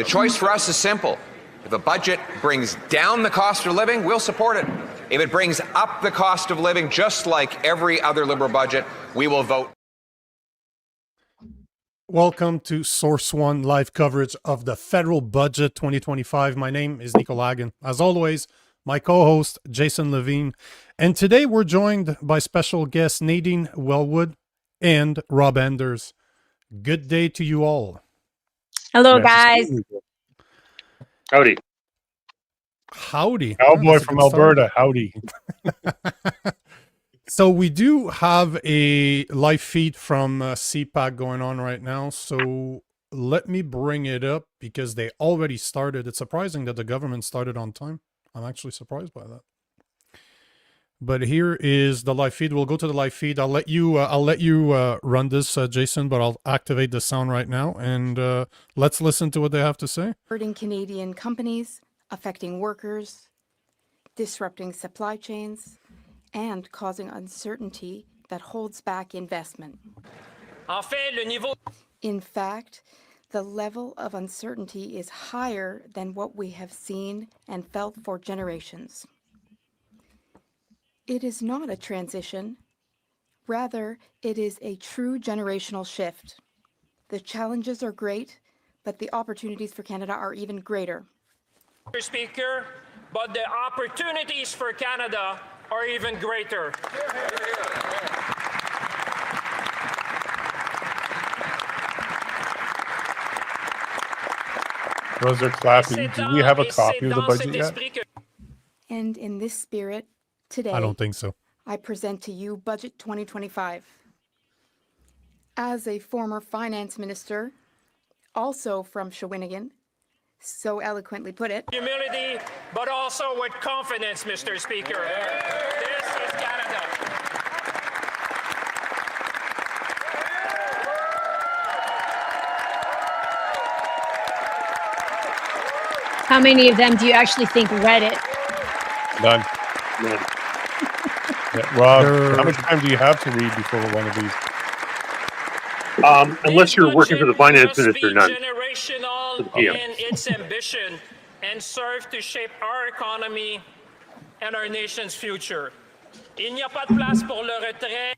The choice for us is simple. If a budget brings down the cost of living, we'll support it. If it brings up the cost of living, just like every other Liberal budget, we will vote. Welcome to Source One live coverage of the federal budget 2025. My name is Nico Lagan. As always, my co-host Jason Lavigne, and today we're joined by special guests Nadine Wellwood and Rob Anders. Good day to you all. Hello, guys. Howdy. Howdy. Cowboy from Alberta. Howdy. So we do have a live feed from CPAC going on right now. So let me bring it up because they already started. It's surprising that the government started on time. I'm actually surprised by that. But here is the live feed. We'll go to the live feed. I'll let you run this, Jason, but I'll activate the sound right now. And let's listen to what they have to say. Hurting Canadian companies, affecting workers, disrupting supply chains, and causing uncertainty that holds back investment. In fact, the level of uncertainty is higher than what we have seen and felt for generations. It is not a transition. Rather, it is a true generational shift. The challenges are great, but the opportunities for Canada are even greater. Mr. Speaker, but the opportunities for Canada are even greater. Those are clapping. Do we have a copy of the budget yet? And in this spirit, today, I don't think so. I present to you Budget 2025. As a former finance minister, also from Shawinigan, so eloquently put it. Humility, but also with confidence, Mr. Speaker. This is Canada. How many of them do you actually think read it? None. Yeah, Rob, how much time do you have to read before one of these? Unless you're working for the finance minister, none. Generational in its ambition and serve to shape our economy and our nation's future. Il n'y a pas de place pour le retrait.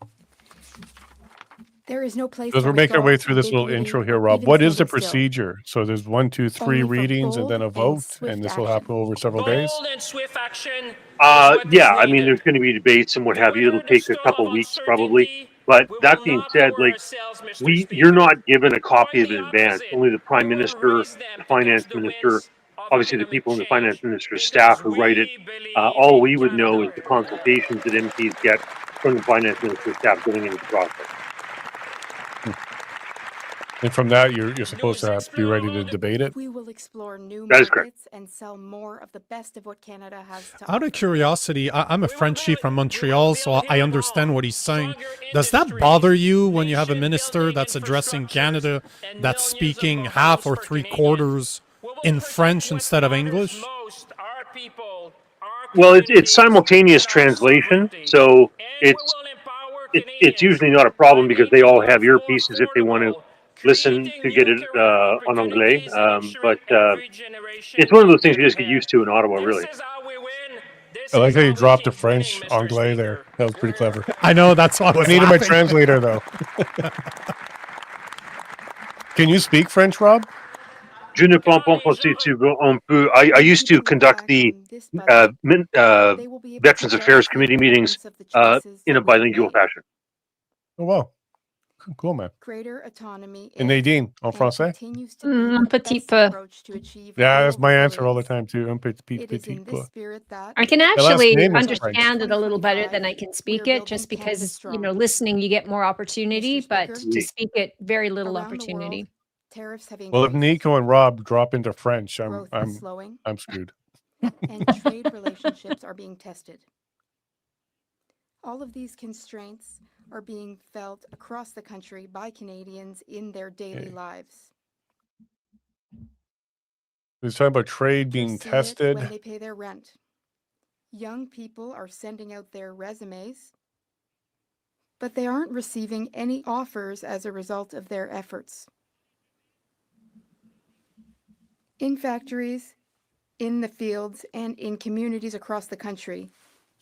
There is no place. As we're making our way through this little intro here, Rob, what is the procedure? So there's 1, 2, 3 readings and then a vote, and this will happen over several days? Bold and swift action. Yeah, I mean, there's going to be debates and what have you. It'll take a couple weeks probably. But that being said, like, you're not given a copy of it in advance. Only the Prime Minister, the Finance Minister, obviously the people in the Finance Minister's staff who write it. All we would know is the consultations that MPs get from the Finance Minister's staff going into the process. And from that, you're supposed to have to be ready to debate it? We will explore new That is correct. markets and sell more of the best of what Canada has to Out offer. of curiosity, I'm a Frenchie from Montreal, so I understand what he's saying. Does that bother you when you have a minister that's addressing Canada that's speaking half or 3/4 in French instead of English? Well, it's simultaneous translation, so it's usually not a problem because they all have earpieces if they want to listen to get it en anglais. But it's one of those things you just get used to in Ottawa, really. I like how you dropped the French anglais there. That was pretty clever. I know, that's why I was needed my laughing. translator, though. Can you speak French, Rob? Je ne pense pas si tu veux un peu. I used to conduct the Veterans Affairs Committee meetings in a bilingual fashion. Oh, wow. Cool, man. Greater autonomy And Nadine, en français? Un petit peu. Yeah, that's my answer all the time, too. Un petit peu. I can last actually name is understand it a little better than I can speak it, just because, you know, listening, you get more opportunity, but to speak it, very little opportunity. Well, if Nico and Rob drop into French, I'm screwed. And trade relationships are being tested. All of these constraints are being felt across the country by Canadians in their daily lives. We're talking about trade being tested. When they pay their rent. Young people are sending out their resumes, but they aren't receiving any offers as a result of their efforts. In factories, in the fields, and in communities across the country,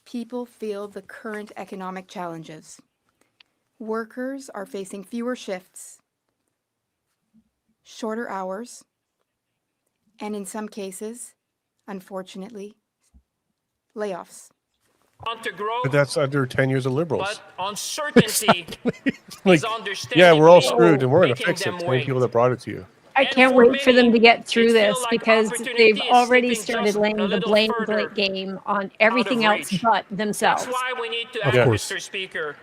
people feel the current economic challenges. Workers are facing fewer shifts, shorter hours, and in some cases, unfortunately, layoffs. Want to grow, But that's under 10 years of liberals. but uncertainty Like, is understandably yeah, we're all screwed, and we're going to making fix it. them 10 wait. people that brought it to you. I And can't for wait for them many, to get through it this feels like because opportunity they've is already slipping started just laying a the little blame further game on everything out of else reach. but themselves. That's why we need to Of act, course. Mr. Speaker.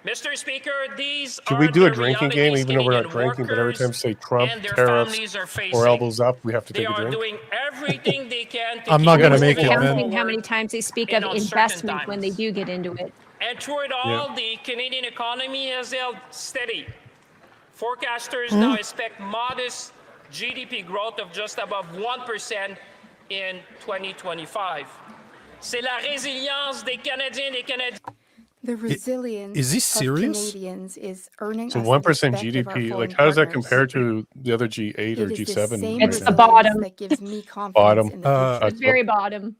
Mr. Speaker, these Should are we do a the drinking game, realities even though we're not Canadian drinking, but every time workers say Trump, and their tariffs, families are facing. or elbows up, we have to They take a are drink? doing everything they can to I'm keep not gonna moving make it, man. Counting how many forward. times they speak in of uncertain investment when they times. do get into it. And through it all, the Canadian economy has held steady. Forecasters Hmm? now expect modest GDP growth of just above 1% in 2025. C'est la résilience des Canadiens et des Canadiennes. The resilience is he of serious? Canadians is earning So us 1% the respect of our GDP, foreign like how does that partners. compare to the other G8 or It is this G7? same It's the resilience bottom. that gives me confidence Bottom. in the future. That's Very bottom.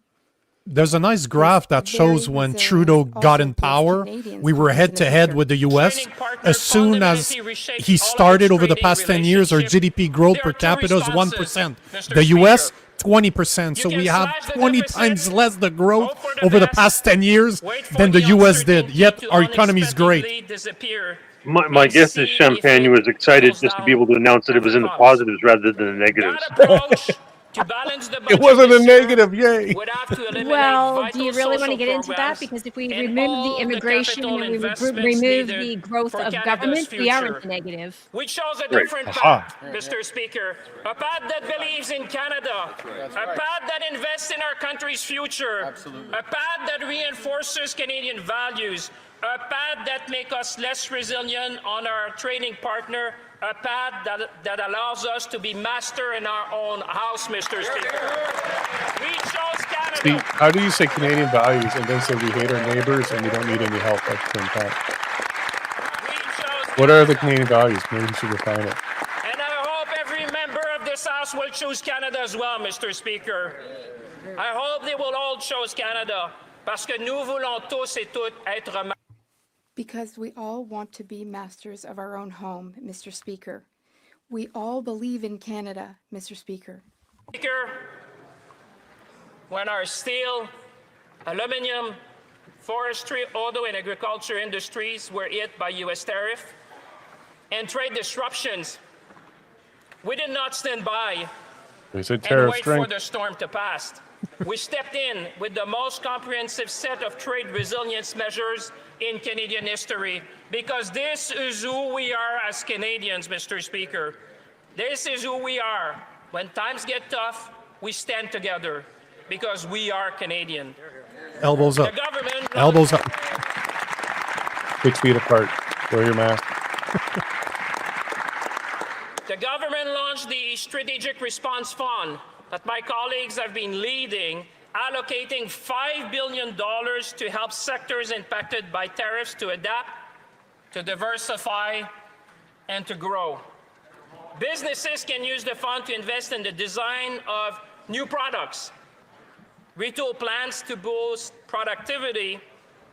There's a nice graph that very shows when resilience Trudeau got also in gives power, Canadians we were confidence head in to the head future. with the US. Trading partner As soon as fundamentally reshapes he all of started its over the trading past 10 years, our relationship. GDP growth There per are two capita is responses, 1%. Mr. The US, Speaker. 20%. So You we can have slash the 20 deficit, times less the growth hope for the over the best, past 10 years wait for than the the US did. uncertainty Yet to our economy is great. unexpectedly disappear My and guess is see Champagne if it was excited goes just to be down able to announce that it was as it in the comes. positives rather than the negatives. That approach to balance the budget It wasn't a this year negative, yay! would have to eliminate Well, vital do you really want to social get into that? programs Because if we and remove all the immigration capital and we investments remove needed the growth for of Canada's government, we are in future. the negative. We chose a Right. different Aha. path, Mr. Speaker. A path that believes in Canada. A path that invests in our country's future. A path that reinforces Canadian values. A path that makes us less resilient on our trading partner. A path that allows us to be master in our own house, Mr. Speaker. We chose Canada. See, how do you say Canadian values and then say we hate our neighbors and we don't need any help at the same time? We chose What are the Canada. Canadian values? Maybe we should refine it. And I hope every member of this House will choose Canada as well, Mr. Speaker. I hope they will all choose Canada, parce que nous voulons tous et toutes être Because we all want to be masters of our own home, Mr. Speaker. We all believe in Canada, Mr. Speaker. Speaker. When our steel, aluminum, forestry, auto, and agriculture industries were hit by U.S. tariff and trade disruptions, we did not stand by They said and tariff wait for strength. the storm to pass. We stepped in with the most comprehensive set of trade resilience measures in Canadian history because this is who we are as Canadians, Mr. Speaker. This is who we are. When times get tough, we stand together because we are Canadian. Elbows The up. government Elbows up. 6 feet apart. Wear your mask. The government launched the Strategic Response Fund that my colleagues have been leading, allocating $5 billion to help sectors impacted by tariffs to adapt, to diversify, and to grow. Businesses can use the fund to invest in the design of new products, retool plans to boost productivity,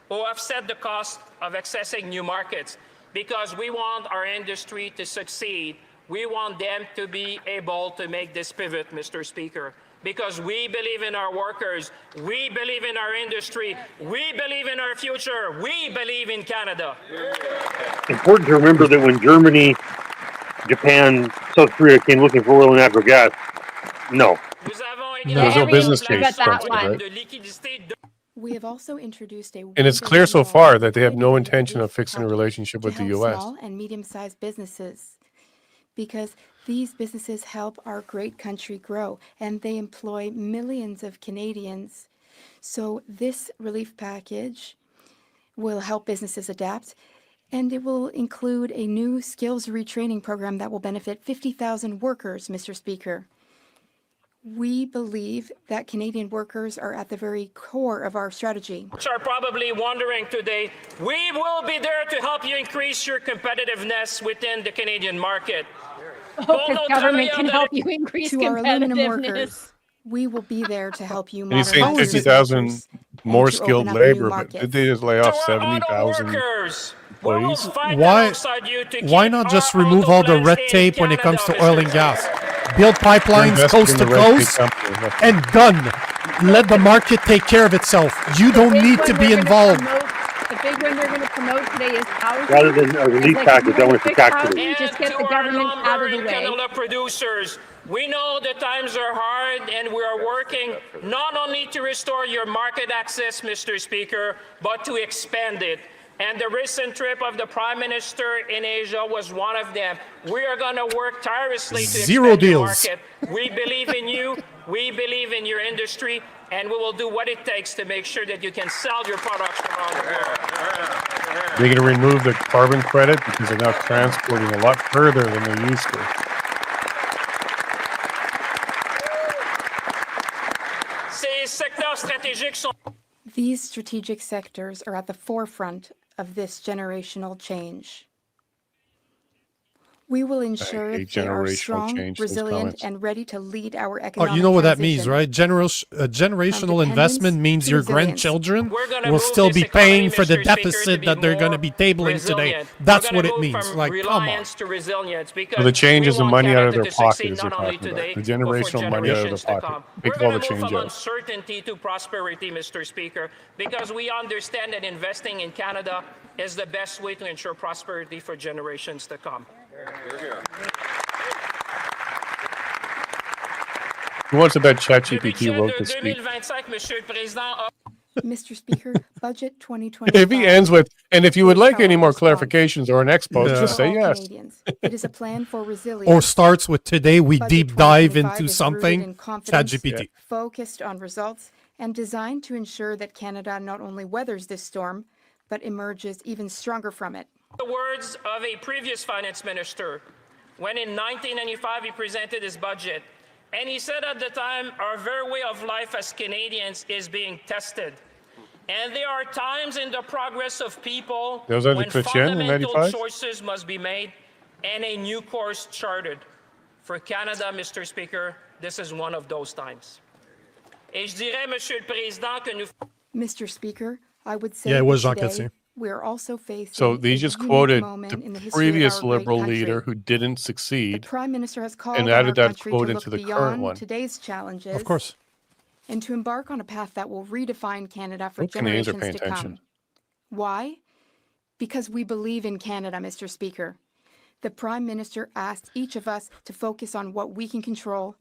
or offset the cost of accessing new markets. Because we want our industry to succeed. We want them to be able to make this pivot, Mr. Speaker. Because we believe in our workers, we believe in our industry, we believe in our future, we believe in Canada. Important to remember that when Germany, Japan, South Korea came looking for oil and natural gas, no. There's no business case. Got that one. We have also introduced a And it's clear so far that they have no intention of fixing a relationship with the U.S. Small and medium-sized businesses, because these businesses help our great country grow and they employ millions of Canadians. So this relief package will help businesses adapt, and it will include a new skills retraining program that will benefit 50,000 workers, Mr. Speaker. We believe that Canadian workers are at the very core of our strategy. Which are probably wondering today, we will be there to help you increase your competitiveness within the Canadian market. hope the government can help you increase To our aluminum competitiveness. workers, we will be there to help you And he's saying modernize your 50,000 sectors more and to skilled open up new labor, but markets. did they just lay To off our auto 70,000 workers, we will employees? fight Why- alongside you to Why keep not our just auto remove all the plants red in tape when it comes to Canada, oil Mr. and gas? Speaker? Build You're pipelines investing coast in to the red tape coast company. That's- and done. Let the market take care of itself. You don't Big need one to they're be gonna involved. The big one they're going to promote today is housing. Rather than a relief It's like, package, you I wanna want the fix tax housing, relief. just get to the our government lumber out of the and way. canola producers, we know the times are hard and we are working not only to restore your market access, Mr. Speaker, but to expand it. And the recent trip of the Prime Minister in Asia was one of them. We are going to work tirelessly to Zero expand your deals. market. We believe in you, we believe in your industry, and we will do what it takes to make sure that you can sell your products around the world. They're going to remove the carbon credit because they're now transporting a lot further than they used to. Ces secteurs stratégiques sont These strategic sectors are at the forefront of this generational change. We will ensure hate they are generational strong, change, those resilient, comments. and ready to lead our Oh, economic you know what that means, transition. right? Generational From investment dependence means to your resilience. grandchildren We're gonna will move still this be paying economy, for the Mr. Speaker, to deficit be that they're going to more be tabling today. resilient. That's We're what gonna it move means. from Like, come on. reliance to resilience because So the change we is the want money out of Canada their to pocket, succeed as they're not only talking about. today, The but for generational money out of their generations to pocket. come. Take We're all going the to move change from out. uncertainty to prosperity, Mr. Speaker, because we understand that investing in Canada is the best way to ensure prosperity for generations to come. Who wants to bet Le ChatGPT budget wrote de this speech? 2025, Monsieur le Président, Mr. Speaker, Budget 2025. If he ends with, and if you would is like any our more response. clarifications or an expose, Yeah. just For say all yes. Canadians, it is a plan for resilience. Or starts with today we Budget deep dive 2025 into is something. rooted in confidence, ChatGPT. focused on results, and designed to ensure that Canada not only weathers this storm, but emerges even stronger from it. the words of a previous finance minister when in 1995 he presented his budget. And he said at the time, our very way of life as Canadians is being tested. And there are times in the progress of people Was that the when Chrétien in fundamental 95? choices must be made and a new course charted. For Canada, Mr. Speaker, this is one of those times. Et je dirais, Monsieur le Président, que nous Mr. Speaker, I would say Yeah, it was that Jean today Chrétien. we are also facing So a they just unique quoted moment in the the history of previous our great liberal country. leader who didn't The succeed. Prime Minister has called and on added our that country quote to into look the current beyond one. today's challenges Of course. and to embark on a path that will redefine Canada for Hope Canadians are generations paying to attention. come. Why? Because we believe in Canada, Mr. Speaker. The Prime Minister asked each of us to focus on what we can control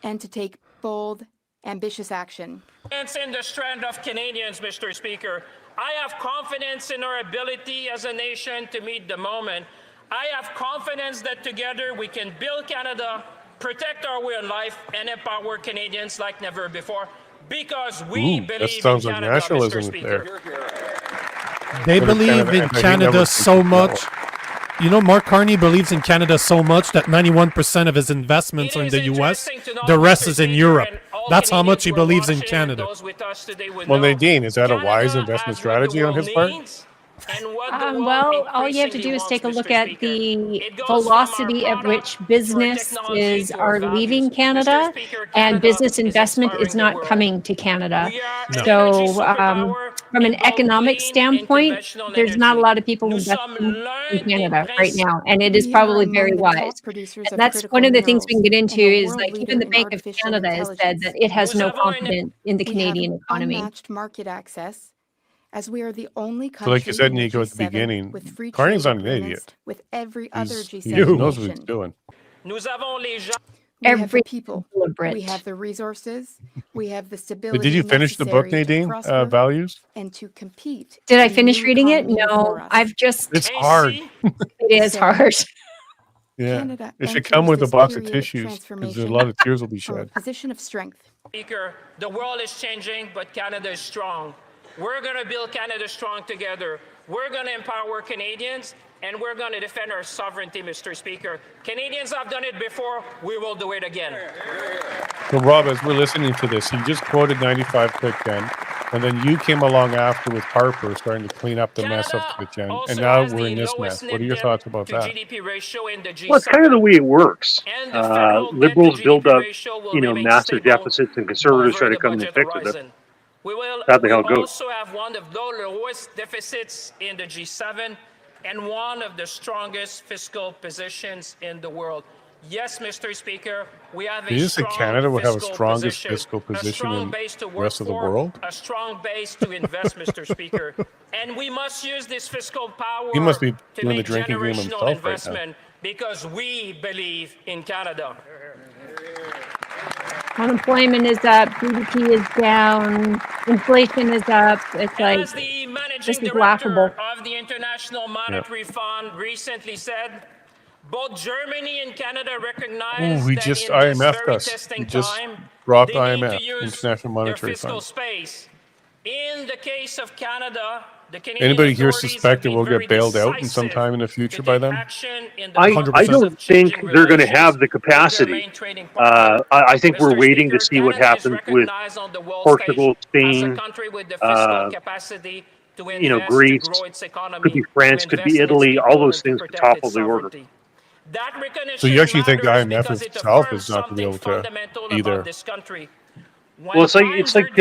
and to take bold, ambitious action. in the strand of Canadians, Mr. Speaker. I have confidence in our ability as a nation to meet the moment. I have confidence that together we can build Canada, protect our way of life, and empower Canadians like never before. Because we Ooh, that believe sounds in like Canada, nationalism Mr. Speaker. They Go to believe Canada, in and they Canada never so appreciate that much. You know, Mark Carney believes in Canada so much that 91% of his investments It are in is the US. interesting to know, The rest Mr. is in Speaker, Europe. and all That's how much he Canadians who are believes in watching, Canada. those with us today would Well, know Nadine, is that a wise Canada investment has what the strategy on world his part? needs and what the world Well, all you have to increasingly do is take a wants, look Mr. at Speaker. the It goes from our velocity at product which to our businesses technology to our are values. leaving Mr. Canada, Speaker, and Canada business is investment is inspiring the not world. coming to Canada. We are an energy So, superpower from an in both economic clean and standpoint, conventional there's not a energy. lot of people Nous sommes investing in l'un des Canada right principaux now, and it is We are probably very among the top wise. producers And of that's critical one of the things we can get minerals into and a is world like leader even the in Bank of artificial Canada has said intelligence. that it has Nous no avons une- confidence in the We Canadian have economy. unmatched market access, as we are the only country So like you said, in the Nico, at the G7 beginning, with free Carney's trade not an agreements idiot. with every other He G7 knows what he's nation. doing. Nous avons les gens. We have the Every people, deliberate. we have the resources, we have the But stability did you finish the book, necessary to Nadine? prosper Values? and to compete. Did I in the finish new reading it? economy No, before us. I've just, It's hard. Ainsi, it is So, hard. Yeah. Canada It should enters come with a this box of period tissues because a transformation lot of tears will be from a shed. position of strength. Speaker, the world is changing, but Canada is strong. We're going to build Canada strong together. We're going to empower Canadians, and we're going to defend our sovereignty, Mr. Speaker. Canadians have done it before. We will do it again. So, Rob, as we're listening to this, he just quoted 95 quick 10. And then you came along after with Harper starting to clean up the mess of the gen. And now we're in this mess. What are your thoughts about that? Well, it's kind of the way it works. Liberals build up, massive deficits, and conservatives try to come in and fix it. That's how it goes. Also have one of the lowest deficits in the G7 and one of the strongest fiscal positions in the world. Yes, Mr. Speaker, we have Did you say Canada would have the strongest fiscal position in the rest of the world? A strong base to invest, Mr. Speaker. And we must use this fiscal power He must be to doing the make drinking game generational himself right investment because we believe in Canada. Unemployment is up, GDP is down, inflation is up. It's like, As the this managing is director laughable. of the International Monetary Fund recently said, both Germany and Canada recognize he that just in this IMF'd very us. He testing just time, dropped they need IMF, to use International their Monetary fiscal Fund. space. In the case of Canada, the Canadian Anybody here authorities have suspect that been we'll very get bailed out in decisive some time in the future to by take them? action in the I process don't of think changing they're going to relations have the with their capacity. main trading partner. I think we're Mr. waiting to Speaker, see what Canada is happens with recognized on the world Portugal, stage as a Spain, country with the fiscal capacity to invest, Greece, to grow its economy, could be France, to could invest be in its Italy, all people, those and to things at the protect top its of the order. sovereignty. That recognition So you actually think matters IMF because it itself affirms is not going to be something able to fundamental either? about this country. Well, it's like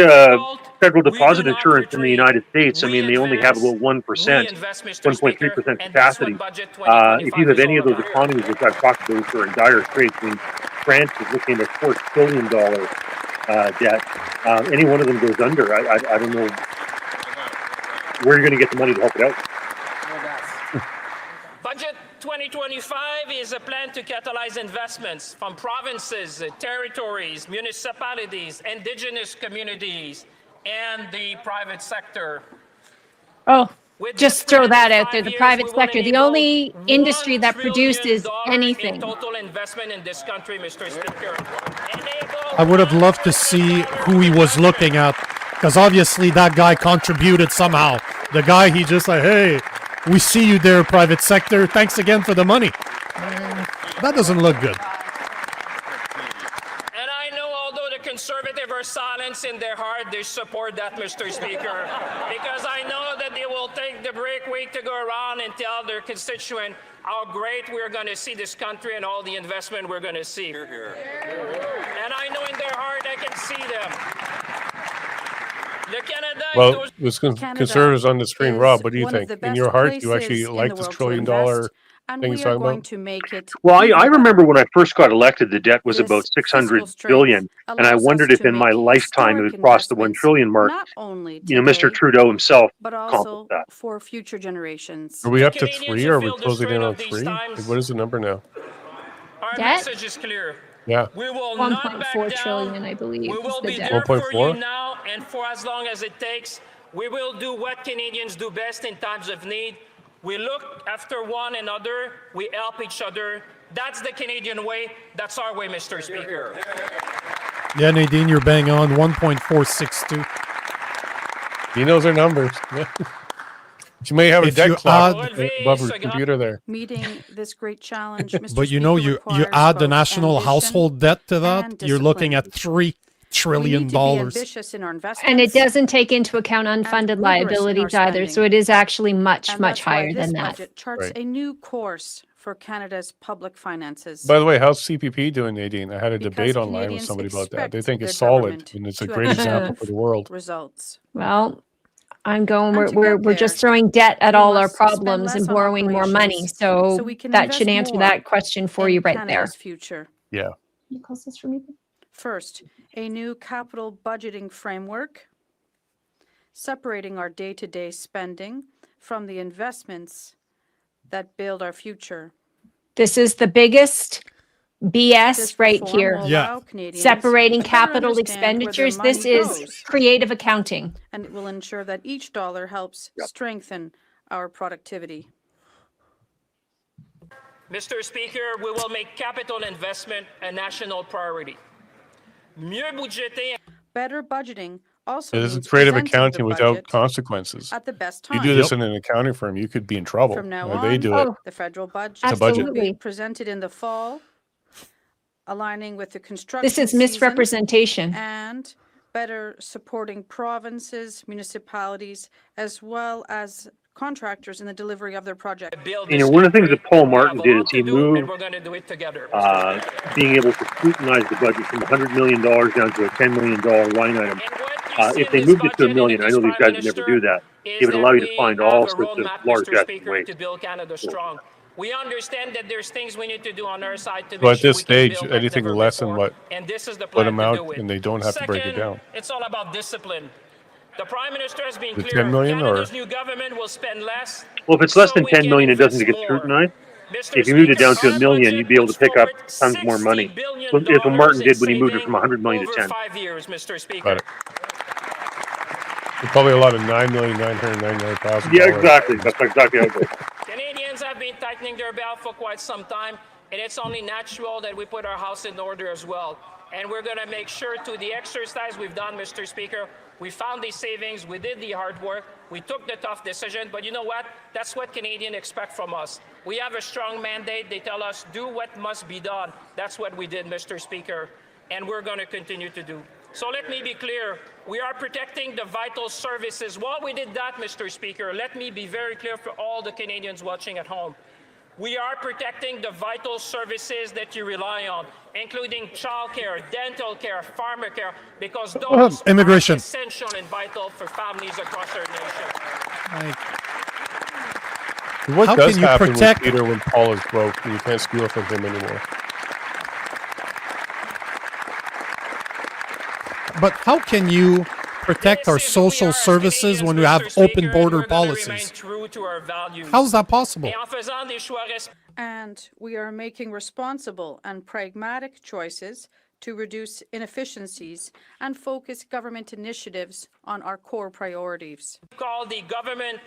Federal Deposit Insurance in the United States. I mean, they only have about 1%, 1.3% capacity. If you have any of those economies, which I've talked about, which are in dire straits, I mean, France is looking at $4 trillion debt. Any one of them goes under. I don't know where you're going to get the money to help it out. Budget 2025 is a plan to catalyze investments from provinces, territories, municipalities, indigenous communities, and the private sector. Oh, With just this throw plan that in out 5 there. The years, private we will sector, the enable only industry $1 that produces trillion anything. in total investment in this country, Mr. Speaker. I would have loved to see who he was looking at, because obviously that guy contributed somehow. The guy, he just like, hey, we see you there, private sector. Thanks again for the money. That doesn't look good. And I know, although the conservative are silent in their heart, they support that, Mr. Speaker. Because I know that they will take the break week to go around and tell their constituent how great we're going to see this country and all the investment we're going to see. Hear, hear. And I know in their heart I can see them. Well, there's conservatives on the screen. Rob, what do you think? In your heart, do you actually like this $1 trillion thing he's talking about? Well, I remember when I first got elected, the debt was about $600 billion, and I wondered if in my lifetime it would cross the $1 trillion mark. Mr. Trudeau himself accomplished that. For future generations. Are we up to 3 or are we closing in on 3? Like, what is the number now? Our Debt? message is clear. Yeah. We will not back 1.4 down. trillion, I believe. We will is the be debt. there for 1.4? you now and for as long as it takes. We will do what Canadians do best in times of need. We look after one another. We help each other. That's the Canadian way. That's our way, Mr. Speaker. Yeah, Nadine, you're bang on. 1.462. He knows our numbers. She may have a If debt you clock add- above her computer there. Meeting this great challenge, Mr. But you Speaker, know, you requires add the both national ambition household debt to that, and you're looking at discipline. $3 trillion. We need to be ambitious in our investments. And it doesn't take into account unfunded rigorous in liabilities our either. So spending. it is actually much, And much that's why higher this than that. budget charts Right. a new course for Canada's public finances. By the way, how's CPP doing, Nadine? I had a Because debate online with Canadians somebody about that. They expect think it's their solid, government and it's a to great achieve example for the world. results. Well, I'm going, And to we're get just there, throwing debt at we all our must spend problems and less on borrowing more money. operations So so we can that should invest answer more that question for in you right there. Canada's future. Yeah. You close this for me? First, a new capital budgeting framework, separating our day-to-day spending from the investments that build our future. This is the biggest BS This right reform here. will Yeah. allow Canadians Separating to better capital understand where their expenditures. This money is goes, creative accounting. and it will ensure that each dollar helps strengthen our productivity. Mr. Speaker, we will make capital investment a national priority. Mieux budgéter. Better budgeting also It is means creative presenting the accounting without budget consequences. at the best If you time. do this in an accounting firm, you could be in trouble. From now Or on, they do it. the federal budget It's a budget. will be Absolutely. presented in the fall, aligning with the construction This is season misrepresentation. and better supporting provinces, municipalities, as well as contractors in the delivery of their project. One of the things that Paul Martin did is he moved we're going to do it together. being able to scrutinize the budget from $100 million down to a $10 million line item. If they moved it to $1 million, I know these guys would never do that. It would allow you to find all sorts of large ways. To build Canada strong. We understand that there's things we need to do on our side to So make at sure this we can stage, build like anything never less than before. what And this is the put plan them to out, do it. and they don't have to break it Second, down. it's all about discipline. The Prime Minister has been The clear. 10 million Canada's or- new government will spend less. Well, if it's less so than we 10 can million, it doesn't invest get more. scrutinized. Mr. If you moved it down to Speaker, $1 million, our you'd be able to budget pick up puts tons more $60 money. billion It's what Martin did when he moved it in from 100 million to over 10. 5 years, Mr. Speaker. Got it. There's probably a lot of $9,999,000. Yeah, exactly. That's exactly how it goes. Canadians have been tightening their belt for quite some time, and it's only natural that we put our house in order as well. And we're going to make sure to the exercise we've done, Mr. Speaker, we found these savings, we did the hard work, we took the tough decision, but you know what? That's what Canadians expect from us. We have a strong mandate. They tell us, do what must be done. That's what we did, Mr. Speaker, and we're going to continue to do. So let me be clear. We are protecting the vital services. While we did that, Mr. Speaker, let me be very clear for all the Canadians watching at home. We are protecting the vital services that you rely on, including childcare, dental care, pharma care, because those immigration. are essential and vital for families across our nation. What How does can you happen protect- with Peter when Paul is broke and you can't steal from him anymore? But how can you protect our This is who we social are as services when we Canadians, have Mr. Speaker, open and border we're gonna remain policies? true to our values. How's that possible? Et en faisant des choix And we are making responsible and pragmatic choices to reduce inefficiencies and focus government initiatives on our core priorities. called the Government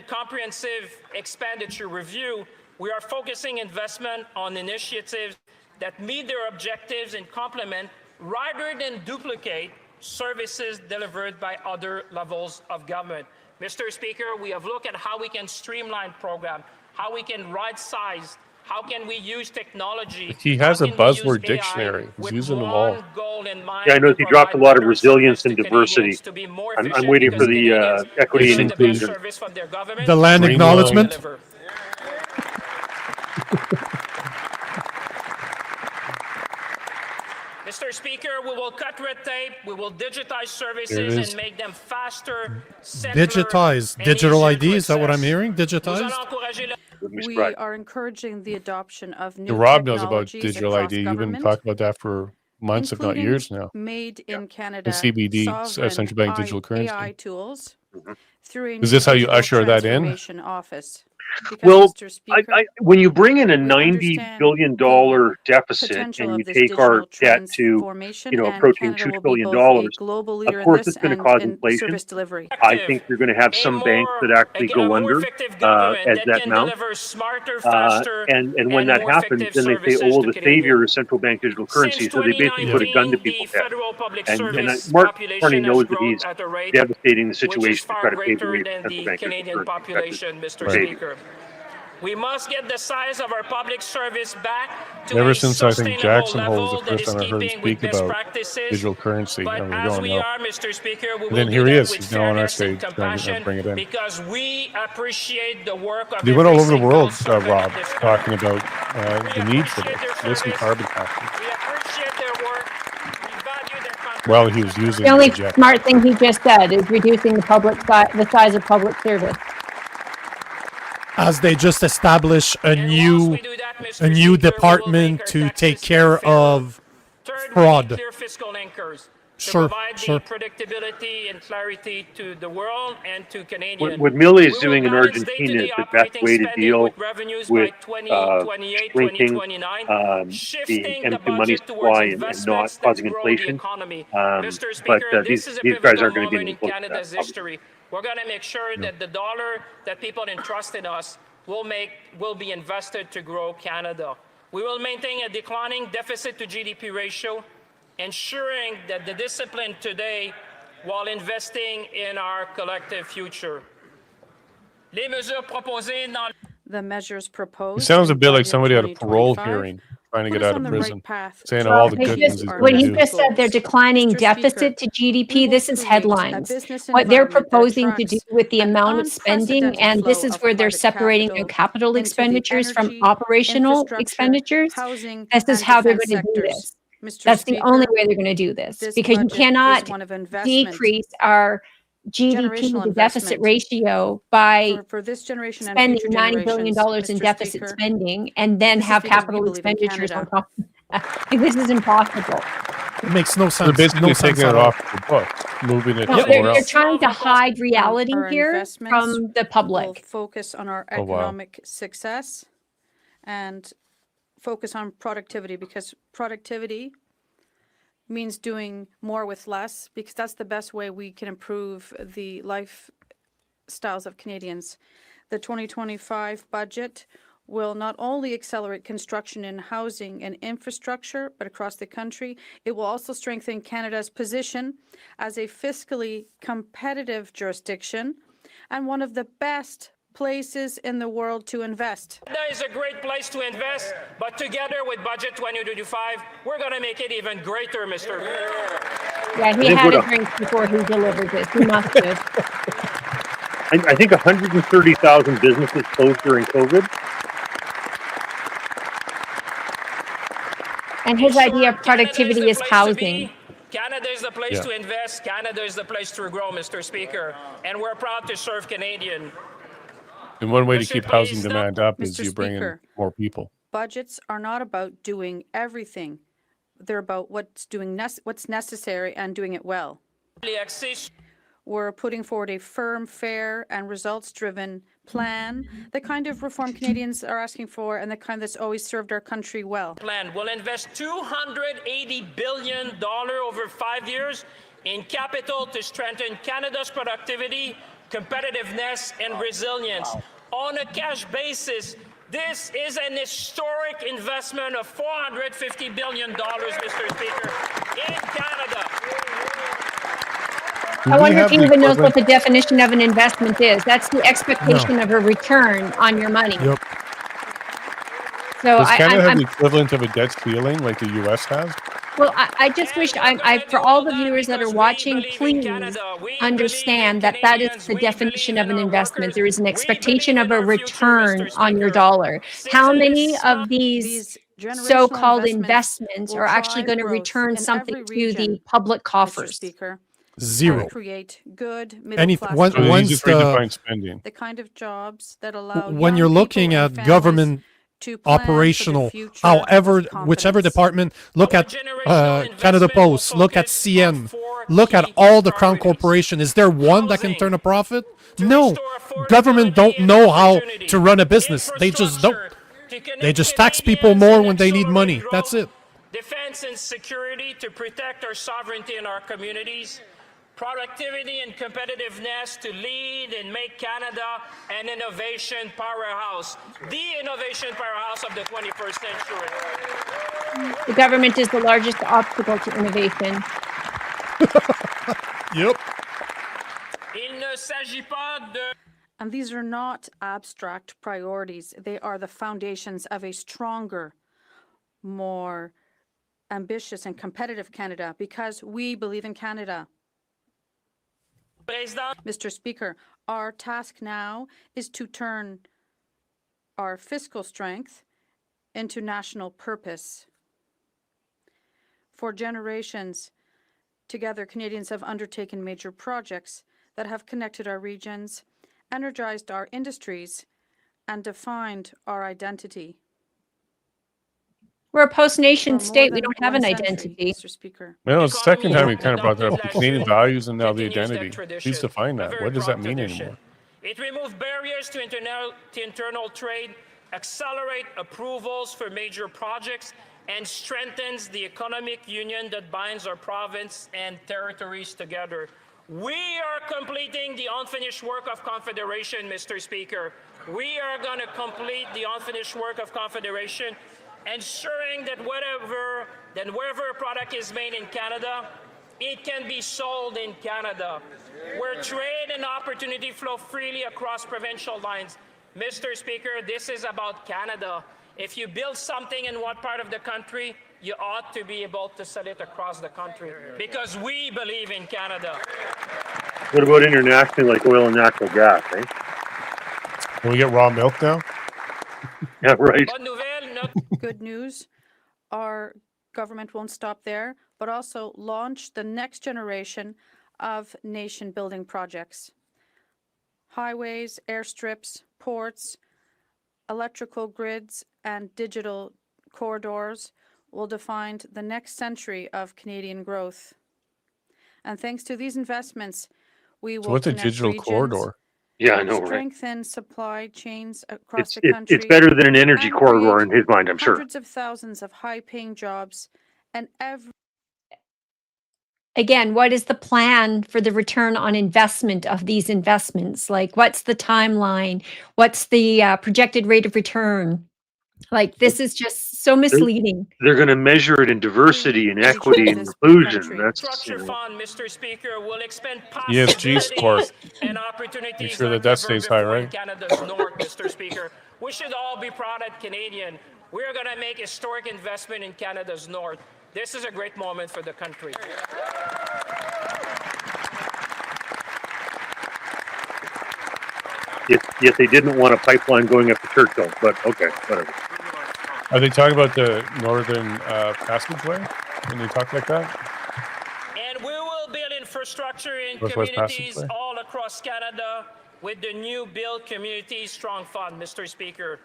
Comprehensive Expenditure Review, we are focusing investment on initiatives that meet their objectives and complement rather than duplicate services delivered by other levels of government. Mr. Speaker, we have looked at how we can streamline program, how we can right-size, how can we use technology. He has how a can we use buzzword AI dictionary. He's with using them all. one goal in mind Yeah, I know to he dropped a provide lot of better resilience service and to diversity. Canadians to be more I'm efficient waiting because for the Canadians equity and need the best inclusion. service from their government. The land Green acknowledgement? Deliver. Mr. Speaker, we will cut red tape, we will digitize services is. and make them faster, simpler, Digitize. and Digital easier ID, to is that what I'm access. hearing? Nous Digitized? allons encourager Wouldn't be We surprised. are encouraging the adoption of new Rob knows about technologies digital across ID. You've been government, talking about that for months, if not including years now. Made in Canada, CBD, sovereign central bank digital currency. AI tools through a Is this new how you digital usher that in? transformation office. Because, Well, Mr. Speaker, when you bring in a we $90 understand billion the deficit potential and you of this take our digital debt to, transformation, and approaching Canada $2 will be trillion, both a global leader of in course this it's going to and cause in inflation. service delivery. I think you're going to have some banks that actually go under as that mount. smarter, faster, And when that more happens, effective then they say, services oh, well, to the Canadians. savior is central bank digital currency. Since So they basically put a gun to 2019, the people's head. federal public And service Mark population Carney has knows that grown he's at a rate devastating the which is situation to far try to pave the greater way for than central the bank digital Canadian currency. population, Mr. Right. Speaker. We must get the size of our public service back to Ever a since I think sustainable Jackson Hole was level the that first is time I heard him keeping with speak best about practices. digital currency. But And we as don't we know. are, Mr. Speaker, we And will then do here he that is. with He's now on our fairness and stage trying to compassion bring it in. because we appreciate the work of They went all over the every world, single servant Rob, of this talking country. about the need for this. Listen, carbon taxes. We appreciate their work. We value their contribution. Well, he was using The only the jet. smart thing he just said is reducing the size of public service. As they just establish a And new once we do that, Mr. a Speaker, we new will department make our to tax take system care fairer. of Third, we need fraud. clear fiscal anchors to Sure, provide sure. the predictability and clarity to the world and to Canadians. What Millie is We will doing in balance Argentina day-to-day is the best operating way to spending deal with revenues with by 2028, shrinking 2029, the shifting the empty money budget towards supply and investments not causing that grow the inflation. economy. But Mr. Speaker, this these is a guys pivotal aren't going to be moment in able to close to Canada's that. history. We're going to make sure that the dollar that people entrust in us will be invested to grow Canada. We will maintain a declining deficit to GDP ratio, ensuring that the discipline today while investing in our collective future. Les mesures proposées dans The measures proposed He sounds a in bit like budget somebody at a parole 2025 hearing. trying to put get us out on of the prison. right path. Saying to all the They good achieve things he's our when going he to do. just said they're declining Mr. deficit Speaker, to we GDP, will this is create a headlines. business What they're environment that proposing to do attracts with the an amount of spending, unprecedented and this flow is of where they're private separating their capital into the expenditures from energy, operational infrastructure, expenditures. housing, This is and how they're defense going to do sectors. this. Mr. That's the only Speaker, way they're going to do this, this because you budget is cannot one of investment, decrease our GDP generational to deficit investment ratio by for this generation and spending future $90 billion generations, in Mr. deficit Speaker. spending and then This is have because we capital believe in expenditures on Canada. top of that. Like, this is impossible. It makes no They're sense. basically No sense taking at it all. off the books, moving it No, somewhere they're else. trying to hide reality Our here investments from the will public. focus on our Oh, wow. economic success and focus on productivity, because productivity means doing more with less, because that's the best way we can improve the lifestyles of Canadians. The 2025 budget will not only accelerate construction in housing and infrastructure, but across the country. It will also strengthen Canada's position as a fiscally competitive jurisdiction and one of the best places in the world to invest. Canada is a great place to invest, but together with Budget 2025, we're going to make it even greater, Mr. Yeah, he had a drink before he delivered this. He must have. I think 130,000 businesses closed during COVID. And his idea of productivity is housing. Canada is the place to invest. Canada is the place to grow, Mr. Speaker. And we're proud to serve Canadian. And one way to Monsieur keep le housing Président, demand up is Mr. you bring in Speaker. more people. Budgets are not about doing everything. They're about what's necessary and doing it well. We're putting forward a firm, fair, and results-driven plan, the kind of reform Canadians are asking for and the kind that's always served our country well. Plan will invest $280 billion over 5 years in capital to strengthen Canada's productivity, competitiveness, and resilience. On a cash basis, this is an historic investment of $450 billion, Mr. Speaker, in Canada. I wonder if he even knows what the definition of an investment is. That's the expectation of a return on your money. Yep. So Does Canada have I'm the equivalent of a debt ceiling like the U.S. has? well, I just wish for all the viewers that are watching, please understand that that is the definition of an investment. There is an expectation of a return on your dollar. How many of these so-called investments are actually going to return something to the public coffers? Zero. Create good middle Anything. class So they Once just the redefine spending. the kind of jobs that allow when young you're people looking and at families government to plan for the operational, future however, with whichever confidence. department, look at Generational Canada investment will Post, look at focus on CN, 4 look at key all the Crown priorities. Corporation. Is there one that can Housing, turn a profit? to No. restore Government affordability don't and know how opportunity. to run a business. They just don't. Infrastructure to connect They just tax people Canadians more and when they need accelerate money. growth. That's it. Defense and security to protect our sovereignty and our communities. Productivity and competitiveness to lead and make Canada an innovation powerhouse. The innovation powerhouse of the 21st century. The government is the largest obstacle to innovation. Yep. Il ne s'agit pas de And these are not abstract priorities. They are the foundations of a stronger, more ambitious and competitive Canada, because we believe in Canada. Mr. Speaker, our task now is to turn our fiscal strength into national purpose. For generations, together, Canadians have undertaken major projects that have connected our regions, energized our industries, and defined our identity. We're a post-nation For more state. We than don't have an one century, identity. Mr. Speaker. You know, it's the second time you kind of brought that up. adopted The Canadian last values and now the continues that identity. tradition. Please define A that. very What does that proud mean tradition. anymore? It removed barriers to internal trade, accelerate approvals for major projects, and strengthens the economic union that binds our province and territories together. We are completing the unfinished work of Confederation, Mr. Speaker. We are going to complete the unfinished work of Confederation, ensuring that wherever a product is made in Canada, it can be sold in Canada, where trade and opportunity flow freely across provincial lines. Mr. Speaker, this is about Canada. If you build something in one part of the country, you ought to be able to sell it across the country because we believe in Canada. What about internationally, like oil and natural gas, eh? Can we get raw milk now? Yeah, right. Bonne nouvelle, notre Good news, our government won't stop there, but also launch the next generation of nation-building projects. Highways, airstrips, ports, electrical grids, and digital corridors will define the next century of Canadian growth. And thanks to these investments, we will So what's a connect digital regions, corridor? Yeah, I know, right? strengthen supply chains across the It's country. better than an energy and corridor create in his mind, I'm sure. Hundreds of thousands of high-paying jobs, and every Again, what is the plan for the return on investment of these investments? Like, what's the timeline? What's the projected rate of return? Like, this is just so misleading. They're going to measure it in diversity and equity and this inclusion. country. That's, structure fund, Mr. Speaker, will expand ESG score. possibilities and opportunities. Make sure like that never stays high, before in right? Canada's north, Mr. Speaker. We should all be proud at Canadian. We're going to make historic investment in Canada's north. This is a great moment for the country. yet they didn't want a pipeline going up to Churchill, but okay, whatever. Are they talking about the Northern Passageway when they talk like that? And we will build infrastructure in Northwest communities Passageway? all across Canada with the new Build Communities Strong Fund, Mr. Speaker.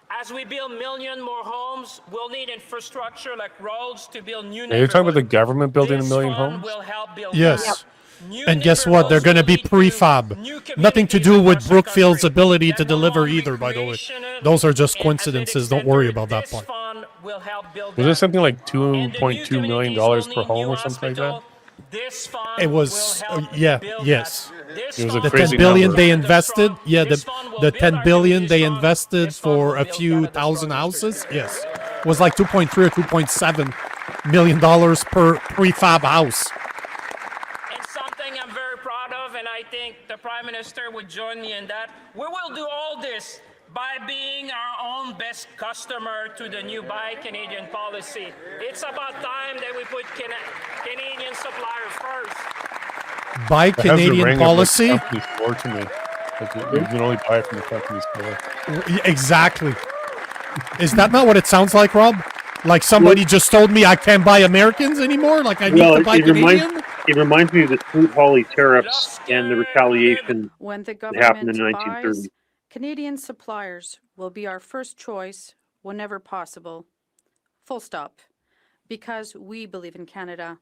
As we build million more homes, we'll need infrastructure like roads to build new Are you talking about the neighborhoods. government building a This million fund homes? will help build Yes. that. New And guess what? They're neighborhoods going to will be lead to prefab. new Nothing to communities do with across the Brookfield's country ability to that no deliver longer either, by the way. recreational Those are just and coincidences. athletic Don't worry center. about that This part. fund will help build Was that. it something like And the new $2.2 million communities will per need home new or something like that? hospital. This fund It was, will help yeah, build yes. that. This It was a fund The will crazy 10 billion number. they Canada invested, strong. yeah, This fund will the build 10 our billion community they strong. invested This fund will for a build few Canada thousand strong, Mr. houses, Speaker. yes, was like 2.3 or 2.7 million dollars per prefab house. And something I'm very proud of, and I think the Prime Minister would join me in that, we will do all this by being our own best customer to the new Buy Canadian policy. It's about time that we put Canadian suppliers first. Buy It has the ring Canadian of, like, policy, company store to me. Like, you can only buy it from the company store. exactly. Is that not what it sounds like, Rob? Like somebody just told me I can't buy Americans anymore? Like I need Well, to buy it Canadian? reminds me of the Smoot Hawley tariffs and the retaliation when the that happened in the government 1930s. buys, Canadian suppliers will be our first choice whenever possible. Full stop. Because we believe in Canada.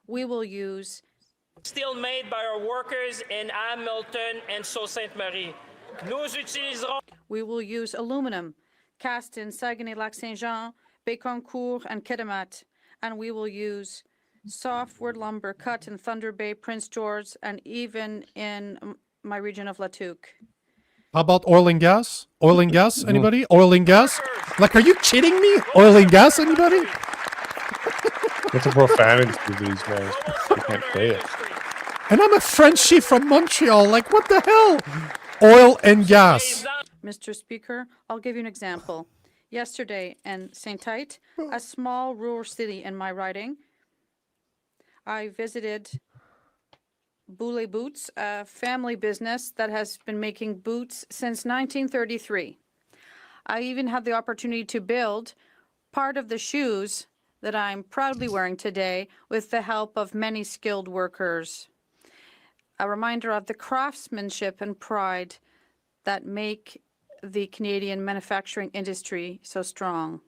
We will use Still made by our workers in Hamilton and Sault Ste. Marie. Nous utiliserons We will use aluminum cast in Saguenay-Lac-Saint-Jean, Bécancour, and Kitimat, and we will use softwood lumber cut in Thunder Bay, Prince George, and even in my region of Latuque. How about oil and gas? Oil and gas, anybody? Oil and gas? Like, are you kidding me? Oil and gas, anybody? What's a profanity to these guys? They can't say it. And I'm a Frenchie from Montreal. Like, what the hell? Oil and gas. Mr. Speaker, I'll give you an example. Yesterday in Saint-Tite, a small rural city in my riding, I visited Boulay Boots, a family business that has been making boots since 1933. I even had the opportunity to build part of the shoes that I'm proudly wearing today with the help of many skilled workers. A reminder of the craftsmanship and pride that make the Canadian manufacturing industry so strong.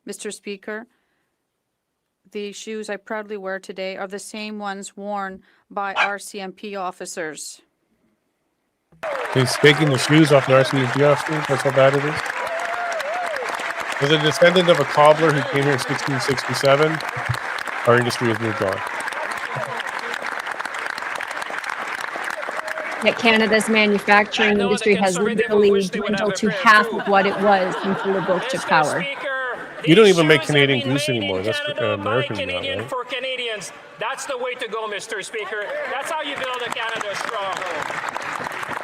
Mr. Speaker, the shoes I proudly wear today are the same ones worn by RCMP officers. He's taking the shoes off the RCMP officers? That's how bad it is? As a descendant of a cobbler who came here in 1667, our industry has moved on. That Canada's manufacturing industry has literally dwindled to half of what it was until the both took power. You don't even make Canadian Goose anymore. That's American now, Canadian right? for Canadians. That's the way to go, Mr. Speaker. That's how you build a Canada strong.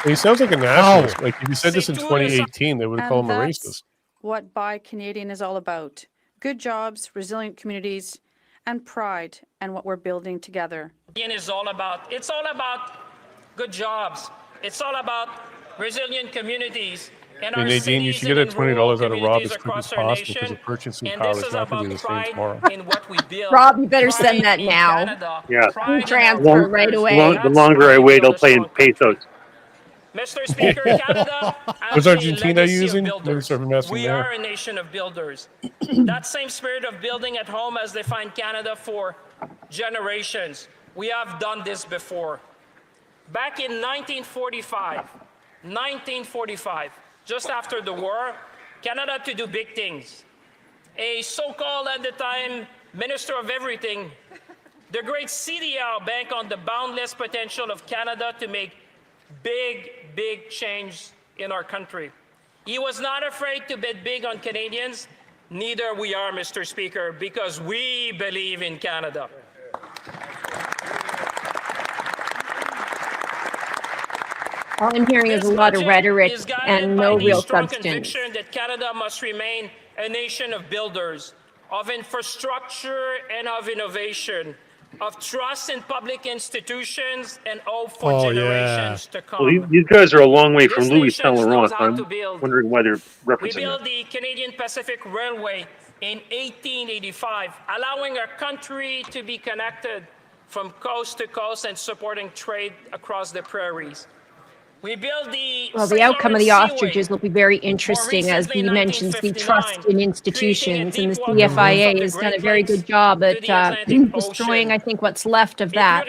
He sounds like a nationalist. Like, if you said this in 2018, they would And call him a that's racist. what Buy Canadian is all about. Good jobs, resilient communities, and pride in what we're building together. It's all about good jobs. It's all about resilient communities. And Hey, our Nadine, you cities should get and that $20 rural out of Rob communities as quick as across our possible because nation. the purchasing And power this is is not going to be about the same pride tomorrow. in what we build. Rob, you better send Pride that in now. Canada. Yeah. Pride in Transfer our right workers. away. The That's longer how I we wait, I'll build a pay in strong country. pesos. Mr. Speaker, Canada Was has a Argentina legacy using? of Maybe builders. start investing We there. are a nation of builders. That same spirit of building at home has defined Canada for generations. We have done this before. Back in 1945, just after the war, Canada had to do big things. A so-called, at the time, Minister of Everything, the great CDR bank on the boundless potential of Canada to make big change in our country. He was not afraid to bet big on Canadians. Neither we are, Mr. Speaker, because we believe in Canada. All I'm hearing is a lot of rhetoric and no real substance. Conviction that Canada must remain a nation of builders, of infrastructure and of innovation, of trust in public institutions and hope for generations to come. Well, these guys are a long way from This Louis nation Saint knows Laurent. how I'm to build. wondering why they're We referencing built that. the Canadian Pacific Railway in 1885, allowing our country to be connected from coast to coast and supporting trade across the prairies. We built the Well, the St. outcome of the Lawrence ostriches Seaway. will be very interesting as he mentions the trust in institutions, and the CFIA has done a very good job at destroying, I think, what's left of that.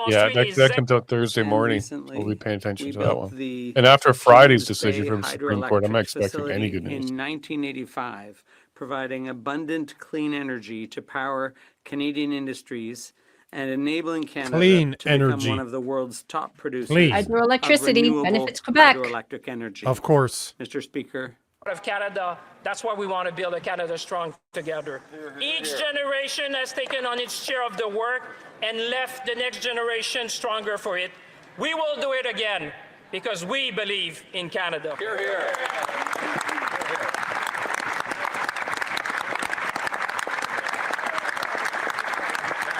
Yeah, that comes out Thursday morning. We'll be paying attention to that one. And after Friday's decision from the Supreme Court, I'm not expecting any good news. In 1985, providing abundant clean energy to power Canadian industries and enabling Canada Clean to energy. become one of the world's top producers Clean. Hydroelectricity of renewable benefits Quebec. hydroelectric energy. Of course. Mr. Speaker. Of Canada, that's why we want to build a Canada strong together. Each generation has taken on its share of the work and left the next generation stronger for it. We will do it again because we believe in Canada. Hear, hear.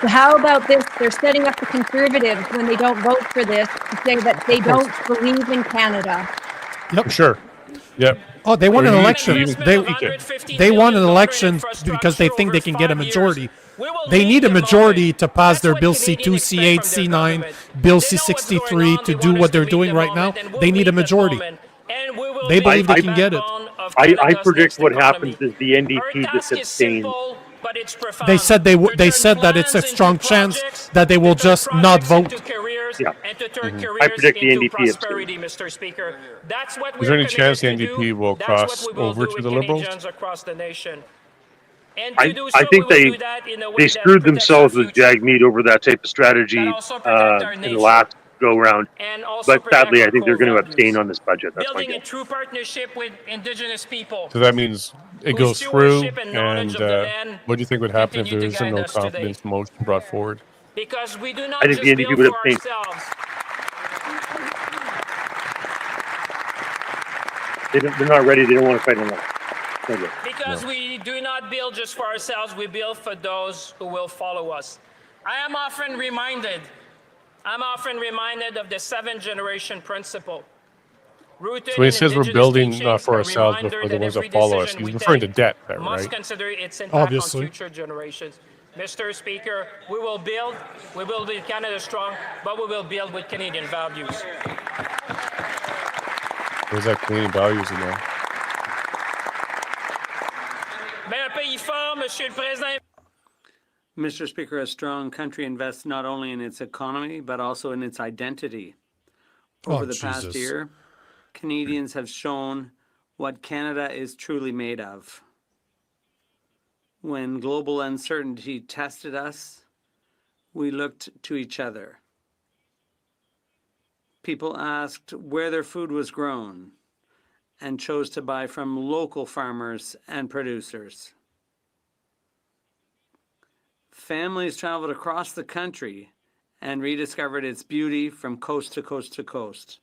So how about this? They're setting up the Conservatives when they don't vote for this to say that they don't believe in Canada. Yep. Sure. Yep. Oh, they won an Or election. YouTube. They won an election because they think they can get a majority. They need a majority to pass their Bill C2, C8, C9, Bill C63 to do what they're doing right now. They need a majority. They believe they can get it. I predict what happens is the NDP just abstains. They said they said that it's a strong chance that they will just not vote. Yeah. I predict the NDP Mr. Speaker. That's what Is there any chance the NDP will cross over to the Liberals? Across the nation. And I think they screwed themselves with Jagmeet over that type of strategy in the last go round. But sadly, I think they're going to abstain on this budget. That's my Building a guess. true partnership with Indigenous people. So that means it Whose goes through, stewardship and knowledge and of the land what do you think would happen if continue there to is a guide no us today. confidence motion brought forward? Because we do not I think just the NDP build would for abstain. ourselves. They're not ready. They don't want to fight enough. Because we do not build just for ourselves, we build for those who will follow us. I'm often reminded of the 7th-generation principle. Rooted So when he in says we're Indigenous building teachings, not for a ourselves, but reminder for the that ones every that follow us. decision He's we referring to take debt there, must right? consider its impact Obviously. on future generations. Mr. Speaker, we will build Canada strong, but we will build with Canadian values. Where's that Canadian values in there? Mais un pays fort, Monsieur le Président. Mr. Speaker, a strong country invests not only in its economy, but also in its identity. Over the past Jesus. year, Canadians have shown what Canada is truly made of. When global uncertainty tested us, we looked to each other. People asked where their food was grown and chose to buy from local farmers and producers. Families traveled across the country and rediscovered its beauty from coast to coast to coast.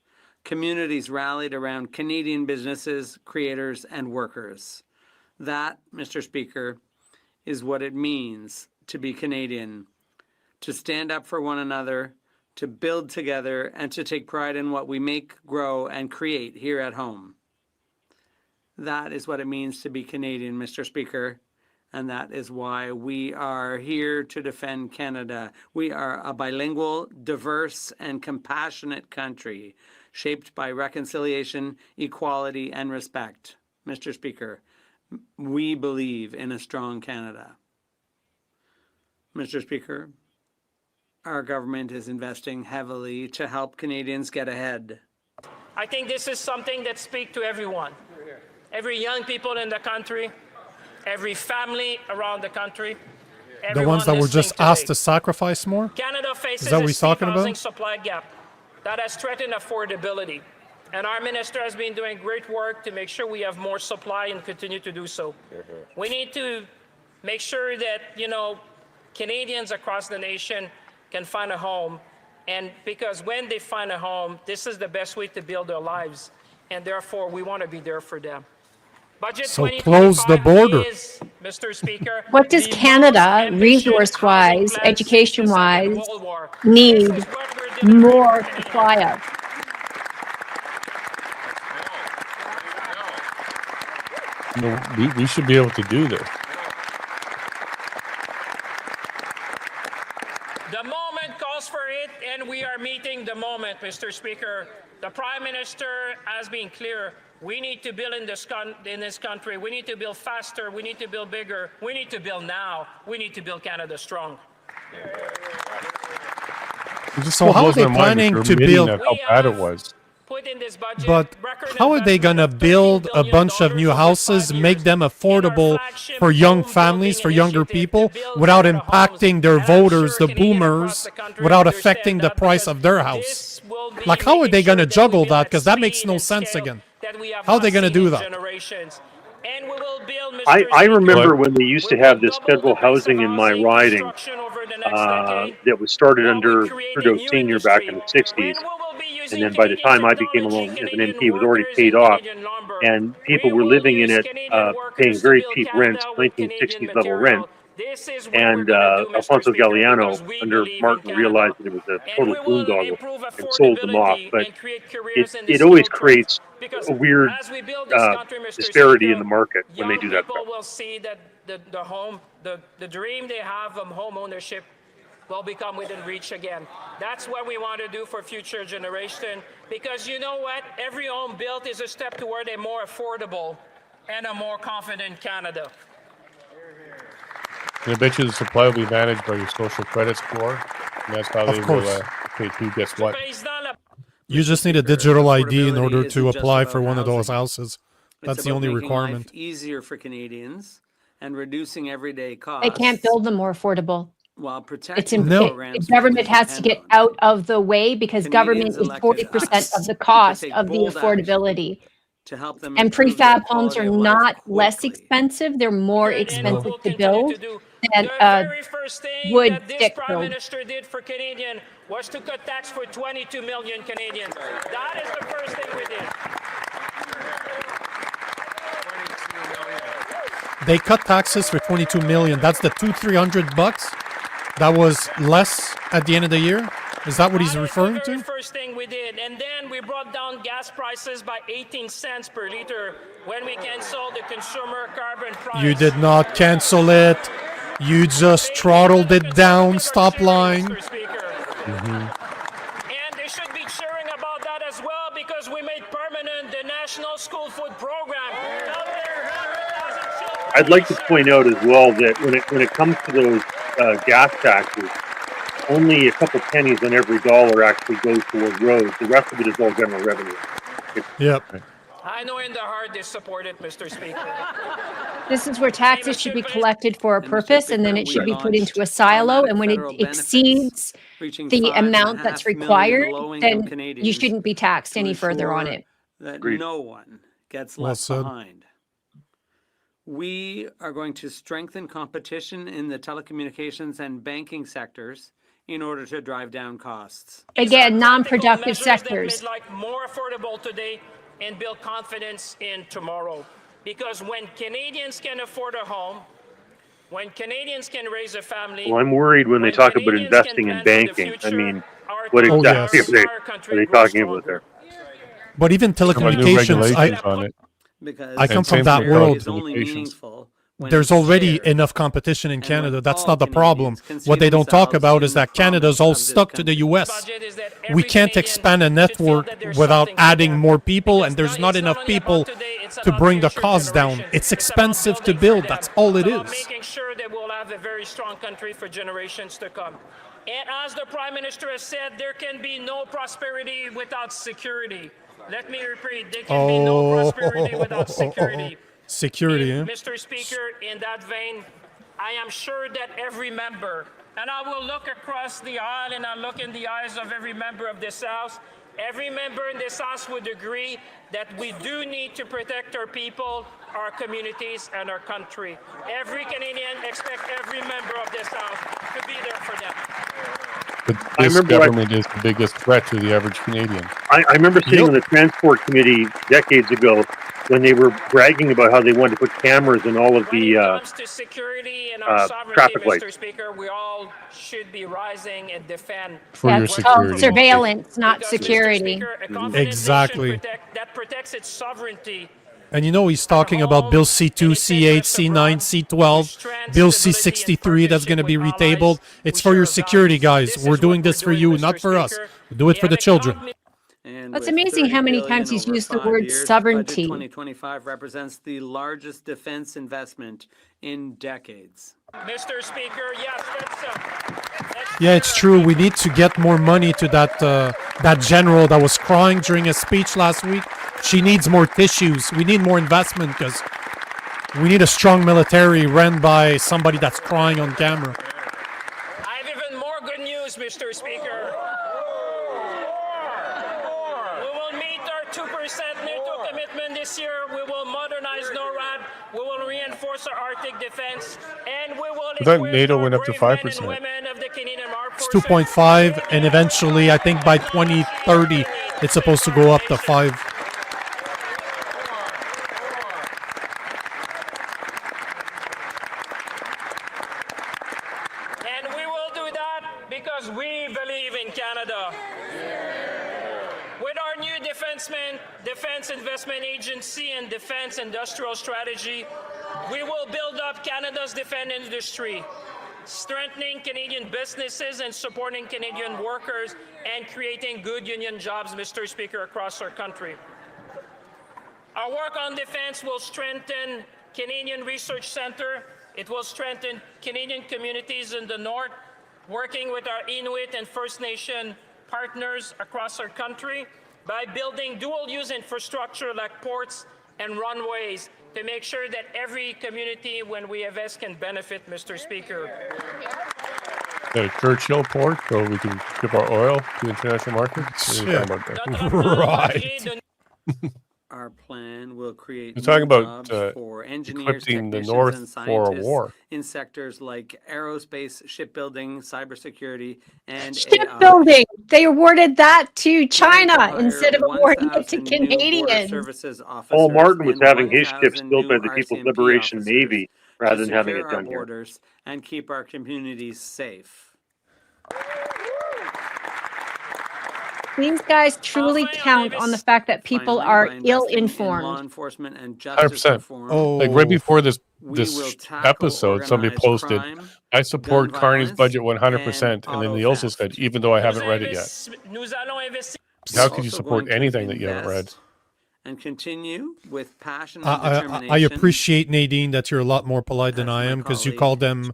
Communities rallied around Canadian businesses, creators, and workers. That, Mr. Speaker, is what it means to be Canadian, to stand up for one another, to build together, and to take pride in what we make, grow, and create here at home. That is what it means to be Canadian, Mr. Speaker, and that is why we are here to defend Canada. We are a bilingual, diverse, and compassionate country, shaped by reconciliation, equality, and respect. Mr. Speaker, we believe in a strong Canada. Mr. Speaker, our government is investing heavily to help Canadians get ahead. I think this is something that speaks to everyone. Every young people in the country, every family around the country. The ones that were just asked to sacrifice more? Canada faces Is that what a he's talking housing about? supply gap that has threatened affordability. And our minister has been doing great work to make sure we have more supply and continue to do so. We need to make sure that, Canadians across the nation can find a home. And because when they find a home, this is the best way to build their lives. And therefore, we want to be there for them. Budget So close the 2025 border. is, Mr. Speaker, What does the most Canada, ambitious resource-wise, housing plan since the education-wise, Second World War. need This is what we're delivering more for supply of? We should be able to do this. The moment calls for it, and we are meeting the moment, Mr. Speaker. The Prime Minister has been clear. We need to build in this country. We need to build faster. We need to build bigger. We need to build now. We need to build Canada strong. It just So how blows are they my mind that planning you're to admitting build- that how bad it was. Put in this budget But record how are they going to investment of build $13 a billion bunch of new over houses, 5 make years them in our affordable flagship for young home families, building for younger initiative people, to build without Canada impacting homes? their And I'm voters, sure the Canadians across boomers, the country without understand affecting the that price because of their house? this will be Like, how are they making going to sure that juggle we build that? at Because that makes speed no and sense scale again. that we have How are not they gonna seen do in that? generations. And we will build, Mr. I Speaker, remember What? when they used we to have will this double the federal pace of housing in my housing riding construction over the next decade, that was started while we under create a Trudeau new Senior back in industry. the 60s. And we will be And using then by the Canadian time I became technology, alone as an Canadian MP, it was already workers, paid and off. Canadian lumber. And people We were will living in use it, Canadian paying workers very to build cheap rents, Canada with Canadian 1960s level rent. material. This is what we're And going to do, Mr. Alfonso Speaker, Galliano, because we under believe in Martin, Canada. realized that it was a And total we will boondoggle improve and sold them off. affordability But and create careers in the it always skilled trades. creates Because a weird as we build this country, Mr. disparity in Speaker, the market when they young do that people stuff. will see that the dream they have of home ownership will become within reach again. That's what we want to do for future generation. Because you know what? Every home built is a step toward a more affordable and a more confident Canada. And I bet you the supply will be managed by your social credit score. And that's how they will course. dictate who gets what. Président, la- You just need a Speaker, digital ID in affordability order to isn't just apply about for one of those housing. houses. That's It's the about only making requirement. life easier for Canadians and reducing everyday costs. They can't build them more affordable. while It's protecting the No. programs the government we has to get depend on. out of the way because government Canadians is elected 40% us of the to cost take of the bold action affordability. to help them And improve their prefab homes quality are of life not less quickly. expensive. They're more and expensive we will to continue build to do. than The a very first thing wood that this stick Prime build. Minister did for Canadian was to cut tax for 22 million Canadians. That is the first thing we did. They cut taxes for 22 million. That's the $200-300 that was less at the end of the year. Is that what he's That is referring the very to? first thing we did. And then we brought down gas prices by 18 cents per liter when we canceled the consumer carbon price. You did not cancel it. You just throttled it down. Stop lying. Mr. Speaker. And they should be cheering about that as well because we made permanent the National School Food Program. Helping 100,000 children I'd like to this year. point out as well that when it comes to those gas taxes, only a couple pennies on every dollar actually goes toward roads. The rest of it is all general revenue. Yep. I know in the heart they support it, Mr. Speaker. This is where taxes should be collected for a And Mr. purpose, and then Speaker, it we should be put into a launched silo, automatic and when it federal benefits exceeds reaching the 5.5 amount that's million required, low-income then you Canadians shouldn't be taxed to any further on ensure it. that Agreed. no one gets Well left said. behind. We are going to strengthen competition in the telecommunications and banking sectors in order to drive down costs. Again, non-productive Measures that sectors. make life more affordable today and build confidence in tomorrow. Because when Canadians can afford a home, when Canadians can raise a family, Well, I'm worried when they talk about investing in banking. I mean, what Oh, exactly yes. are they talking about there? But even About new telecommunications, regulations on it. Because I come And from same that for world. is only telecommunications. meaningful when there's it's already shared. enough competition in And Canada. when That's all not the problem. Canadians What they consume don't talk themselves about in is that the Canada's promise all of this stuck to the country. US. budget is that We every can't Canadian expand a should feel network that there's without something for adding them. more people, Because and there's not it's enough only people about today, it's to about bring the future cost down. generations. It's about expensive to building for build. them. That's all it It's about is. making sure that we'll have a very strong country for generations to come. And as the Prime Minister has said, there can be no prosperity without security. Let me repeat, there can be no prosperity without security. Security, eh? Mr. Speaker, in that vein, I am sure that every member, and I will look across the aisle and I look in the eyes of every member of this House, every member in this House would agree that we do need to protect our people, our communities, and our country. Every Canadian expects every member of this House to be there for them. But I this remember government is the biggest threat to the average Canadian. I remember sitting on the transport committee decades ago when they were bragging about how they wanted to put cameras in all of When the it comes to security and our sovereignty, traffic lights. Mr. Speaker, we all should be rising and defend. For your That's called security. surveillance, not Because, Mr. security. Speaker, a confident Exactly. nation that protects its sovereignty. And you know he's talking about Bill C2, C8, C9, C12, Bill C63 that's going to be retabled. It's for your security, guys. We're doing this for you, not for us. We do it for the children. And It's with amazing 30 how many billion times he's over used the 5 word years, Budget sovereignty. 2025 represents the largest defense investment in decades. Mr. Speaker, yes, let's Yeah, it's true. We need to get more money to that general that was crying during a speech last week. She needs more tissues. We need more investment because we need a strong military run by somebody that's crying on camera. I have even more good news, Mr. Speaker. We will meet our 2% NATO commitment this year. We will modernize NORAD. We will reinforce our Arctic defense, and we will I thought equip NATO our went up to brave men 5%. and women of the Canadian Armed It's Forces. 2.5, and eventually, I think by 2030, it's supposed to go up to 5. And we will do that because we believe in Canada. With our new Defense Investment Agency and Defense Industrial Strategy, we will build up Canada's defense industry, strengthening Canadian businesses and supporting Canadian workers and creating good union jobs, Mr. Speaker, across our country. Our work on defense will strengthen Canadian Research Centre. It will strengthen Canadian communities in the North, working with our Inuit and First Nation partners across our country by building dual-use infrastructure like ports and runways to make sure that every community, when we invest, can benefit, Mr. Speaker. The Churchill port, so we can ship our oil to international markets. What are you talking about there? Right. Our plan will create You're talking new about, jobs for engineers, equipping the technicians, North and for a scientists war. in sectors like aerospace, shipbuilding, cybersecurity, and AI. Shipbuilding. They awarded that to China Hire instead of awarding it to 1,000 new Border Canadians. Services Paul officers Martin was and having his ships 1,000 built by new the People's RCMP Liberation officers Navy rather to than having secure it our done here. borders and keep our communities safe. These guys truly count on the fact that people Finally, are by investing in law Ill-informed. enforcement and justice 100%. reform, Oh, Like right before this we will this tackle episode, somebody organized posted, crime, I support gun Carney's violence, budget 100%. and And then auto they also theft. said, even though I haven't read it yet. Nous allons investir. How could you Also support going to anything that you haven't read? invest and continue with passion and I determination. appreciate, Nadine, that you're a lot more polite than As I my am because you colleague, call them the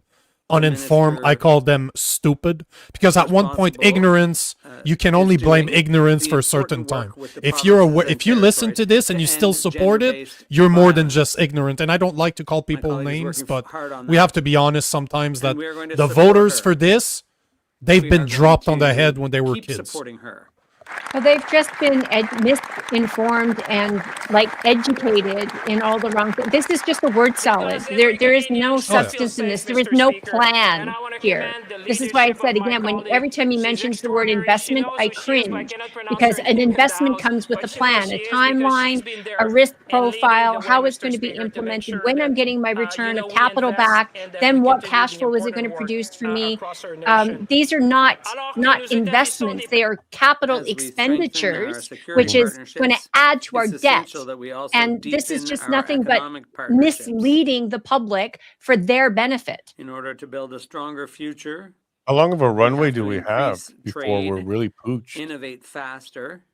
uninformed. I Minister call them stupid because at one point, responsible, ignorance, you can is only blame doing ignorance the for a certain important time. work with the If you're provinces aware, and if you listen to territories this and to you still end support it, gender-based you're more than violence. just ignorant. And I don't like to call people colleague is names, working but hard on we that. have to be honest sometimes that And we are going to the support voters her. for this, they've We are been going dropped on to the head when they were keep kids. supporting her. Well, they've just been misinformed and like educated in all the wrong things. This is just a word salad. There is no substance in this. There is no plan here. This is why I said again, when every time he mentions the word investment, I cringe because an investment comes with a plan, a timeline, a risk profile, how it's going to be implemented, when I'm getting my return of capital back, then what cash flow is it going to produce for me? These are not investments. They are capital expenditures, which is going to add to our debt. And this is just nothing but misleading the public for their benefit. In order to build a stronger future, How long of a runway do to we have increase before trade, we're really pooched? innovate faster,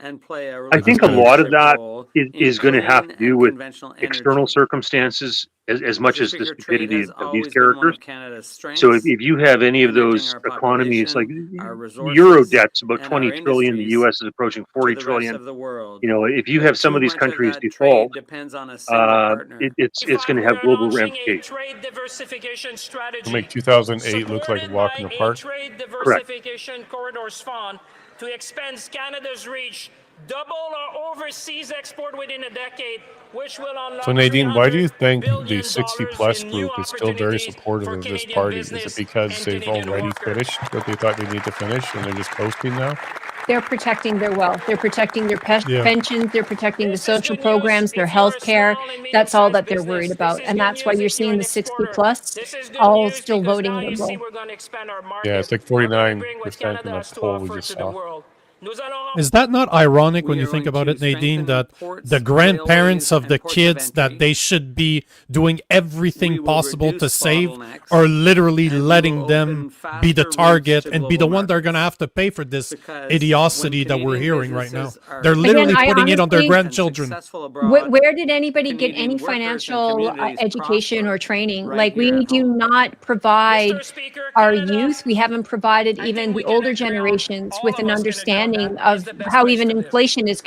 and play a I think a really lot of leadership that role is in going to have clean to do and with conventional external energy. circumstances as much Mr. as the Speaker, trade stupidity has of these always been one characters. of Canada's So strengths. if you have any of connecting those our economies, like population, our Euro resources, debt's about and 20 our trillion, the industries US is approaching to 40 the rest trillion. of the world. You know, if you But have some of too these much countries that default, trade depends on a single partner. it's going to have global ramifications. Trade diversification strategy To make 2008 look like a walk in the a park? trade Correct. diversification corridors fund to expand Canada's reach, double our overseas export within a decade, which will unlock So Nadine, why do you think $300 the billion 60 plus in new group is still very opportunities supportive for of this Canadian party? Is it business because and they've Canadian already workers. finished what they thought they need to finish and they're just coasting now? They're protecting their wealth. They're protecting their Yeah. pensions. They're protecting the This is social good programs, news their if you're a health care. small and That's all that medium-sized they're worried business. about. This is And good that's why news you're if you're seeing an the 60 exporter. plus This is good all news still because voting now you see liberal. we're going to expand our market. Yeah, it's like We're going to 49% bring what in Canada the has to poll we offer just to the saw. world. Nous allons Is that not ironic when We you are think going about to it, Nadine, strengthen the that ports, the grandparents railways, of the and ports of kids that entry. they should be doing everything We will possible to reduce save bottlenecks, are literally and we letting will them open be the faster routes target to and be the global one that are going to markets. have to pay for this Because idiocy when that we're Canadian hearing right now. businesses are They're Again, literally I putting it on their honestly, grandchildren. successful abroad, where did anybody get Canadian any workers and financial communities education or prosper training? right Like, here we at do home. not provide Mr. Speaker, our Canada, youth, we haven't provided I even think we the can older agree on, generations all with of an us can agree on understanding that, is of the best how place even to live. inflation is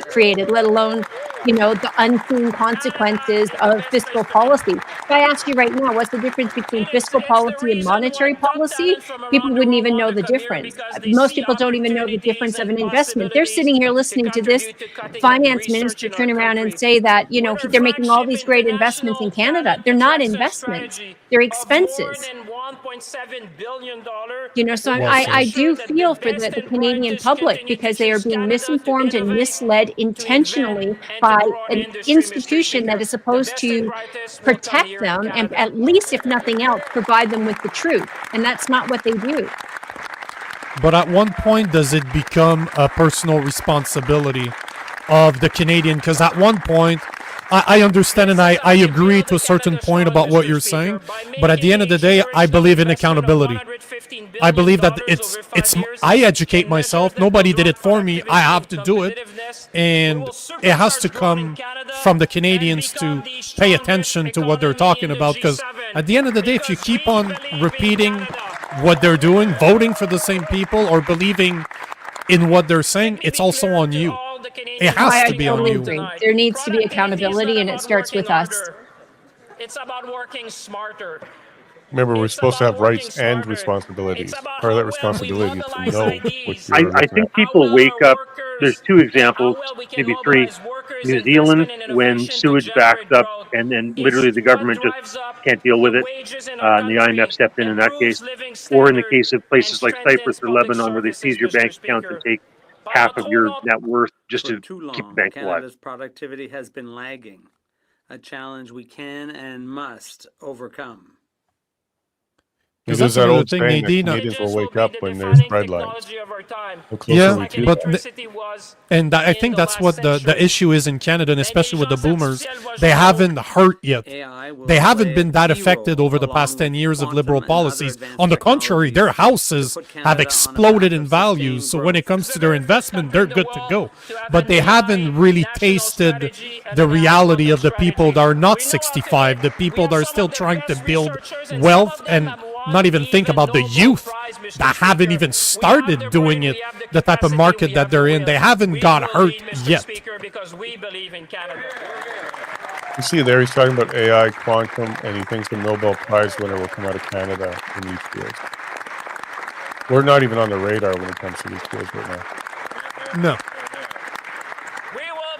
created, let alone, the unseen consequences of fiscal policy. If I ask you right now, what's the difference between And fiscal it's the policy and reason monetary why top policy? talent from People around the wouldn't world even know want the to come here difference. because they Most see people don't even know the opportunities difference of and an investment. They're sitting here possibilities to listening to this contribute to cutting-edge finance research minister in our turn around and country. say that, Whether they're making all flagship these great investments in international Canada. talent They're not attraction investments. strategy They're of more expenses. than $1.7 billion So will Well I said. do ensure that feel the for best the and Canadian brightest public continue to because they are choose being Canada to misinformed and innovate, misled to invent, intentionally and to by grow our an industry, Mr. institution that Speaker. is The supposed best and to brightest will come protect here in them and Canada. at least, if nothing else, provide them with the truth. And that's not what they do. But at one point, does it become a personal responsibility of the Canadian? Because at one point, I understand and I agree to a certain point about what you're saying. But at the end of the day, I believe in accountability. I believe that I educate myself. Nobody did it for me. I have to do it. And it has to come from the Canadians to pay attention to what they're talking about. Because at the end of the day, if you keep on repeating what they're doing, voting for the same people or believing in what they're saying, it's also on you. It has I to be on totally you. agree. There needs to be accountability, and it starts with us. It's about working smarter. Remember, we're It's supposed to about have working rights and smarter. responsibilities. It's about Part of that how well we responsibility is to mobilize know IDs. what you're I looking think at. How people well wake our up. There's workers, two examples, how well we can maybe three. mobilize workers, New Zealand, investment and when innovation to sewage backed generate up growth. and then It's literally the what government just drives up can't deal with the it. wages in our And the country, IMF stepped in that case. improves living Or in the standard, case of and places like Cyprus strengthens or public Lebanon, where they services, seize your Mr. bank account and Speaker. take Par half la of your trop net worth just For to too keep the long, bank alive. Canada's productivity has been lagging, a challenge we can and must overcome. Because There's that's that another old thing, saying that Nadine. Canadians will Wages will wake be up the when there's defining bread lines. technology of our time. The closer Yeah, we Like keep. but electricity was and I in think the that's last what the century. issue is in Canada, and especially with the Intelligence boomers. artificielle va They jouer haven't hurt yet. AI will They haven't play been a that key affected role over the along past 10 with years of quantum liberal and other policies. advanced On the contrary, their technologies houses to put have Canada on a exploded path in of value. sustained So when it growth. comes to their investment, they're good to go. To have But an they AI haven't really national tasted strategy and the an reality AI of the people that strategy. are not We know how to 65, the make- people we have that are some still of the trying to best build researchers, and some wealth of them and have won not even think about the Nobel youth Prize, Mr. that haven't Speaker. even We have started the doing brain, it, we have the type of capacity, market we that have they're the in. They will. haven't We got will hurt lead, Mr. yet. Speaker, because we believe in Canada. You see there, he's talking about AI, quantum, and he thinks the Nobel Prize winner will come out of Canada in these fields. We're not even on the radar when it comes to these fields right now. No.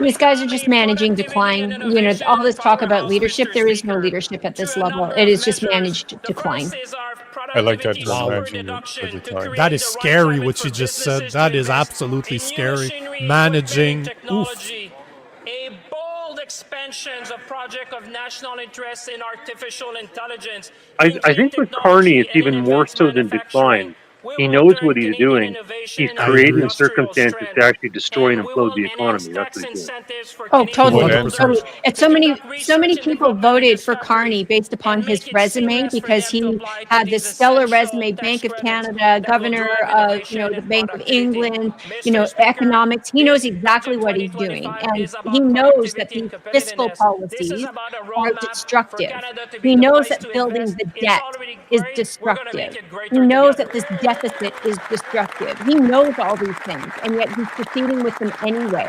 These guys are just managing decline. You know, all this talk about leadership, there is no leadership at this level. It is just managed decline. I like that term, managing the decline. That is scary what you just said. That is absolutely scary. Managing. Oof. A bold expansions of project of national interest in artificial intelligence. I think with Carney, it's even more so than decline. He knows what he's doing. He's creating circumstances to actually destroy and implode the economy. That's what he's doing. Oh, totally. 100%. totally. And so many people voted for Carney based upon his resume because he had this stellar resume, Bank of Canada, governor of, you know, the Bank of England, you know, economics. He knows exactly what he's doing. And he knows that these fiscal policies are destructive. He knows that building the debt is destructive. He knows that this deficit is destructive. He knows all these things, and yet he's proceeding with them anyway.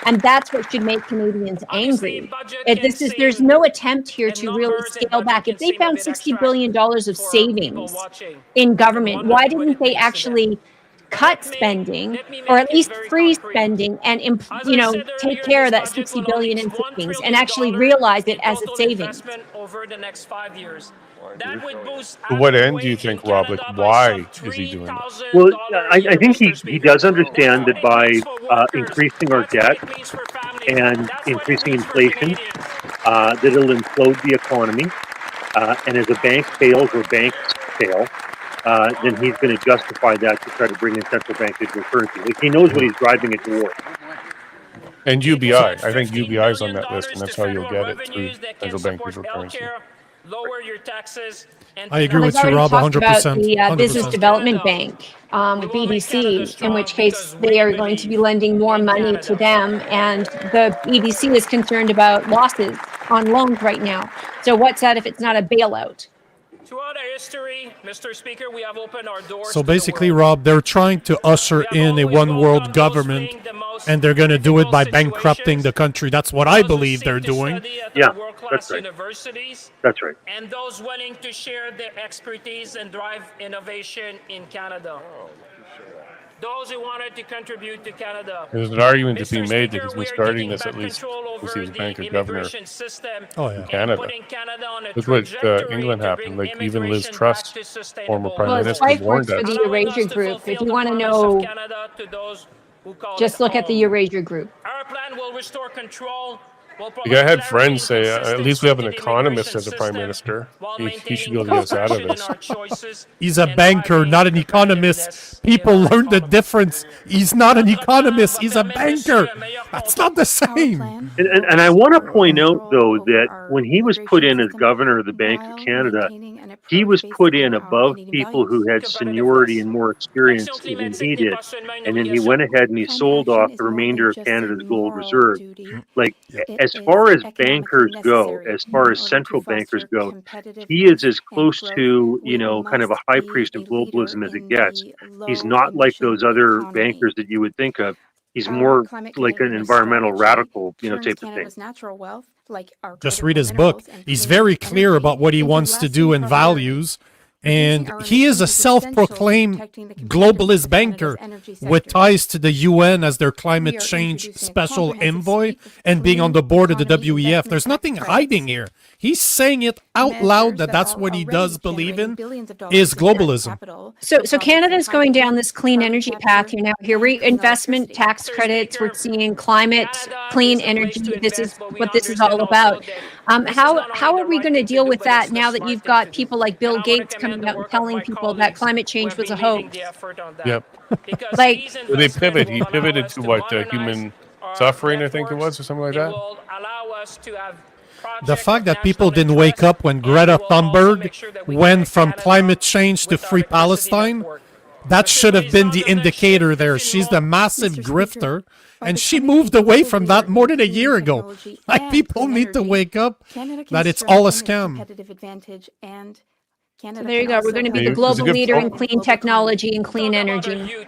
And that's what should make Canadians angry. There's no attempt here to really scale back. If they found $60 billion of savings in government, why didn't they actually cut spending or at least freeze spending and, you know, take care of that $60 billion in savings and actually realize it as a savings? Over the next 5 years. That would boost To what end do you think, Rob? Like, why is he doing this? Well, I think he does understand that by increasing our debt and increasing inflation, that it'll implode the economy. And as a bank fails or banks fail, then he's going to justify that to try to bring in central bank digital currency. Like, he knows what he's driving it toward. And UBI. I think UBI is on that list, and that's how you'll get it through central bank digital currency. Lower your taxes. I agree with you, Rob, 100%. The Business Development Bank, BDC, in which case they are going to be lending more money to them, and the BDC is concerned about losses on loans right now. So what's that if it's not a bailout? Throughout our history, Mr. Speaker, we have opened our doors. So basically, Rob, they're trying to usher in a one-world government, and they're going to do it by bankrupting the country. That's what I believe they're doing. Yeah, that's right. Universities That's right. and those willing to share their expertise and drive innovation in Canada. Those who wanted to contribute to Canada. There's an argument to be Mr. made Speaker, that he's been we're starting taking this back at least control since over he was the banker governor immigration system Oh, yeah. in Canada. putting Canada on a Look what trajectory England to happened. bring Like, even Liz immigration Truss, back to sustainable former Prime Well, it's Minister, life warned works for us. the Eurasia Group. If you want to know, just look at the Eurasia Group. Our plan will restore control. Like, I had friends say, at least we have an economist as a prime minister. He should be able to get us out of this. He's a banker, not an economist. People learn the difference. He's not an economist. He's a banker. That's not the same. And I want to point out, though, that when he was put in as governor of the Bank of Canada, he was put in above people who had seniority and more experience than he did. And then he went ahead and he sold off the remainder of Canada's gold reserve. Like, as far as bankers go, as far as central bankers go, he is as close to, you know, kind of a high priest of globalism as it gets. He's not like those other bankers that you would think of. He's more like an environmental radical, you know, type of thing. Just read his book. He's very clear about what he wants to do and values. And he is a self-proclaimed globalist banker with ties to the UN as their climate change special envoy and being on the board of the WEF. There's nothing hiding here. He's saying it out loud that that's what he does believe in is globalism. So Canada's going down this clean energy path here now. Here, reinvestment tax credits. We're seeing climate, clean energy. This is what this is all about. How are we going to deal with that now that you've got people like Bill Gates coming out and telling people that climate change was a hoax? Yep. Like, Well, they pivot. He pivoted to what, human suffering, I think it was, or something like that. The fact that people didn't wake up when Greta Thunberg went from climate change to free Palestine, that should have been the indicator there. She's the massive grifter, and she moved away from that more than a year ago. Like, people need to wake up that it's all a scam. so there you go. We're going to be the global leader in clean technology and clean energy.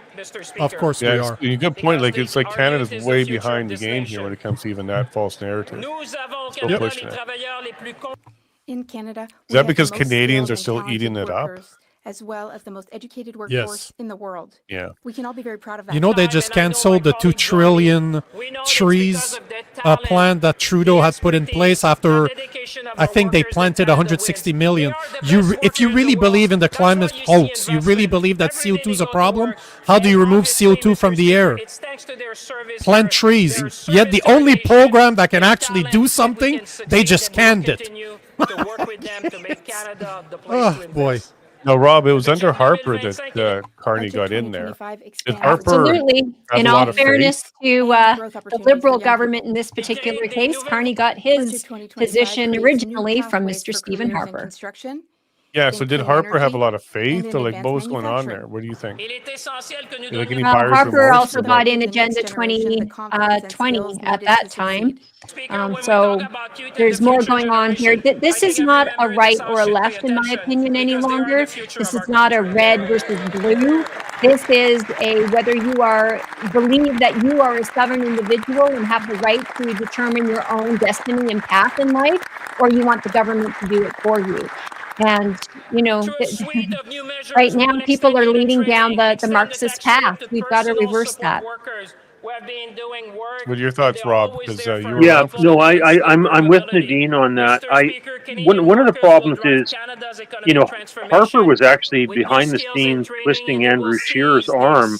Of course we Yeah, are. it's a good point. Like, it's like Canada's way behind the game here when it comes to even that false narrative. Still pushing it. In Canada, Is that because Canadians are still eating it up? as well as the most educated workforce in the world. Yeah. We can all be very proud of that. You know, they just canceled the 2 trillion trees plan that Trudeau had put in place after, I think they planted 160 million. If you really believe in the climate hoax, you really believe that CO2 is a problem, how do you remove CO2 from the air? Plant trees. Yet the only program that can actually do something, they just canned it. Oh, boy. No, Rob, it was under Harper that Carney got in there. Did Harper Absolutely. have In a lot all of fairness faith? to the Liberal government in this particular case, Carney got his position originally from Mr. Stephen Harper. Yeah, so did Harper have a lot of faith, or like what was going on there? What do you think? Like any Well, buyer's Harper remorse also or got what? in Agenda 2020 at that time. So there's more going on here. This is not a right or a left, in my opinion, any longer. This is not a red versus blue. This is a whether you are believe that you are a sovereign individual and have the right to determine your own destiny and path in life, or you want the government to do it for you. And, you know, right now people are leading down the Marxist path. We've got to reverse that. What are your thoughts, Rob? Because you were Yeah, no, I'm with Nadine on that. One of the problems is, you know, Harper was actually behind the scenes twisting Andrew Scheer's arm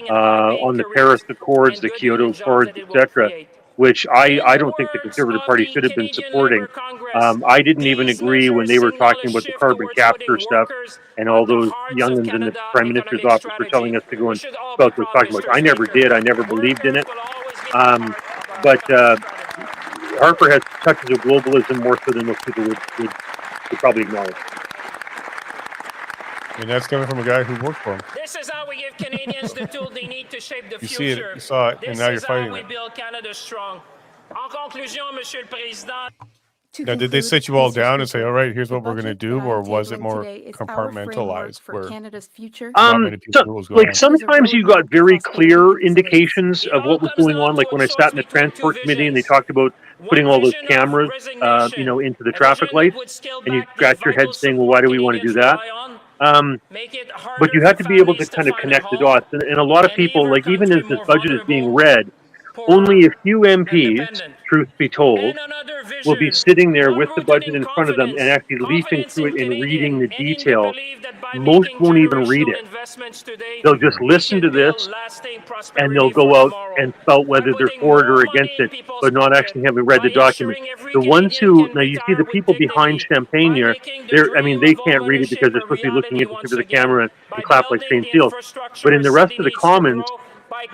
on the Paris Accords, the Kyoto Accords, etc., which I don't think the Conservative Party should have been supporting. I didn't even agree when they were talking about the carbon capture stuff and all those youngins in the Prime Minister's office were telling us to go and spell was talking about. I never did. I never believed in it. But Harper has touches of globalism more so than most people would probably acknowledge. And that's coming from a guy who worked for him. This is how we give Canadians the tool they need to shape the You future. see it, you saw it, and now you're fighting This is how we it. build Canada strong. En conclusion, Monsieur le Président. Now, did they sit you all down and say, all right, here's what we're going to do, or was it more compartmentalized where not many people knew what was going on? Sometimes you got very clear indications of what was going on, like when I sat in the Transport Committee and they talked about putting all those cameras, you know, into the traffic lights, and you scratch your head saying, well, why do we want to do that? But you had to be able to kind of connect the dots. And a lot of people, like even as this budget is being read, only a few MPs, truth be told, will be sitting there with the budget in front of them and actually leafing through it and reading the detail. Most won't even read it. They'll just listen to this and they'll go out and spout whether they're for it or against it, but not actually having read the document. The ones who, now you see the people behind Champagne here, I mean, they can't read it because they're supposed to be looking into the camera and clap like St. Seals. But in the rest of the Commons,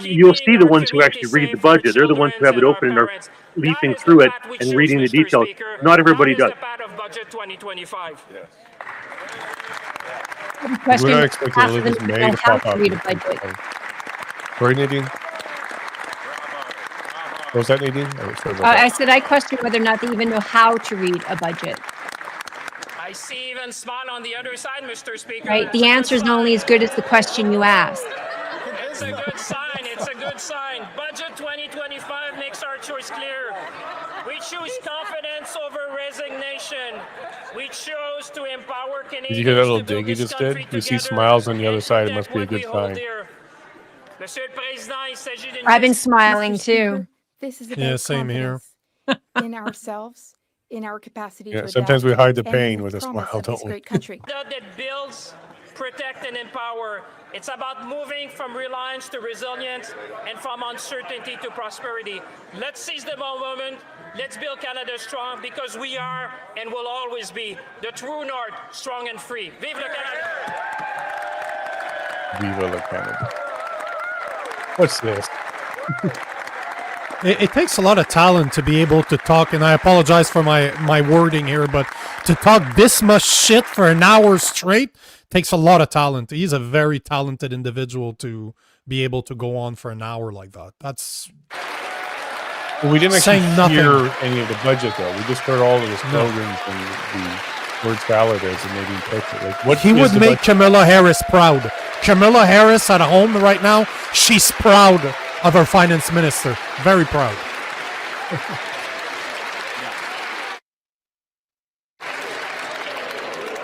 you'll see the ones who actually read the budget. They're the ones who have it open and are leafing through it and reading the details. Not everybody does. We're not expecting Elizabeth May to pop out. Sorry, Nadine? What was that, Nadine? Oh, sorry about that. I said I question whether or not they even know how to read a budget. I see even smile on the other side, Mr. Speaker. Right? The answer is only as good as the question you ask. It's a good sign. It's a good sign. Budget 2025 makes our choice clear. We choose confidence over resignation. We chose to empower Canadians. Did you hear that little dig he just did? You see smiles on the other side. It must be a good sign. I've been smiling too. This is about Yeah, same here. in ourselves, in our capacity Yeah, to sometimes adapt, we hide the and in pain with a promise smile, of this don't we? great country. That builds, protect, and empower. It's about moving from reliance to resilience and from uncertainty to prosperity. Let's seize the moment. Let's build Canada strong because we are and will always be the true north, strong and free. Vive le Canada! Viva la Canada. What's this? It takes a lot of talent to be able to talk, and I apologize for my wording here, but to talk this much shit for an hour straight takes a lot of talent. He's a very talented individual to be able to go on for an hour like that. That's Well, we didn't saying actually hear nothing. any of the budget, though. We just heard all of the slogans and the words valid as and maybe interpret. Like, what he is would the make budget? Kamala Harris proud. Kamala Harris at home right now, she's proud of her finance minister. Very proud.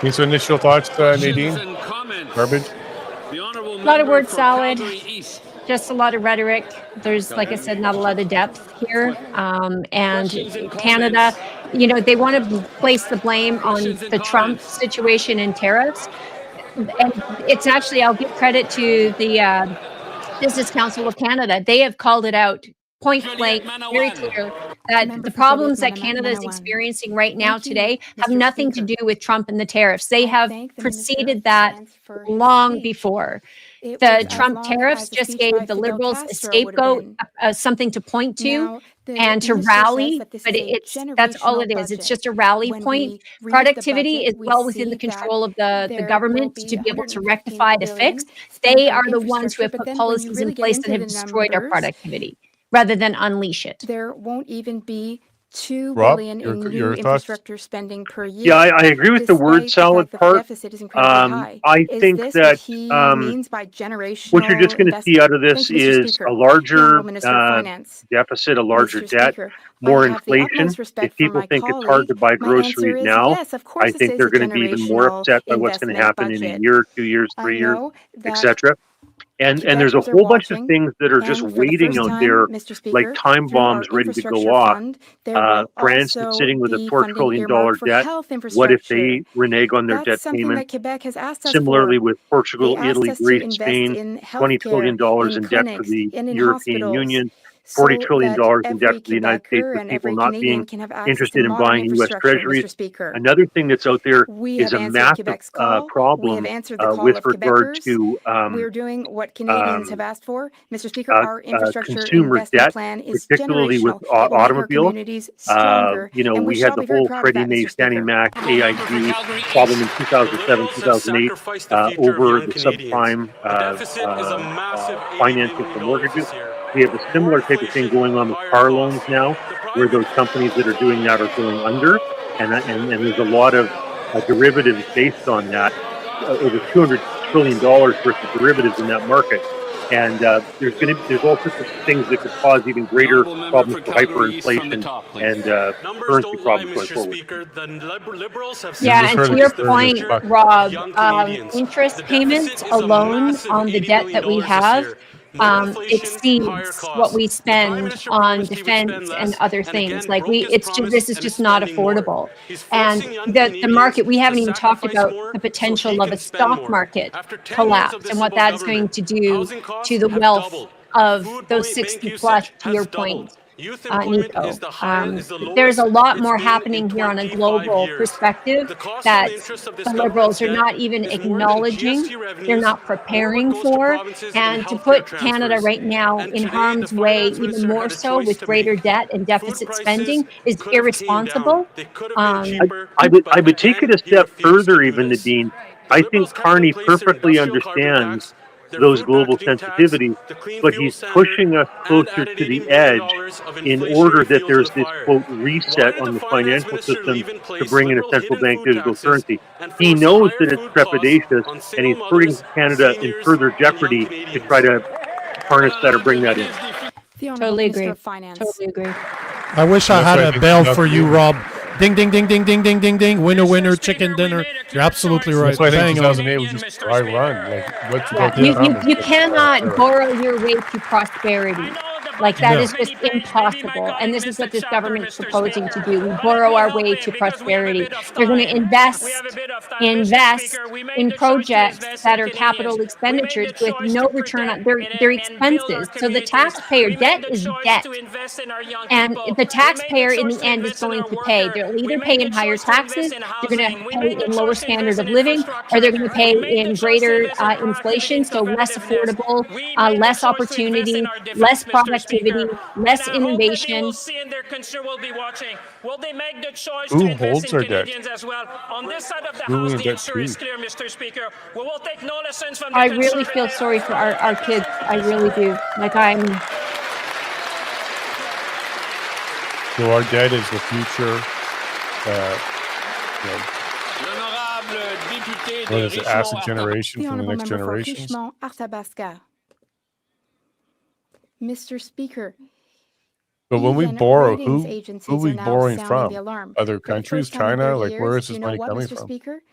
Any initial thoughts, Nadine? Garbage. A lot of word salad, just a lot of rhetoric. There's, like I said, not a lot of depth here. And Canada, they want to place the blame on the Trump situation and tariffs. And it's actually, I'll give credit to the Business Council of Canada. They have called it out point blank, very clear, that the problems that Canada is experiencing right now today have nothing to do with Trump and the tariffs. They have preceded that long before. The Trump tariffs just gave the Liberals a scapegoat, something to point to and to rally, but that's all it is. It's just a rally point. Productivity is well within the control of the government to be able to rectify, to fix. They are the ones who have put policies in place that have destroyed our productivity, rather than unleash it. There won't even be $2 Rob, billion in new your thoughts? infrastructure spending per year. Yeah, I agree with the word salad The part. deficit is incredibly high. I Is think this that what he means by generational what you're just going to see out of this investment? Thank you, Mr. is Speaker. a larger Honourable Minister of Finance. deficit, a larger Mr. debt, Speaker, more I have the inflation. utmost respect If for people my think it's hard colleague. to buy My answer groceries is now, yes, of course I this think is they're a going to be even more generational upset by what's going to happen in investment a year, 2 years, I 3 years, know that etc. And there's a Quebecers are whole bunch of watching, things that are just and for the waiting first out time, there, Mr. Speaker, like time through our bombs ready to go infrastructure off. fund, there will France is also sitting with a be $4 funding trillion earmarked for debt. health What if infrastructure. they renege on their That's debt something payment? that Quebec has asked us Similarly for. with They Portugal, asked Italy, us to Greece, invest Spain, in $20 trillion healthcare, in in debt for clinics, the and in European hospitals, Union, $40 so trillion that in debt every for the United States, Quebecer with and people every not Canadian being can have access to interested in modern buying U.S. infrastructure, treasuries. Mr. Speaker. Another thing that's out there We is have a answered massive Quebec's call. We problem have answered the call with of regard Quebecers. to We're doing what Canadians have asked for. Mr. Speaker, our infrastructure consumer investment debt, plan is particularly with generational. It will make our automobiles. communities stronger, and we We should had all the be very whole proud of Freddie that, Mae, Mr. Fannie Speaker. Mac, AIG problem in 2007, 2008 over the subprime financing for mortgages. We have a similar type of thing going on with car loans now, where those companies that are doing that are going under, and there's a lot of derivatives based on that, over $200 trillion worth of derivatives in that market. And there's all sorts of things that could cause even greater problems for hyperinflation and currency problems going forward. Yeah, just and heard to it your just earlier, point, fuck. Rob, interest payments alone on the debt that we have exceeds what we spend on defense and other things. Like this is just not affordable. And the market, we haven't even talked about the potential of a stock market collapse and what that's going to do to the wealth of those 60 plus, to your point. Nico. There's a lot more happening here on a global perspective that the Liberals are not even acknowledging, they're not preparing for, and to put Canada right now in harm's way, even more so with greater debt and deficit spending, is irresponsible. I would take it a step further, even, Nadine. I think Carney perfectly understands those global sensitivities, but he's pushing us closer to the edge in order that there's this, quote, reset on the financial system to bring in a central bank digital currency. He knows that it's trepidatious, and he's putting Canada in further jeopardy to try to harness that or bring that in. Totally agree. Totally agree. I wish I That's had why I a think bell it's for not you, moving. Rob. Ding, ding, ding, ding, ding, ding, ding, ding. Winner, winner, chicken dinner. You're absolutely right. That's why I think Bang on. 2008 was just a dry run. Like, what's Yeah, about you cannot borrow your way to prosperity. Like that No. is just impossible. And this is what this government is proposing to do. We borrow our way to prosperity. They're going to invest in projects that are capital expenditures with no return on their expenses. So the taxpayer, debt is debt. And the taxpayer in the end is going to pay. They'll either pay in higher taxes, they're going to pay in lower standard of living, or they're going to pay in greater inflation, so less affordable, less opportunity, less productivity, less innovation. Will they make the choice Who to invest holds in our debt? Canadians as well? On this side of the Who House, in the debt answer is to? clear, Mr. Speaker. We will take no lessons from the I really feel sorry for our kids. I really do. Like So our debt is the future. What is it? Acid generation The for the honourable next member for generations. Richmond, Arthabasca. Mr. Speaker, But when we even borrow, ratings who agencies are we are now borrowing sounding from? the alarm. Other For the countries, first time in China? 30 Like, where years, is this you know money what, coming Mr. from? Speaker?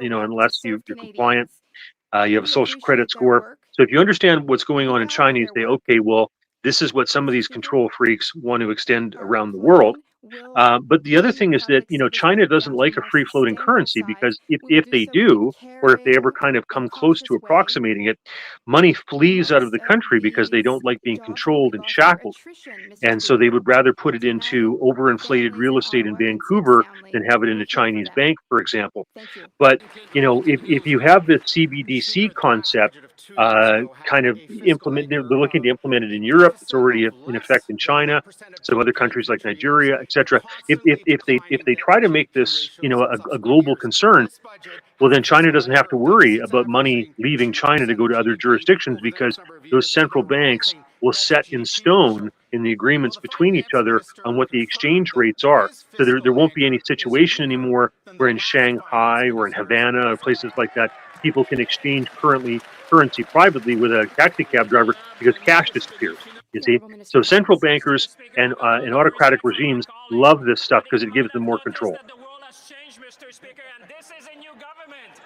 unless you're compliant. You have a social credit score. So if you understand what's going on in China, you say, okay, well, this is what some of these control freaks want to extend around the world. But the other thing is that, China doesn't like a free floating currency, because if they do, or if they ever kind of come close to approximating it, money flees out of the country because they don't like being controlled and shackled. And so they would rather put it into overinflated real estate in Vancouver than have it in a Chinese bank, for example. But, if you have this CBDC concept kind of they're looking to implement it in Europe. It's already in effect in China, some other countries like Nigeria, etc. If they try to make this, a global concern, well, then China doesn't have to worry about money leaving China to go to other jurisdictions, because those central banks will set in stone in the agreements between each other on what the exchange rates are. So there won't be any situation anymore where in Shanghai or in Havana or places like that, people can exchange currency privately with a taxi cab driver because cash disappears. You see, so central bankers and autocratic regimes love this stuff because it gives them more control. The world has changed, Mr. Speaker, and this is a new government.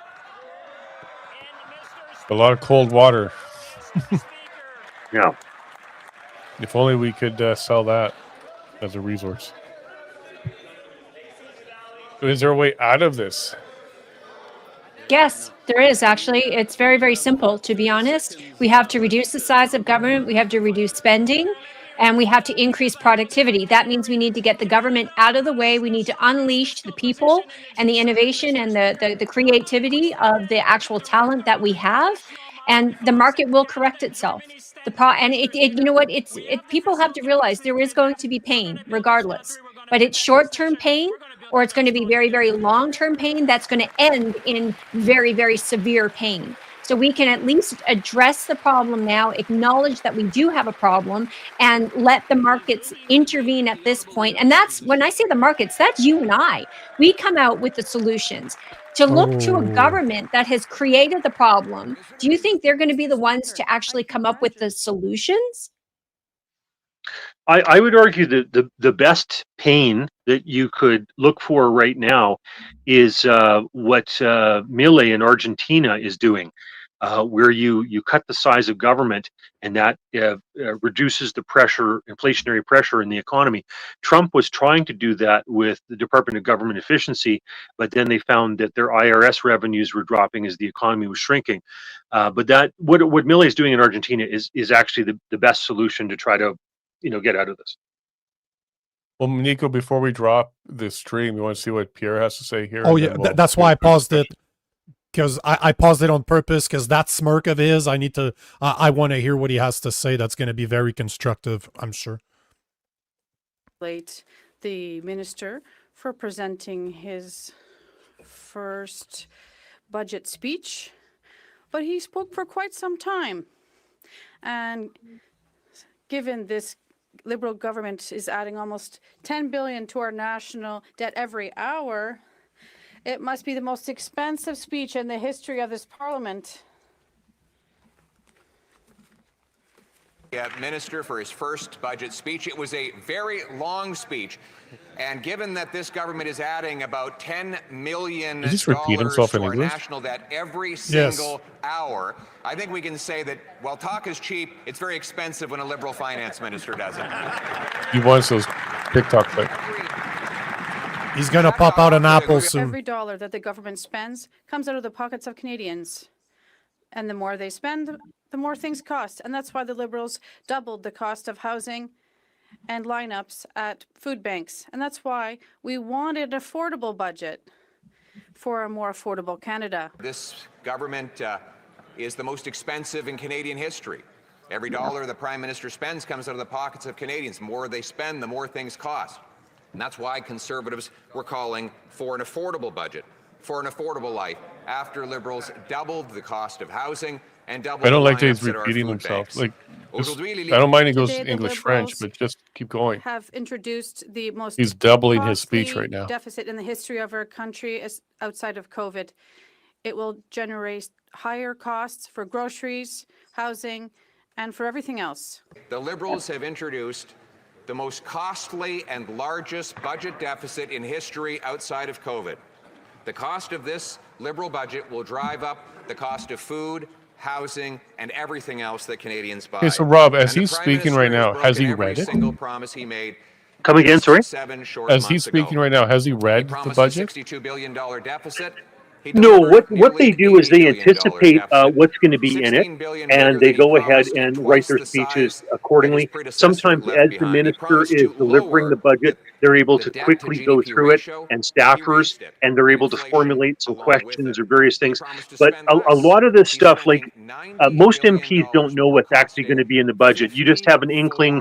A lot of cold water. Yeah. If only we could sell that as a resource. Is there a way out of this? Yes, there is actually. It's very, very simple, to be honest. We have to reduce the size of government, we have to reduce spending, and we have to increase productivity. That means we need to get the government out of the way. We need to unleash the people and the innovation and the creativity of the actual talent that we have, and the market will correct itself. You know what? People have to realize there is going to be pain regardless, but it's short-term pain, or it's going to be very, very long-term pain that's going to end in very, very severe pain. So we can at least address the problem now, acknowledge that we do have a problem, and let the markets intervene at this point. And that's, when I say the markets, that's you and I. We come out with the solutions. To look to a government that has created the problem, do you think they're going to be the ones to actually come up with the solutions? I would argue that the best pain that you could look for right now is what Milei in Argentina is doing, where you cut the size of government, and that reduces the inflationary pressure in the economy. Trump was trying to do that with the Department of Government Efficiency, but then they found that their IRS revenues were dropping as the economy was shrinking. But what Milei is doing in Argentina is actually the best solution to try to get out of this. Well, Nico, before we drop the stream, you want to see what Pierre has to say here? Oh yeah, that's why I paused it, because I paused it on purpose, because that smirk of his, I want to hear what he has to say. That's going to be very constructive, I'm sure. The minister for presenting his first budget speech, but he spoke for quite some time. And given this Liberal government is adding almost $10 billion to our national debt every hour, it must be the most expensive speech in the history of this parliament. Minister for his first budget speech. It was a very long speech. And given that this government is adding about $10 million to our national debt every single hour, I think we can say that while talk is cheap, it's very expensive when a Liberal finance minister does it. He wants those TikTok clicks. He's going to pop out an apple soon. Every dollar that the government spends comes out of the pockets of Canadians. And the more they spend, the more things cost. And that's why the Liberals doubled the cost of housing and lineups at food banks. And that's why we wanted an affordable budget for a more affordable Canada. This government is the most expensive in Canadian history. Every dollar the Prime Minister spends comes out of the pockets of Canadians. The more they spend, the more things cost. And that's why Conservatives were calling for an affordable budget, for an affordable life, after Liberals doubled the cost of housing and doubled I don't the like that he's lineups at our repeating food himself. banks. Like, I don't mind he goes English, French, but just keep going. Have introduced the most He's doubling his speech right now. Deficit in the history of our country is outside of COVID. It will generate higher costs for groceries, housing, and for everything else. The Liberals have introduced the most costly and largest budget deficit in history outside of COVID. The cost of this Liberal budget will drive up the cost of food, housing, and everything else that Canadians buy. Okay, so Rob, as he's speaking right now, has he read it? Single promise he made. Come again, sorry? As he's speaking right now, has he read the budget? $62 billion deficit. No, what they do is they anticipate what's going to be in it, and they go ahead and write their speeches accordingly. Sometimes as the minister is delivering the budget, they're able to quickly go through it, and staffers, and they're able to formulate some questions or various things. But a lot of this stuff, like most MPs don't know what's actually going to be in the budget. You just have an inkling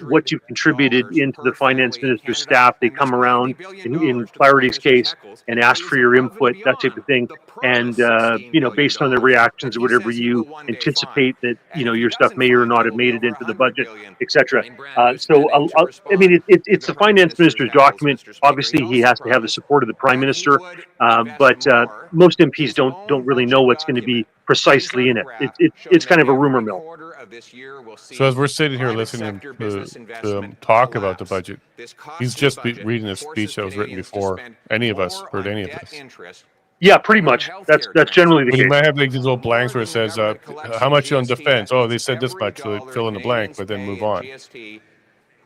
what you've contributed into the finance minister's staff. They come around in Clarity's case and ask for your input, that type of thing. And, based on their reactions or whatever, you anticipate that, your stuff may or not have made it into the budget, etc. It's the finance minister's document. Obviously, he has to have the support of the prime minister, but most MPs don't really know what's going to be precisely in it. It's kind of a rumor mill. So as we're sitting here listening to talk about the budget, he's just reading a speech that was written before any of us heard any of this. Yeah, pretty much. That's generally the But case. you might have like these little blanks where it says, how much on defense? Oh, they said this much, so fill in the blank, but then move on.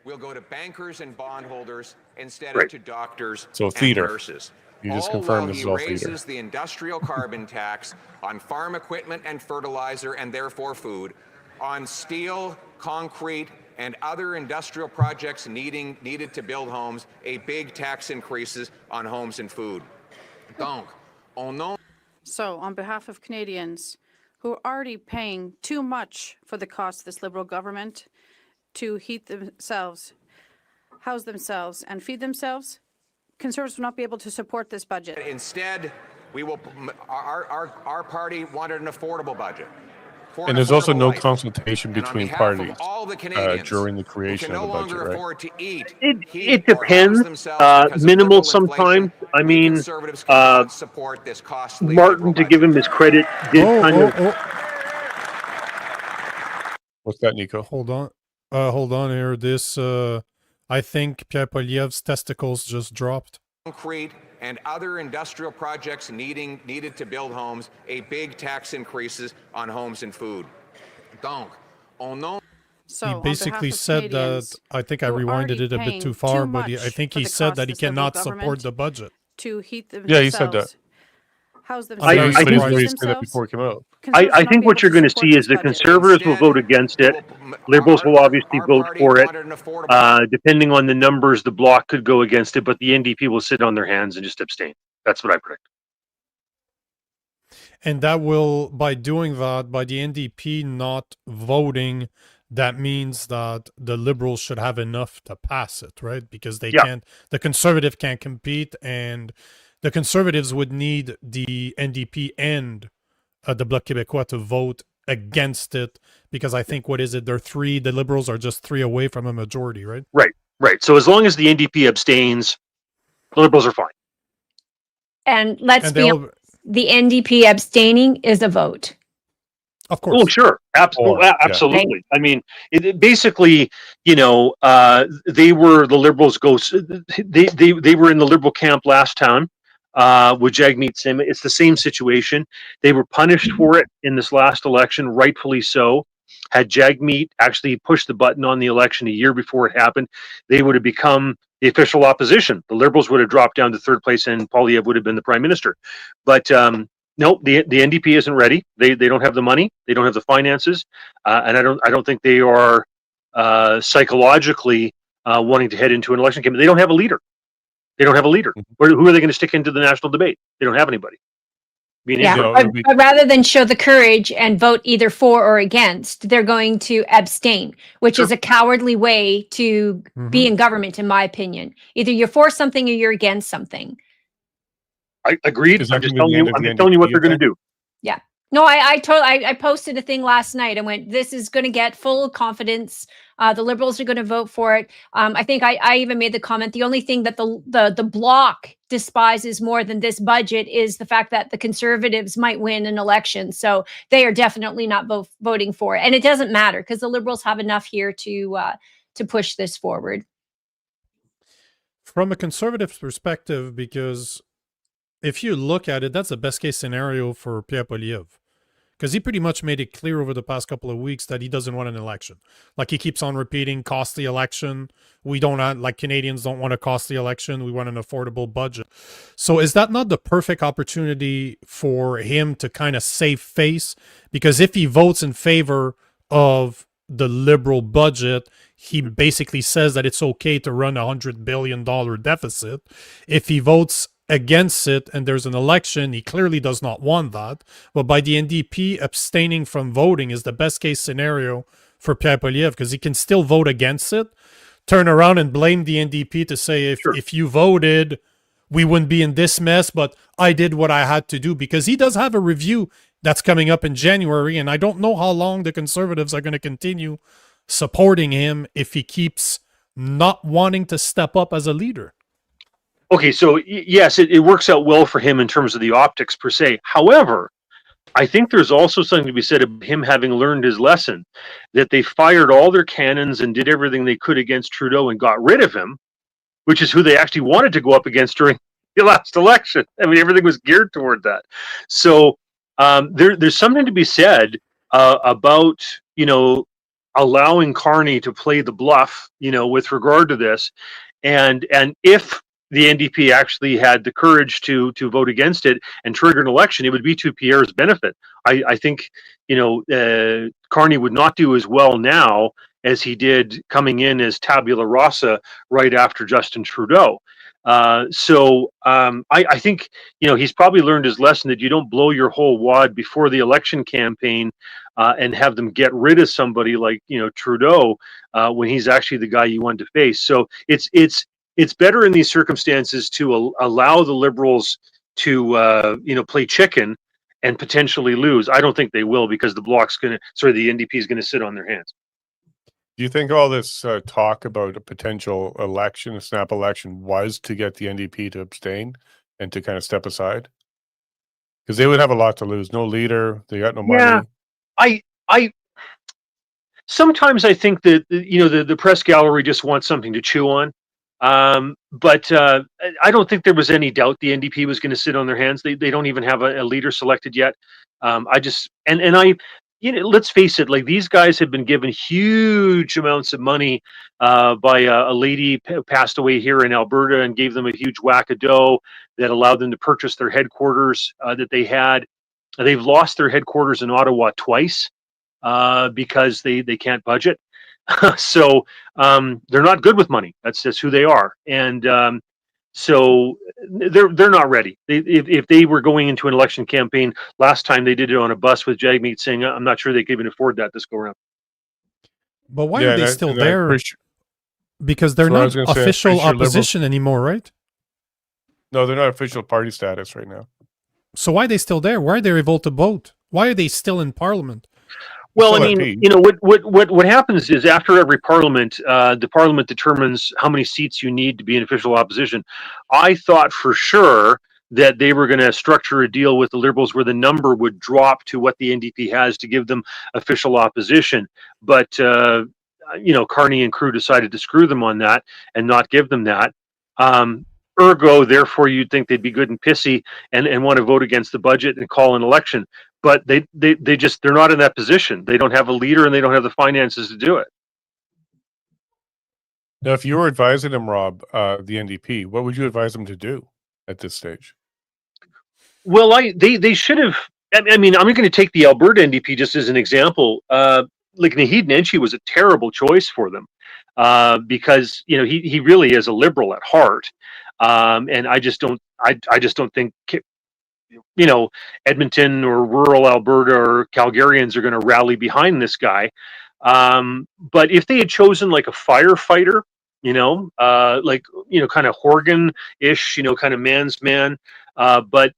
Will go to bankers and bondholders instead Right. of to doctors So and theater. nurses. You just All confirmed while this he is all theater. raises the industrial carbon tax on farm equipment and fertilizer and therefore food, on steel, concrete, and other industrial projects needed to build homes, a big tax increases on homes and food. Donc, on nom So on behalf of Canadians who are already paying too much for the cost of this Liberal government to heat themselves, house themselves, and feed themselves, Conservatives will not be able to support this budget. Instead, we will. Our party wanted an affordable budget. For And an there's also affordable no life. consultation And on between behalf of parties all the Canadians during the who creation can of the no budget, longer right? afford to eat, It heat, or depends. house themselves because of Minimal liberal sometimes. inflation, I we mean, Conservatives cannot support this costly Martin, liberal to give budget. him his credit, did kind of. What's that, Nico? Hold on here. This, I think Pierre Poilievre's testicles just dropped. Concrete and other industrial projects needed to build homes, a big tax increases on homes and food. Donc, on nom So He on basically behalf of said that, Canadians I think I who are rewinded already it a bit paying too far, too but I much think for he the said cost that of he this Liberal cannot support government the budget. to heat themselves, Yeah, he said that. house I themselves, think But he surprised. was saying that before it came out. Conservatives I will not think be what able you're to going to support see this is the budget. Conservatives will vote against it. Liberals will obviously vote party for it. wanted an affordable Depending on the numbers, the Bloc could go against it, but the NDP will sit on their hands and just abstain. That's what I predict. And that will, by doing that, by the NDP not voting, that means that the Liberals should have enough to pass it, right? Because they Yeah. can't, the Conservative can't compete, and the Conservatives would need the NDP and the Bloc Québécois to vote against it, because I think, what is it? The Liberals are just 3 away from a majority, right? Right. So as long as the NDP abstains, the Liberals are fine. And let's And be they'll, honest, the NDP abstaining is a vote. of course. Oh, sure. Absolutely. Yeah. Absolutely. I mean, it basically, they were the Liberals they were in the Liberal camp last time with Jagmeet Singh. It's the same situation. They were punished for it in this last election, rightfully so. Had Jagmeet actually pushed the button on the election a year before it happened, they would have become the official opposition. The Liberals would have dropped down to third place and Poilievre would have been the prime minister. But no, the NDP isn't ready. They don't have the money. They don't have the finances, and I don't think they are psychologically wanting to head into an election campaign. They don't have a leader. Who are they going to stick into the national debate? They don't have anybody. Yeah, know, but rather than show the courage and vote either for or against, they're going to abstain, which is a cowardly way to be in government, in my opinion. Either you're for something or you're against something. I agreed. Is that I'm just gonna be telling the you. end of I'm the just telling you what NDP they're going to then? do. Yeah. No, I posted a thing last night. I went, this is going to get full confidence. The Liberals are going to vote for it. I think I even made the comment. The only thing that the Bloc despises more than this budget is the fact that the Conservatives might win an election. So they are definitely not voting for it. And it doesn't matter because the Liberals have enough here to push this forward. From a Conservative perspective, because if you look at it, that's the best case scenario for Pierre Poilievre. Because he pretty much made it clear over the past couple of weeks that he doesn't want an election. Like, he keeps on repeating, costly election. We don't, like, Canadians don't want a costly election. We want an affordable budget. So is that not the perfect opportunity for him to kind of save face? Because if he votes in favor of the Liberal budget, he basically says that it's okay to run $100 billion deficit. If he votes against it and there's an election, he clearly does not want that. But by the NDP abstaining from voting is the best case scenario for Pierre Poilievre because he can still vote against it, turn around and blame the NDP to say if you voted, we wouldn't be in this mess, but I did what I had to do, because he does have a review that's coming up in January, and I don't know how long the Conservatives are going to continue supporting him if he keeps not wanting to step up as a leader. Okay, so yes, it works out well for him in terms of the optics per se. However, I think there's also something to be said about him having learned his lesson, that they fired all their cannons and did everything they could against Trudeau and got rid of him, which is who they actually wanted to go up against during the last election. I mean, everything was geared toward that. So there's something to be said about, allowing Carney to play the bluff, with regard to this. And if the NDP actually had the courage to vote against it and trigger an election, it would be to Pierre's benefit. I think, Carney would not do as well now as he did coming in as tabula rasa right after Justin Trudeau. So I think, he's probably learned his lesson that you don't blow your whole wad before the election campaign and have them get rid of somebody like, Trudeau when he's actually the guy you want to face. So it's better in these circumstances to allow the Liberals to, play chicken and potentially lose. I don't think they will, because the NDP is going to sit on their hands. Do you think all this talk about a potential election, a snap election, was to get the NDP to abstain and to kind of step aside? Because they would have a lot to lose. No leader, they got no money. Yeah, I sometimes I think that the press gallery just wants something to chew on. But I don't think there was any doubt the NDP was going to sit on their hands. They don't even have a leader selected yet. Let's face it, like, these guys have been given huge amounts of money by a lady who passed away here in Alberta and gave them a huge whack of dough that allowed them to purchase their headquarters that they had. They've lost their headquarters in Ottawa twice because they can't budget. So they're not good with money. That's just who they are. And so they're not ready. If they were going into an election campaign last time, they did it on a bus with Jagmeet Singh. I'm not sure they could even afford that this go around. But why are they still there? Because they're not official opposition anymore, right? No, they're not official party status right now. So why are they still there? Why are they able to vote? Why are they still in Parliament? Well, I mean, what happens is after every parliament, the parliament determines how many seats you need to be in official opposition. I thought for sure that they were going to structure a deal with the Liberals where the number would drop to what the NDP has to give them official opposition. But, Carney and crew decided to screw them on that and not give them that. Ergo, therefore, you'd think they'd be good and pissy and want to vote against the budget and call an election. But they're not in that position. They don't have a leader and they don't have the finances to do it. Now, if you were advising them, Rob, the NDP, what would you advise them to do at this stage? Well, they should have. I mean, I'm going to take the Alberta NDP just as an example. Like, Naheed Nenshi was a terrible choice for them because he really is a Liberal at heart, and I just don't think Edmonton or rural Alberta or Calgarians are going to rally behind this guy. But if they had chosen like a firefighter, kind of Horgan-ish, kind of man's man, but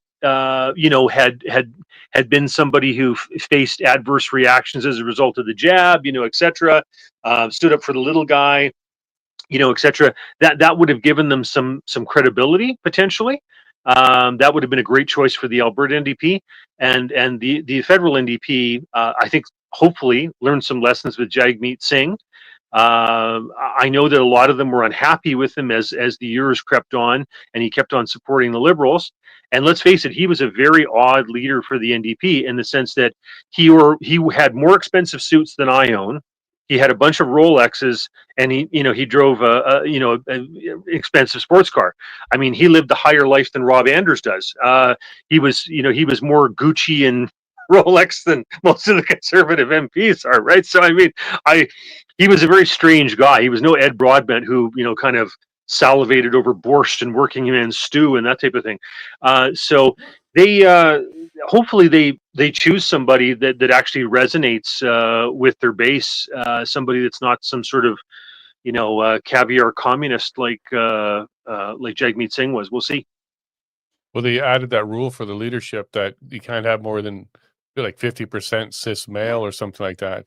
had been somebody who faced adverse reactions as a result of the jab, etc., stood up for the little guy, etc., that would have given them some credibility potentially. That would have been a great choice for the Alberta NDP, and the federal NDP. I think hopefully learned some lessons with Jagmeet Singh. I know that a lot of them were unhappy with him as the years crept on, and he kept on supporting the Liberals. And let's face it, he was a very odd leader for the NDP in the sense that he had more expensive suits than I own. He had a bunch of Rolexes, and he drove a expensive sports car. I mean, he lived a higher life than Rob Anders does. He was more Gucci and Rolex than most of the Conservative MPs are, right? So I mean, he was a very strange guy. He was no Ed Broadbent who kind of salivated over borscht and working man's stew and that type of thing. So they hopefully they they choose somebody that actually resonates with their base, somebody that's not some sort of, caviar communist like Jagmeet Singh was. We'll see. Well, they added that rule for the leadership that you can't have more than like 50% cis male or something like that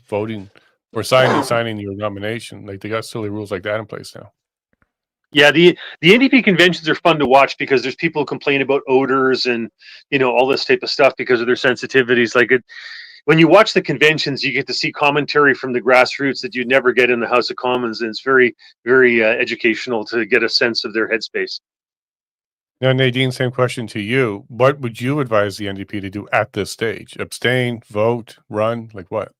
voting or signing your nomination. Like they got silly rules like that in place now. Yeah, the NDP conventions are fun to watch because there's people who complain about odors and all this type of stuff because of their sensitivities. When you watch the conventions, you get to see commentary from the grassroots that you'd never get in the House of Commons, and it's very, very educational to get a sense of their headspace. Now, Nadine, same question to you. What would you advise the NDP to do at this stage? Abstain, vote, run, like what?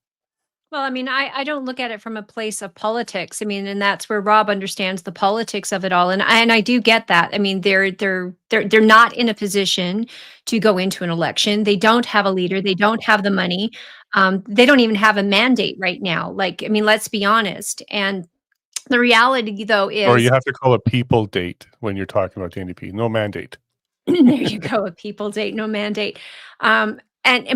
Well, I mean, I don't look at it from a place of politics. I mean, and that's where Rob understands the politics of it all, and I do get that. I mean, they're not in a position to go into an election. They don't have a leader. They don't have the money. They don't even have a mandate right now. Like, I mean, let's be honest. And the reality, though, is, or you have to call a people date when you're talking about the NDP. No mandate. there you go, a people date, no mandate.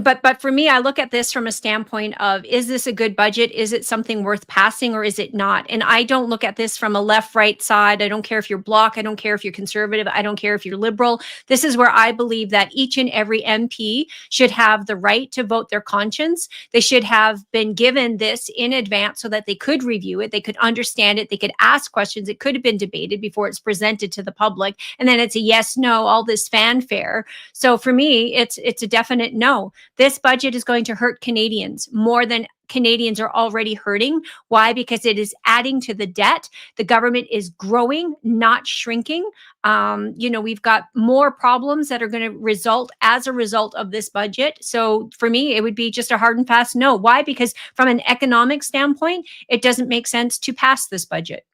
But for me, I look at this from a standpoint of, is this a good budget? Is it something worth passing or is it not? And I don't look at this from a left-right side. I don't care if you're Bloc. I don't care if you're Conservative. I don't care if you're Liberal. This is where I believe that each and every MP should have the right to vote their conscience. They should have been given this in advance so that they could review it. They could understand it. They could ask questions. It could have been debated before it's presented to the public. And then it's a yes, no, all this fanfare. So for me, it's a definite no. This budget is going to hurt Canadians more than Canadians are already hurting. Why? Because it is adding to the debt. The government is growing, not shrinking. We've got more problems that are going to result as a result of this budget. So for me, it would be just a hard and fast no. Why? Because from an economic standpoint, it doesn't make sense to pass this budget.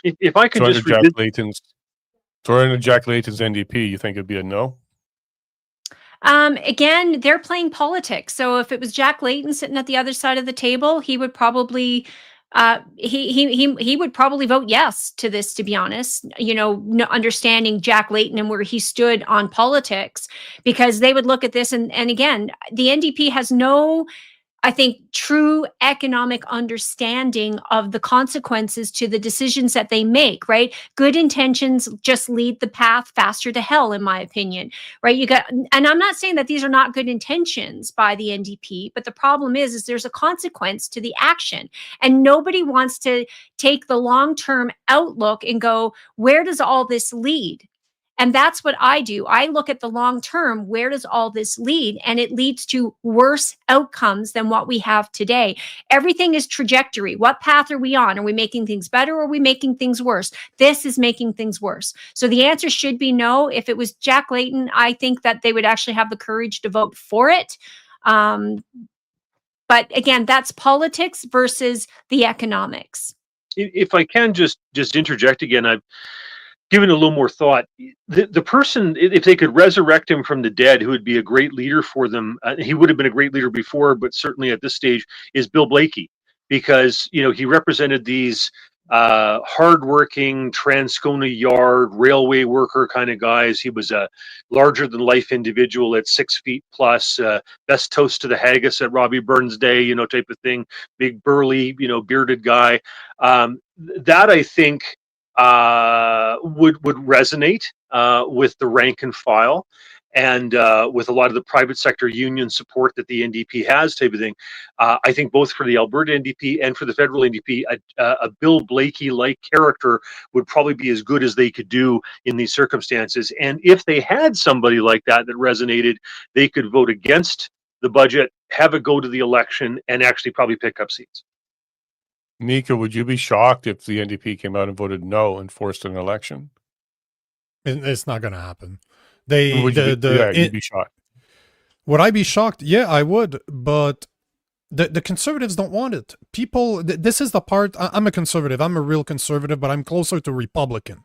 If I could so just under Jack Layton's NDP, you think it'd be a no? Again, they're playing politics. So if it was Jack Layton sitting at the other side of the table, he would probably he would probably vote yes to this, to be honest, understanding Jack Layton and where he stood on politics, because they would look at this and again, the NDP has no, I think, true economic understanding of the consequences to the decisions that they make, right? Good intentions just lead the path faster to hell, in my opinion, right? And I'm not saying that these are not good intentions by the NDP, but the problem is there's a consequence to the action. And nobody wants to take the long-term outlook and go, where does all this lead? And that's what I do. I look at the long term. Where does all this lead? And it leads to worse outcomes than what we have today. Everything is trajectory. What path are we on? Are we making things better or are we making things worse? This is making things worse. So the answer should be no. If it was Jack Layton, I think that they would actually have the courage to vote for it. But again, that's politics versus the economics. If I can just interject again, I've given a little more thought. The person, if they could resurrect him from the dead, who would be a great leader for them, he would have been a great leader before, but certainly at this stage, is Bill Blaikie, because he represented these hardworking Transcona Yard railway worker kind of guys. He was a larger than life individual at 6 feet plus, best toast to the haggis at Robbie Burns Day, type of thing. Big burly, bearded guy. That I think would resonate with the rank and file, and with a lot of the private sector union support that the NDP has, type of thing. I think both for the Alberta NDP and for the federal NDP, a Bill Blaikie-like character would probably be as good as they could do in these circumstances. And if they had somebody like that resonated, they could vote against the budget, have it go to the election, and actually probably pick up seats. Nico, would you be shocked if the NDP came out and voted no and forced an election? It's not going to happen. You'd be shocked. Would I be shocked? Yeah, I would. But the conservatives don't want it. This is the part. I'm a conservative. I'm a real conservative, but I'm closer to Republican.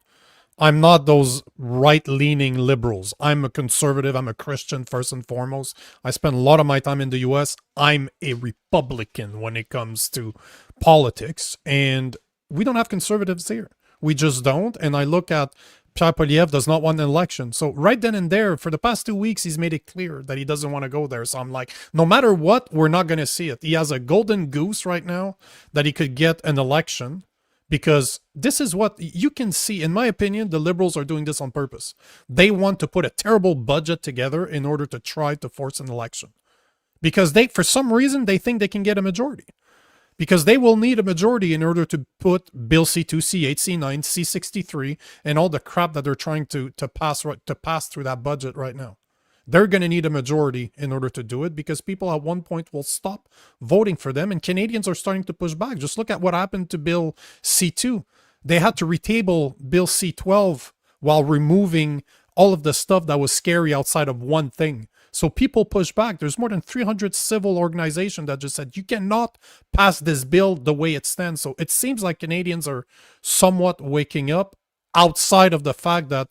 I'm not those right-leaning liberals. I'm a conservative. I'm a Christian first and foremost. I spend a lot of my time in the U.S. I'm a Republican when it comes to politics, and we don't have conservatives here. We just don't. And I look at Pierre Poilievre does not want an election. So right then and there, for the past 2 weeks, he's made it clear that he doesn't want to go there. So I'm like, no matter what, we're not going to see it. He has a golden goose right now that he could get an election, because this is what you can see. In my opinion, the Liberals are doing this on purpose. They want to put a terrible budget together in order to try to force an election, because they, for some reason, they think they can get a majority. Because they will need a majority in order to put Bill C2, C8, C9, C63, and all the crap that they're trying to pass through that budget right now. They're going to need a majority in order to do it, because people at one point will stop voting for them, and Canadians are starting to push back. Just look at what happened to Bill C2. They had to retable Bill C12 while removing all of the stuff that was scary outside of one thing. So people push back. There's more than 300 civil organizations that just said, you cannot pass this bill the way it stands. So it seems like Canadians are somewhat waking up, outside of the fact that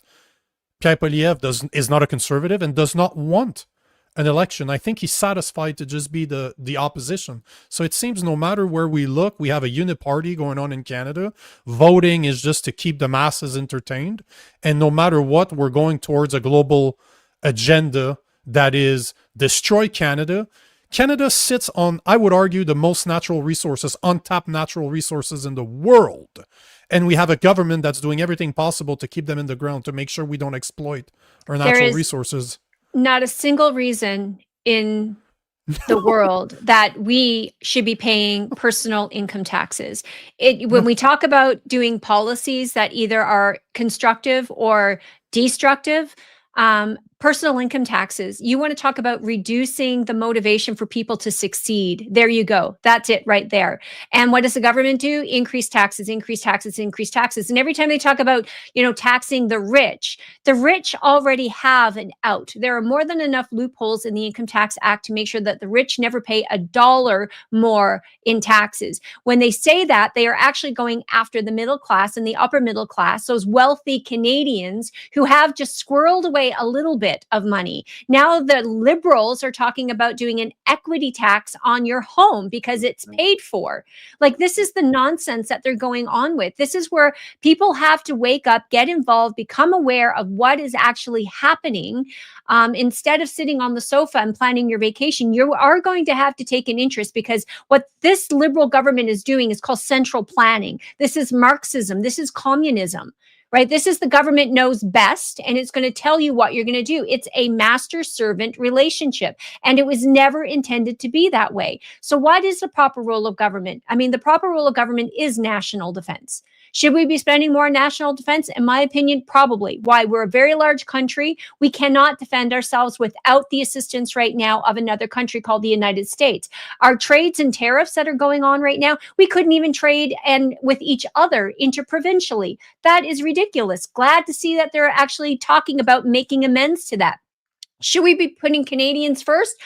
Pierre Poilievre is not a conservative and does not want an election. I think he's satisfied to just be the opposition. So it seems no matter where we look, we have a uniparty going on in Canada. Voting is just to keep the masses entertained. And no matter what, we're going towards a global agenda that is destroy Canada. Canada sits on, I would argue, the most natural resources, untapped natural resources in the world. And we have a government that's doing everything possible to keep them in the ground, to make sure we don't exploit our natural resources. Not a single reason in the world that we should be paying personal income taxes. When we talk about doing policies that either are constructive or destructive, personal income taxes, you want to talk about reducing the motivation for people to succeed. There you go. That's it right there. And what does the government do? Increase taxes, increase taxes, increase taxes. And every time they talk about, taxing the rich already have an out. There are more than enough loopholes in the Income Tax Act to make sure that the rich never pay $1 more in taxes. When they say that, they are actually going after the middle class and the upper middle class, those wealthy Canadians who have just squirreled away a little bit of money. Now the Liberals are talking about doing an equity tax on your home because it's paid for. Like, this is the nonsense that they're going on with. This is where people have to wake up, get involved, become aware of what is actually happening. Instead of sitting on the sofa and planning your vacation, you are going to have to take an interest, because what this Liberal government is doing is called central planning. This is Marxism. This is communism. Right? This is the government knows best, and it's going to tell you what you're going to do. It's a master-servant relationship, and it was never intended to be that way. So what is the proper role of government? I mean, the proper role of government is national defense. Should we be spending more on national defense? In my opinion, probably. Why? We're a very large country. We cannot defend ourselves without the assistance right now of another country called the United States. Our trades and tariffs that are going on right now, we couldn't even trade and with each other interprovincially. That is ridiculous. Glad to see that they're actually talking about making amends to that. Should we be putting Canadians first?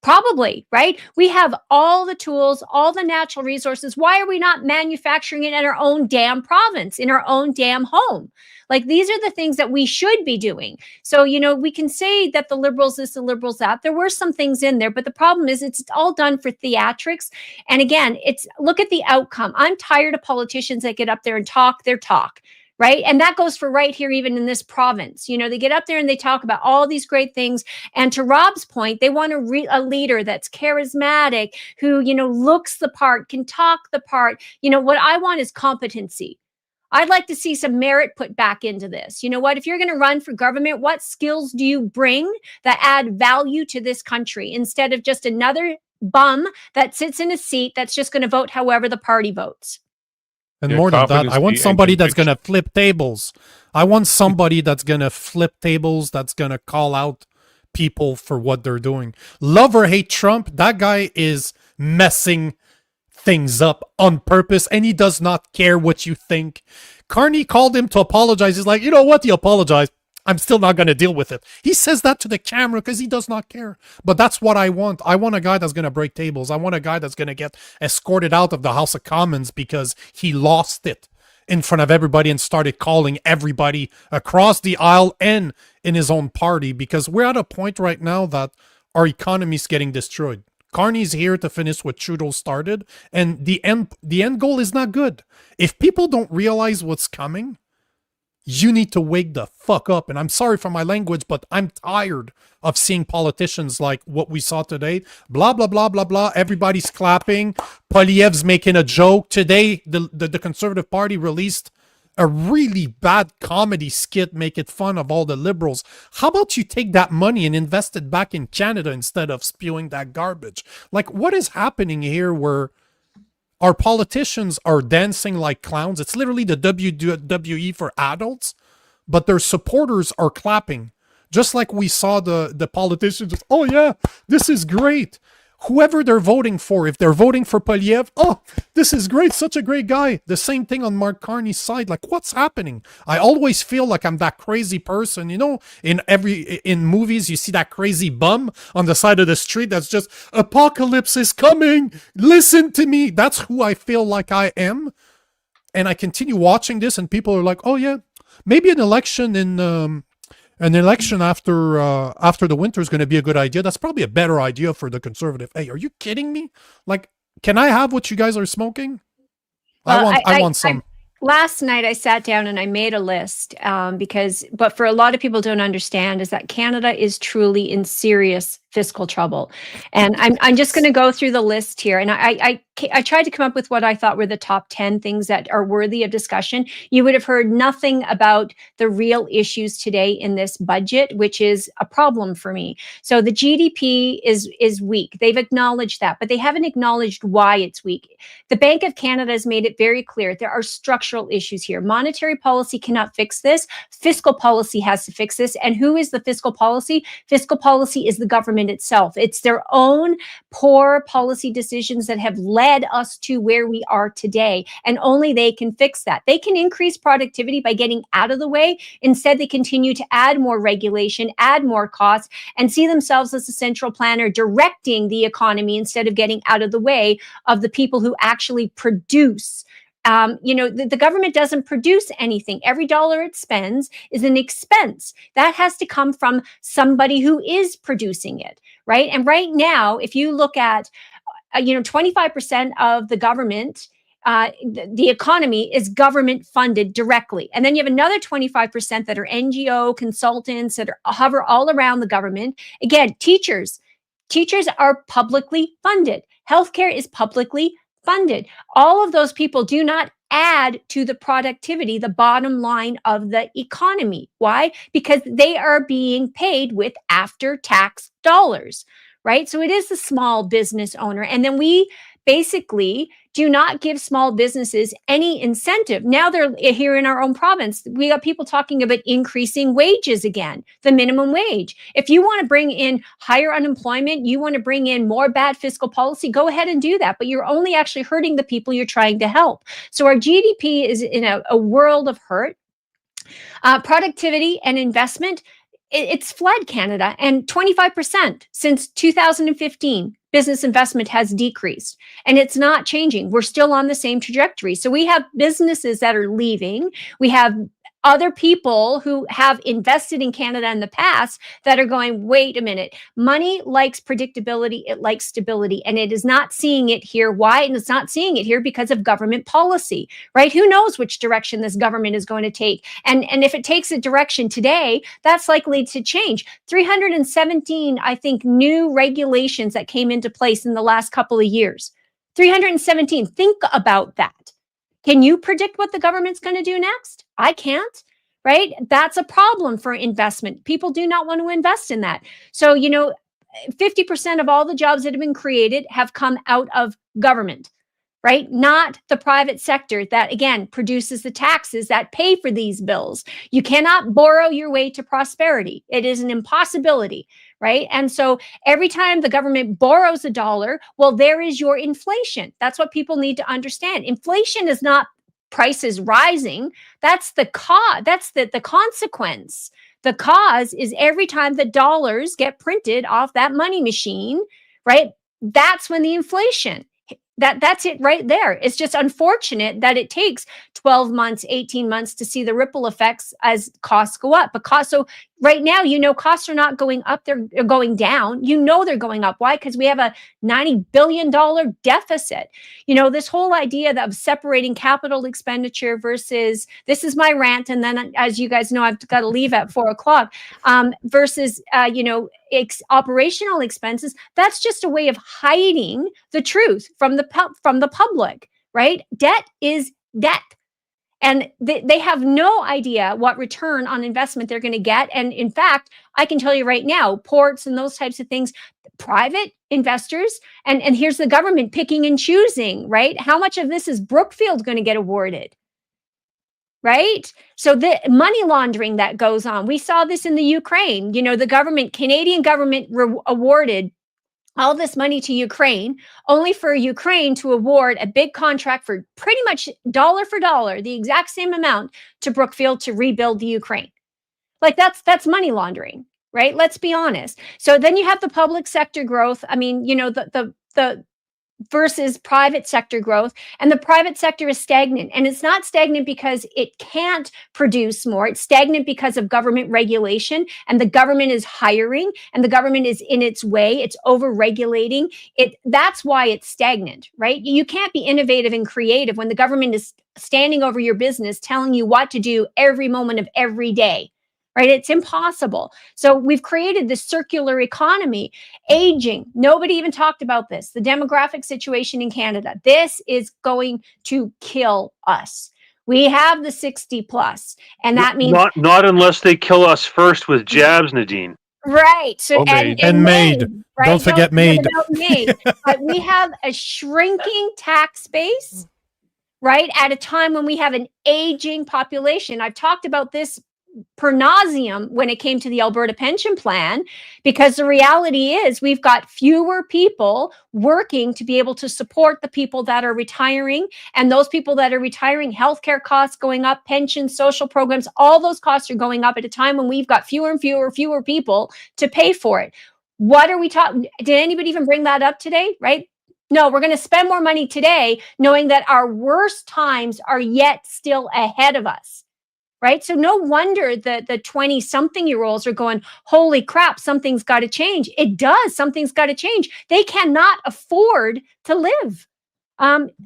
Probably, right? We have all the tools, all the natural resources. Why are we not manufacturing it in our own damn province, in our own damn home? Like, these are the things that we should be doing. So, we can say that the Liberals this, the Liberals that. There were some things in there, but the problem is it's all done for theatrics. And again, look at the outcome. I'm tired of politicians that get up there and talk their talk. Right. And that goes for right here, even in this province. They get up there and they talk about all these great things. And to Rob's point, they want a leader that's charismatic, who, looks the part, can talk the part. What I want is competency. I'd like to see some merit put back into this. You know what? If you're going to run for government, what skills do you bring that add value to this country, instead of just another bum that sits in a seat that's just going to vote however the party votes? And more than that, I want somebody that's going to flip tables. I want somebody that's going to flip tables, that's going to call out people for what they're doing. Love or hate Trump, that guy is messing things up on purpose, and he does not care what you think. Carney called him to apologize. He's like, you know what? You apologize. I'm still not going to deal with it. He says that to the camera because he does not care. But that's what I want. I want a guy that's going to break tables. I want a guy that's going to get escorted out of the House of Commons because he lost it in front of everybody and started calling everybody across the aisle and in his own party, because we're at a point right now that our economy is getting destroyed. Carney's here to finish what Trudeau started, and the end goal is not good. If people don't realize what's coming, you need to wake the fuck up. And I'm sorry for my language, but I'm tired of seeing politicians like what we saw today. Blah, blah, blah, blah, blah. Everybody's clapping. Poilievre's making a joke. Today, the Conservative Party released a really bad comedy skit making fun of all the liberals. How about you take that money and invest it back in Canada instead of spewing that garbage? Like, what is happening here where our politicians are dancing like clowns? It's literally the WWE for adults, but their supporters are clapping. Just like we saw the politicians, oh yeah, this is great. Whoever they're voting for, if they're voting for Poilievre, oh, this is great, such a great guy. The same thing on Mark Carney's side. Like, what's happening? I always feel like I'm that crazy person, you know, in movies, you see that crazy bum on the side of the street that's just, apocalypse is coming, listen to me. That's who I feel like I am. And I continue watching this and people are like, oh yeah, maybe an election after the winter is going to be a good idea. That's probably a better idea for the Conservative. Hey, are you kidding me? Like, can I have what you guys are smoking? Well, I want some. Last night I sat down and I made a list but for a lot of people don't understand is that Canada is truly in serious fiscal trouble. And I'm just going to go through the list here. And I tried to come up with what I thought were the top 10 things that are worthy of discussion. You would have heard nothing about the real issues today in this budget, which is a problem for me. So the GDP is weak. They've acknowledged that, but they haven't acknowledged why it's weak. The Bank of Canada has made it very clear there are structural issues here. Monetary policy cannot fix this. Fiscal policy has to fix this. And who is the fiscal policy? Fiscal policy is the government itself. It's their own poor policy decisions that have led us to where we are today. And only they can fix that. They can increase productivity by getting out of the way. Instead, they continue to add more regulation, add more costs, and see themselves as a central planner directing the economy instead of getting out of the way of the people who actually produce. The government doesn't produce anything. Every dollar it spends is an expense. That has to come from somebody who is producing it, right? And right now, if you look at, 25% of the government, the economy is government funded directly. And then you have another 25% that are NGO consultants that hover all around the government. Again, teachers are publicly funded. Healthcare is publicly funded. All of those people do not add to the productivity, the bottom line of the economy. Why? Because they are being paid with after-tax dollars, right? So it is the small business owner. And then we basically do not give small businesses any incentive. Now they're here in our own province. We got people talking about increasing wages again, the minimum wage. If you want to bring in higher unemployment, you want to bring in more bad fiscal policy, go ahead and do that. But you're only actually hurting the people you're trying to help. So our GDP is in a world of hurt. Productivity and investment, it's fled Canada, and 25% since 2015. Business investment has decreased, and it's not changing. We're still on the same trajectory. So we have businesses that are leaving. We have other people who have invested in Canada in the past that are going, wait a minute, money likes predictability, it likes stability, and it is not seeing it here. Why? And it's not seeing it here because of government policy, right? Who knows which direction this government is going to take? And if it takes a direction today, that's likely to change. 317, I think, new regulations that came into place in the last couple of years. 317, think about that. Can you predict what the government's going to do next? I can't, right? That's a problem for investment. People do not want to invest in that. So, 50% of all the jobs that have been created have come out of government, right? Not the private sector that, again, produces the taxes that pay for these bills. You cannot borrow your way to prosperity. It is an impossibility, right? And so every time the government borrows a dollar, well, there is your inflation. That's what people need to understand. Inflation is not prices rising. That's the cause. That's the consequence. The cause is every time the dollars get printed off that money machine, right? That's when the inflation. That's it right there. It's just unfortunate that it takes 12 months, 18 months to see the ripple effects as costs go up. So Right now, costs are not going up, they're going down. They're going up. Why? Because we have a $90 billion deficit. This whole idea of separating capital expenditure versus, this is my rant, and then as you guys know, I've got to leave at 4:00, versus, operational expenses. That's just a way of hiding the truth from the public, right? Debt is debt. And they have no idea what return on investment they're going to get. And in fact, I can tell you right now, ports and those types of things, private investors, and here's the government picking and choosing, right? How much of this is Brookfield going to get awarded? Right? So the money laundering that goes on. We saw this in the Ukraine. The Canadian government awarded all this money to Ukraine, only for Ukraine to award a big contract for pretty much dollar for dollar, the exact same amount to Brookfield to rebuild the Ukraine. Like that's money laundering, right? Let's be honest. So then you have the public sector growth. I mean, the versus private sector growth, and the private sector is stagnant, and it's not stagnant because it can't produce more. It's stagnant because of government regulation, and the government is hiring, and the government is in its way. It's over-regulating it. That's why it's stagnant, right? You can't be innovative and creative when the government is standing over your business, telling you what to do every moment of every day. Right? It's impossible. So we've created this circular economy, aging. Nobody even talked about this. The demographic situation in Canada. This is going to kill us. We have the 60 plus, and that means not unless they kill us first with jabs, Nadine. Right. So and made. Right? Don't forget made. But we have a shrinking tax base, right? At a time when we have an aging population. I've talked about this per nauseum when it came to the Alberta pension plan, because the reality is we've got fewer people working to be able to support the people that are retiring, and those people that are retiring, healthcare costs going up, pensions, social programs, all those costs are going up at a time when we've got fewer and fewer people to pay for it. What are we talking? Did anybody even bring that up today? Right? No, we're going to spend more money today knowing that our worst times are yet still ahead of us. Right? So no wonder the 20-something-year-olds are going, holy crap, something's got to change. It does. Something's got to change. They cannot afford to live.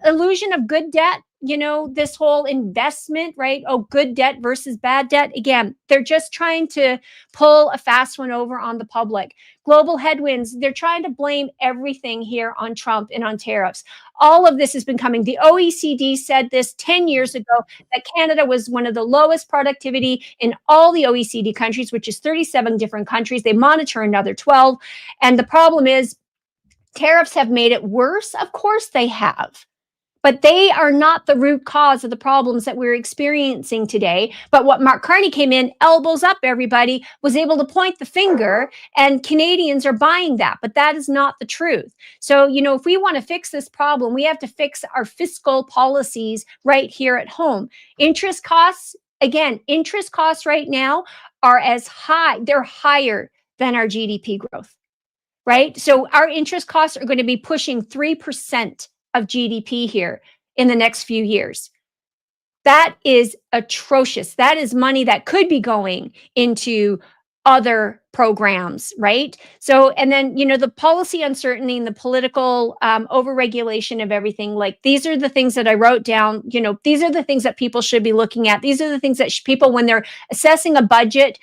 Illusion of good debt, this whole investment, right? Oh, good debt versus bad debt. Again, they're just trying to pull a fast one over on the public. Global headwinds, they're trying to blame everything here on Trump and on tariffs. All of this has been coming. The OECD said this 10 years ago, that Canada was one of the lowest productivity in all the OECD countries, which is 37 different countries. They monitor another 12. And the problem is tariffs have made it worse. Of course they have. But they are not the root cause of the problems that we're experiencing today. But what Mark Carney came in, elbows up everybody, was able to point the finger, and Canadians are buying that. But that is not the truth. So, if we want to fix this problem, we have to fix our fiscal policies right here at home. Interest costs right now are as high, they're higher than our GDP growth, right? So our interest costs are going to be pushing 3% of GDP here in the next few years. That is atrocious. That is money that could be going into other programs, right? So, and then, the policy uncertainty and the political overregulation of everything, like these are the things that I wrote down, these are the things that people should be looking at. These are the things that people, when they're assessing a budget,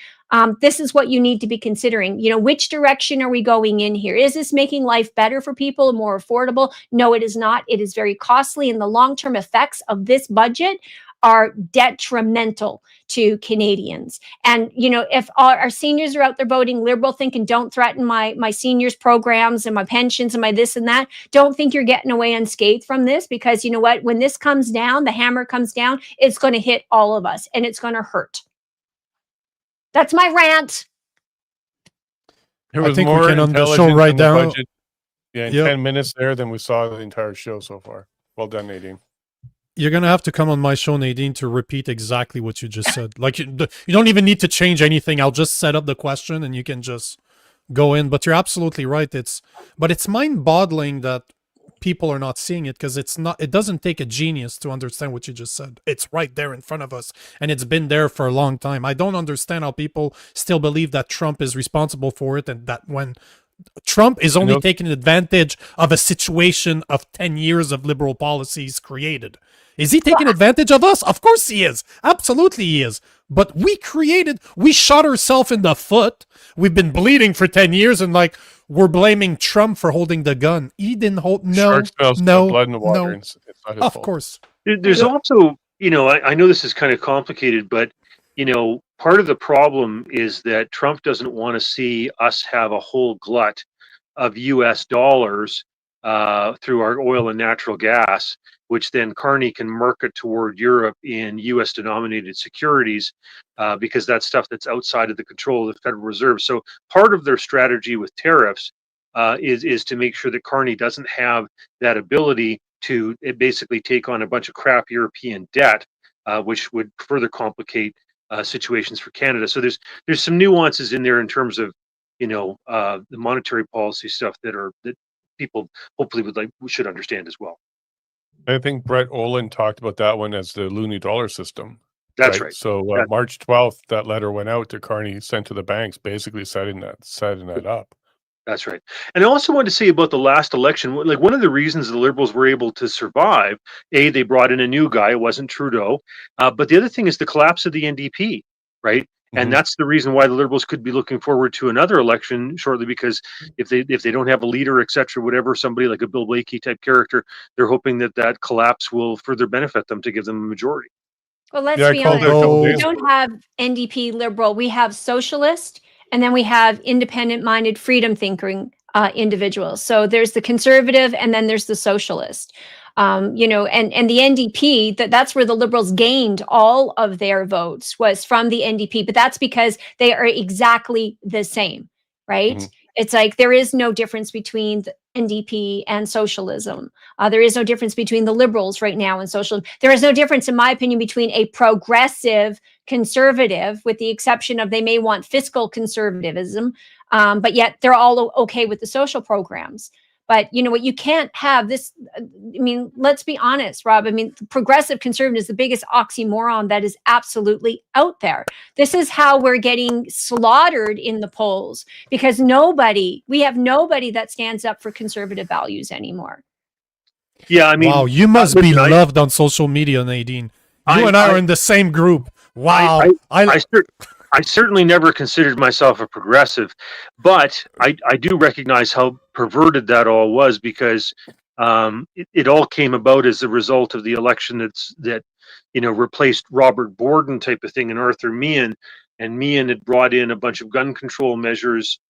this is what you need to be considering. Which direction are we going in here? Is this making life better for people and more affordable? No, it is not. It is very costly, and the long-term effects of this budget are detrimental to Canadians. And, if our seniors are out there voting Liberal, thinking don't threaten my seniors programs and my pensions and my this and that, don't think you're getting away unscathed from this, because you know what? When this comes down, the hammer comes down, it's going to hit all of us, and it's going to hurt. That's my rant. There I was think we more can end the show intelligence right in the now. budget, in Yep. 10 minutes there than we saw the entire show so far. Well done, Nadine. You're going to have to come on my show, Nadine, to repeat exactly what you just said. Like, you don't even need to change anything. I'll just set up the question and you can just go in. But you're absolutely right. But it's mind-boggling that people are not seeing it because it doesn't take a genius to understand what you just said. It's right there in front of us, and it's been there for a long time. I don't understand how people still believe that Trump is responsible for it, and that when Trump is only taking advantage of a situation of 10 years of liberal policies created. Is he taking advantage of us? Of course he is. Absolutely he is. But we shot ourselves in the foot. We've been bleeding for 10 years and like we're blaming Trump for holding the gun. He didn't hold Shark smells the blood in the water. And it's not his of fault. course. There's also, I know this is kind of complicated, but, part of the problem is that Trump doesn't want to see us have a whole glut of US dollars through our oil and natural gas, which then Carney can market toward Europe in US denominated securities because that's stuff that's outside of the control of the Federal Reserve. So part of their strategy with tariffs is to make sure that Carney doesn't have that ability to basically take on a bunch of crap European debt, which would further complicate situations for Canada. So there's some nuances in there in terms of the monetary policy stuff that people hopefully should understand as well. I think Brett Olin talked about that one as the loony dollar system. That's right. So March 12th, that letter went out to Carney, sent to the banks, basically setting that up. That's right. And I also wanted to say about the last election, like one of the reasons the Liberals were able to survive, they brought in a new guy, it wasn't Trudeau, but the other thing is the collapse of the NDP, right? And that's the reason why the Liberals could be looking forward to another election shortly, because if they don't have a leader, et cetera, whatever, somebody like a Bill Blakey type character, they're hoping that collapse will further benefit them to give them a majority. Well, let's be honest. We don't have NDP Liberal. We have socialist, and then we have independent-minded, freedom-thinking individuals. So there's the conservative, and then there's the socialist. And the NDP, that's where the Liberals gained all of their votes, was from the NDP. But that's because they are exactly the same, right? It's like there is no difference between the NDP and socialism. There is no difference between the Liberals right now and socialism. There is no difference, in my opinion, between a progressive conservative, with the exception of they may want fiscal conservatism, but yet they're all okay with the social programs. But you know what? You can't have this. I mean, let's be honest, Rob. I mean, progressive conservative is the biggest oxymoron that is absolutely out there. This is how we're getting slaughtered in the polls, because we have nobody that stands up for conservative values anymore. Yeah, I mean, wow, you must be loved on social media, Nadine. You and I are in the same group. Wow. I certainly never considered myself a progressive, but I do recognize how perverted that all was, because it all came about as a result of the election that replaced Robert Borden type of thing and Arthur Meehan, and Meehan had brought in a bunch of gun control measures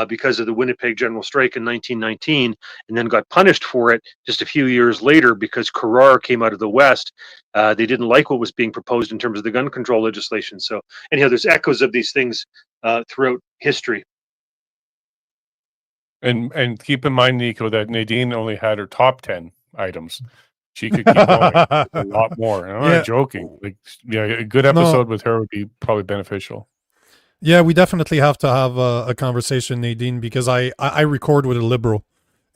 because of the Winnipeg General Strike in 1919, and then got punished for it just a few years later because Carrar came out of the West. They didn't like what was being proposed in terms of the gun control legislation. So anyhow, there's echoes of these things throughout history. And keep in mind, Nico, that Nadine only had her top 10 items. She could keep going a lot more. And I'm not joking. A good episode with her would be probably beneficial. Yeah, we definitely have to have a conversation, Nadine, because I record with a Liberal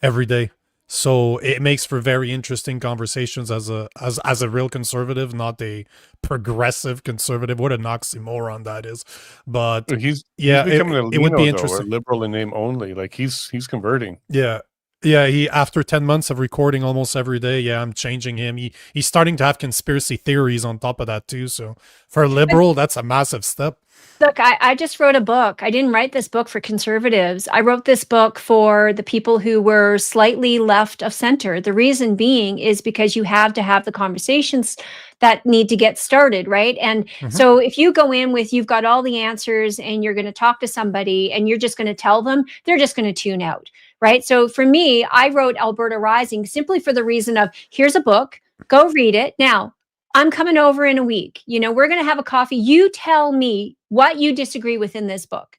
every day. So it makes for very interesting conversations as a real conservative, not a progressive conservative. What an oxymoron that is. But he's becoming it would be interesting. A liberal in name only. Like he's converting. Yeah. Yeah, he after 10 months of recording almost every day, I'm changing him. He's starting to have conspiracy theories on top of that too. So for a Liberal, that's a massive step. Look, I just wrote a book. I didn't write this book for conservatives. I wrote this book for the people who were slightly left of center. The reason being is because you have to have the conversations that need to get started, right? And so if you go in with, you've got all the answers and you're going to talk to somebody and you're just going to tell them, they're just going to tune out, right? So for me, I wrote Alberta Rising simply for the reason of, here's a book, go read it. Now, I'm coming over in a week. We're going to have a coffee. You tell me what you disagree with in this book,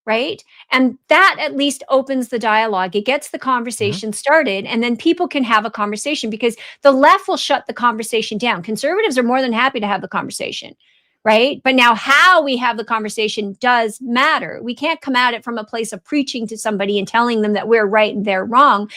right? And that at least opens the dialogue. It gets the conversation started, and then people can have a conversation, because the left will shut the conversation down. Conservatives are more than happy to have the conversation, right? But now how we have the conversation does matter. We can't come at it from a place of preaching to somebody and telling them that we're right and they're wrong.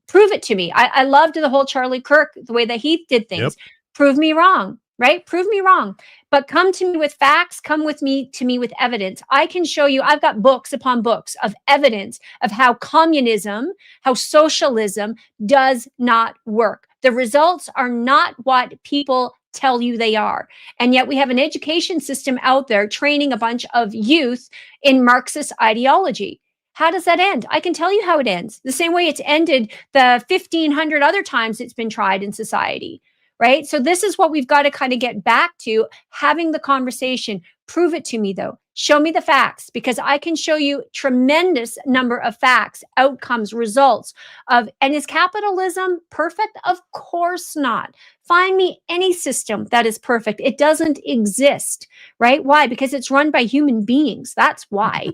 Prove it to me. I loved the whole Charlie Kirk, the way that he did things. Yep. Prove me wrong, right? Prove me wrong. But come to me with facts, come with me to me with evidence. I can show you, I've got books upon books of evidence of how communism, how socialism does not work. The results are not what people tell you they are. And yet we have an education system out there training a bunch of youth in Marxist ideology. How does that end? I can tell you how it ends. The same way it's ended the 1,500 other times it's been tried in society, right? So this is what we've got to kind of get back to, having the conversation. Prove it to me, though. Show me the facts, because I can show you tremendous number of facts, outcomes, results of, and is capitalism perfect? Of course not. Find me any system that is perfect. It doesn't exist, right? Why? Because it's run by human beings. That's why,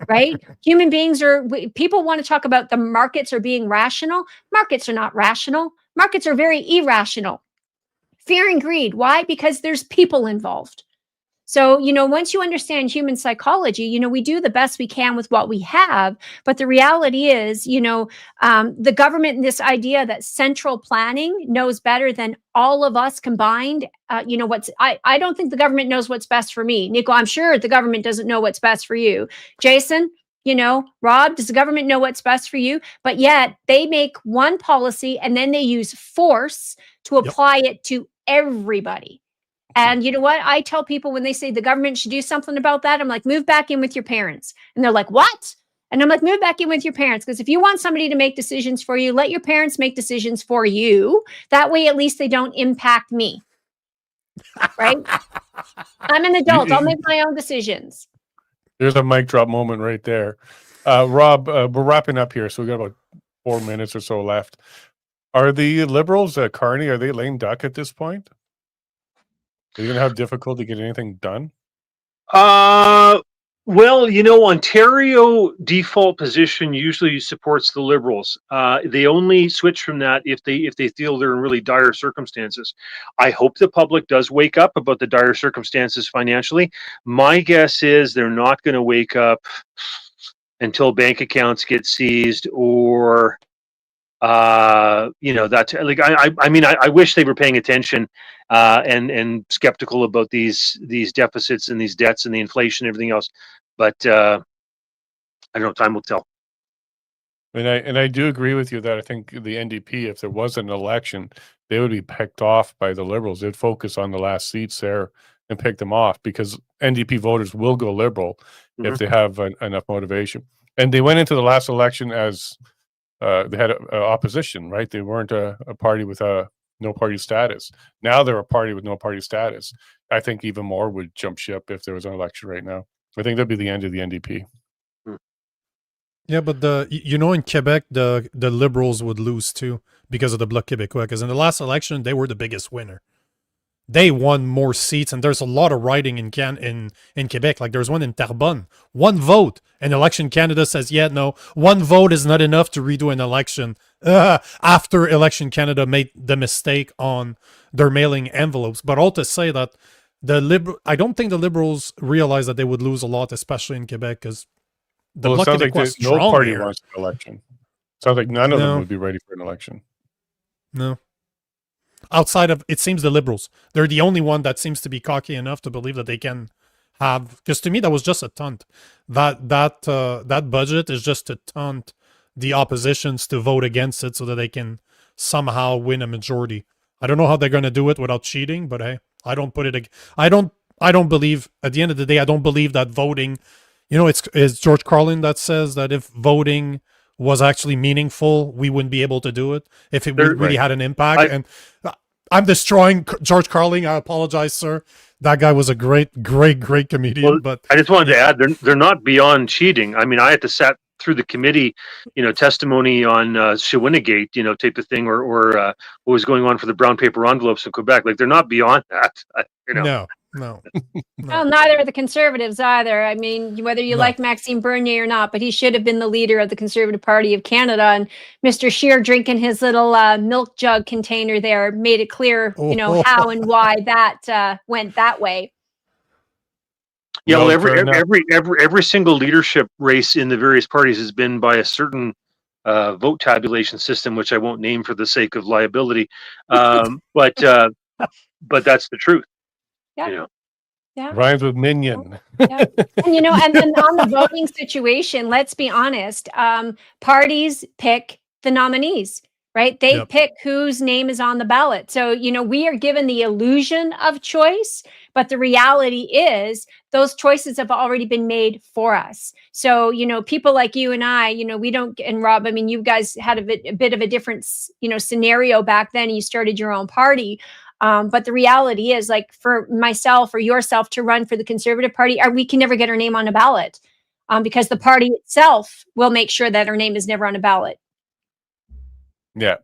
right? Human beings people want to talk about the markets are being rational. Markets are not rational. Markets are very irrational. Fear and greed. Why? Because there's people involved. So, once you understand human psychology, we do the best we can with what we have. But the reality is, the government and this idea that central planning knows better than all of us combined. I don't think the government knows what's best for me. Nico, I'm sure the government doesn't know what's best for you. Jason, Rob, does the government know what's best for you? But yet they make one policy and then they use force to apply it to everybody. And you know what? I tell people when they say the government should do something about that, I'm like, move back in with your parents. And they're like, what? And I'm like, move back in with your parents. Because if you want somebody to make decisions for you, let your parents make decisions for you. That way, at least they don't impact me. Right? I'm an adult. I'll make my own decisions. There's a mic drop moment right there. Rob, we're wrapping up here, so we got about 4 minutes or so left. Are the Liberals, Carney, are they lame duck at this point? Are you going to have difficulty getting anything done? Well, Ontario default position usually supports the Liberals. They only switch from that if they feel they're in really dire circumstances. I hope the public does wake up about the dire circumstances financially. My guess is they're not going to wake up until bank accounts get seized, or that's like I wish they were paying attention and skeptical about these deficits and these debts and the inflation and everything else. But I don't know. Time will tell. And I do agree with you that I think the NDP, if there was an election, they would be picked off by the Liberals. They'd focus on the last seats there and pick them off, because NDP voters will go Liberal if they have enough motivation. And they went into the last election as they had opposition, right? They weren't a party with no party status. Now they're a party with no party status. I think even more would jump ship if there was an election right now. I think that'd be the end of the NDP. Yeah, but in Quebec, the Liberals would lose too because of the Bloc Québécois. Because in the last election, they were the biggest winner. They won more seats, and there's a lot of riding in Quebec. Like there's one in Terrebonne, one vote, and Election Canada says, yeah, no, one vote is not enough to redo an election. After Election Canada made the mistake on their mailing envelopes, but all to say that I don't think the Liberals realize that they would lose a lot, especially in Quebec, because it sounds like no party wants an election. Sounds like none of them would be ready for an election. No. Outside of, it seems, the Liberals. They're the only one that seems to be cocky enough to believe that they can have, because to me that was just a taunt. That budget is just to taunt the oppositions to vote against it so that they can somehow win a majority. I don't know how they're going to do it without cheating, but hey, I don't believe, at the end of the day, I don't believe that voting, it's George Carlin that says that if voting was actually meaningful, we wouldn't be able to do it if it really had an impact. And I'm destroying George Carlin. I apologize, sir. That guy was a great comedian. Well, but I just wanted to add, they're not beyond cheating. I mean, I had to sat through the committee, testimony on Shawinigan, type of thing, or what was going on for the brown paper envelopes in Quebec. Like, they're not beyond that. No. Well, neither are the Conservatives either. I mean, whether you like Maxime Bernier or not, but he should have been the leader of the Conservative Party of Canada. And Mr. Scheer drinking his little milk jug container there made it clear, how and why that went that way. Yeah, well, every single leadership race in the various parties has been by a certain vote tabulation system, which I won't name for the sake of liability. But that's the truth. Yeah. You know. Yeah. Rhymes with minion. Yeah. And and then on the voting situation, let's be honest, parties pick the nominees, right? They Yep. pick whose name is on the ballot. So, we are given the illusion of choice, but the reality is those choices have already been made for us. So, people like you and I, we don't, and Rob, I mean, you guys had a bit of a different, scenario back then. You started your own party. But the reality is, like, for myself or yourself to run for the Conservative Party, we can never get our name on a ballot because the party itself will make sure that our name is never on a ballot. Yeah,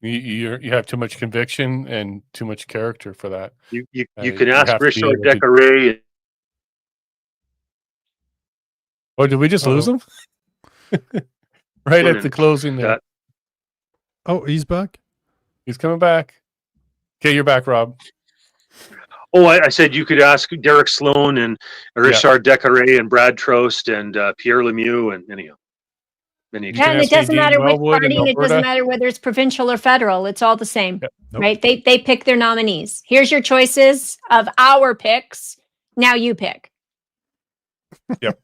you have too much conviction and too much character for that. You You can ask have to be Richard able to- Decoré. Oh, did we just lose him? Right at the closing there. Oh, he's back? He's coming back. Okay, you're back, Rob. Oh, I said you could ask Derek Sloan and Richard Decoré and Brad Trost and Pierre Lemieux and anyhow. Yeah, and it doesn't matter which party, and it doesn't matter whether it's provincial or federal. It's all the same, right? They pick their nominees. Here's your choices of our picks. Now you pick. Yep.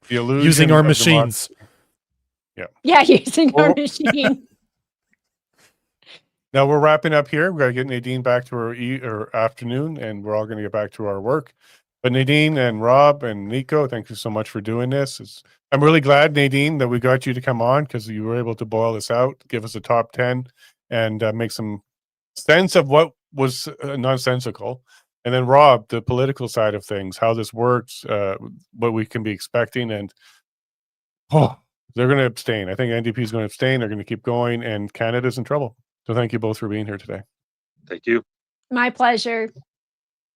The illusion Using our of machines. Yeah, using our machine. Now we're wrapping up here. We've got to get Nadine back to her afternoon, and we're all going to get back to our work. But Nadine and Rob and Nico, thank you so much for doing this. I'm really glad, Nadine, that we got you to come on because you were able to boil this out, give us a top 10, and make some sense of what was nonsensical. And then Rob, the political side of things, how this works, what we can be expecting, and they're going to abstain. I think NDP is going to abstain. They're going to keep going, and Canada's in trouble. So thank you both for being here today. Thank you. My pleasure.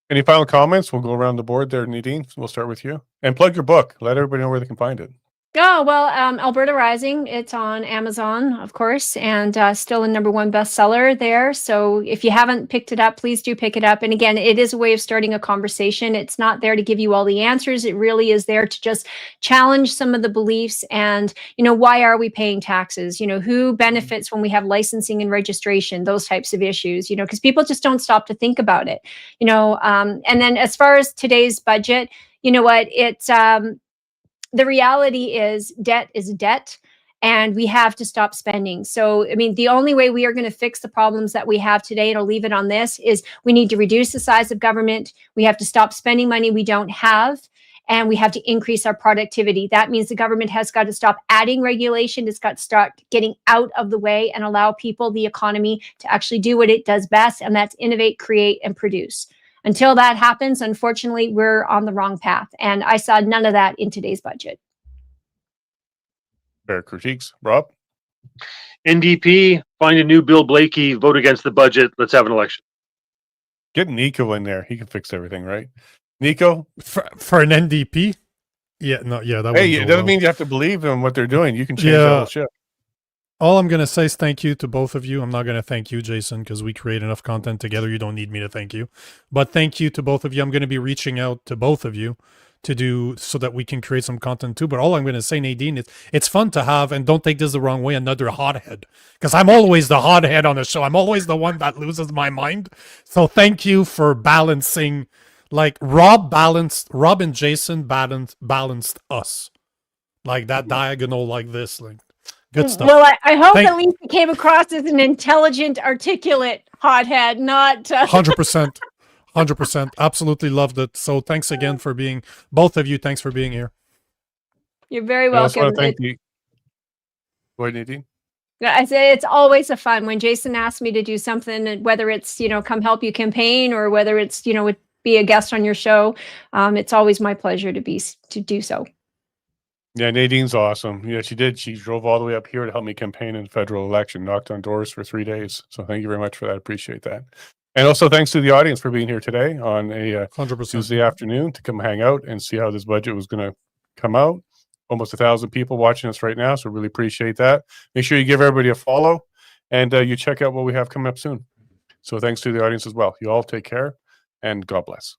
Any final comments? We'll go around the board there, Nadine. We'll start with you. And plug your book. Let everybody know where they can find it. Oh, well, Alberta Rising, it's on Amazon, of course, and still a #1 bestseller there. So if you haven't picked it up, please do pick it up. And again, it is a way of starting a conversation. It's not there to give you all the answers. It really is there to just challenge some of the beliefs and, why are we paying taxes? Who benefits when we have licensing and registration, those types of issues, because people just don't stop to think about it, and then as far as today's budget, it's, the reality is debt, and we have to stop spending. So, I mean, the only way we are going to fix the problems that we have today, and I'll leave it on this, is we need to reduce the size of government. We have to stop spending money we don't have, and we have to increase our productivity. That means the government has got to stop adding regulation. It's got to start getting out of the way and allow people, the economy, to actually do what it does best, and that's innovate, create, and produce. Until that happens, unfortunately, we're on the wrong path. And I saw none of that in today's budget. Fair critiques. Rob? NDP, find a new Bill Blakey, vote against the budget. Let's have an election. Get Nico in there. He can fix everything, right? Nico? For an NDP? Yeah, no, yeah. That Hey, it doesn't mean you have to believe in what they're doing. You can change the whole ship. All I'm going to say is thank you to both of you. I'm not going to thank you, Jason, because we create enough content together. You don't need me to thank you. But thank you to both of you. I'm going to be reaching out to both of you to do so that we can create some content too. But all I'm going to say, Nadine, is it's fun to have, and don't take this the wrong way, another hothead. Because I'm always the hothead on the show. I'm always the one that loses my mind. So thank you for balancing. Like Rob and Jason balanced us. Like that diagonal like this. Like good stuff. Well, I hope at least it came across as an intelligent, articulate hothead, not 100%. 100%. Absolutely loved it. So thanks again for being, both of you, thanks for being here. You're very I also welcome. want to thank you. Go ahead, Nadine. I say it's always a fun when Jason asks me to do something, whether it's, come help you campaign or whether it's, be a guest on your show. It's always my pleasure to do so. Yeah, Nadine's awesome. Yeah, she did. She drove all the way up here to help me campaign in the federal election, knocked on doors for 3 days. So thank you very much for that. Appreciate that. And also thanks to the audience for being here today on a 100%. Tuesday afternoon to come hang out and see how this budget was going to come out. Almost 1,000 people watching us right now, so really appreciate that. Make sure you give everybody a follow and you check out what we have coming up soon. So thanks to the audience as well. You all take care and God bless.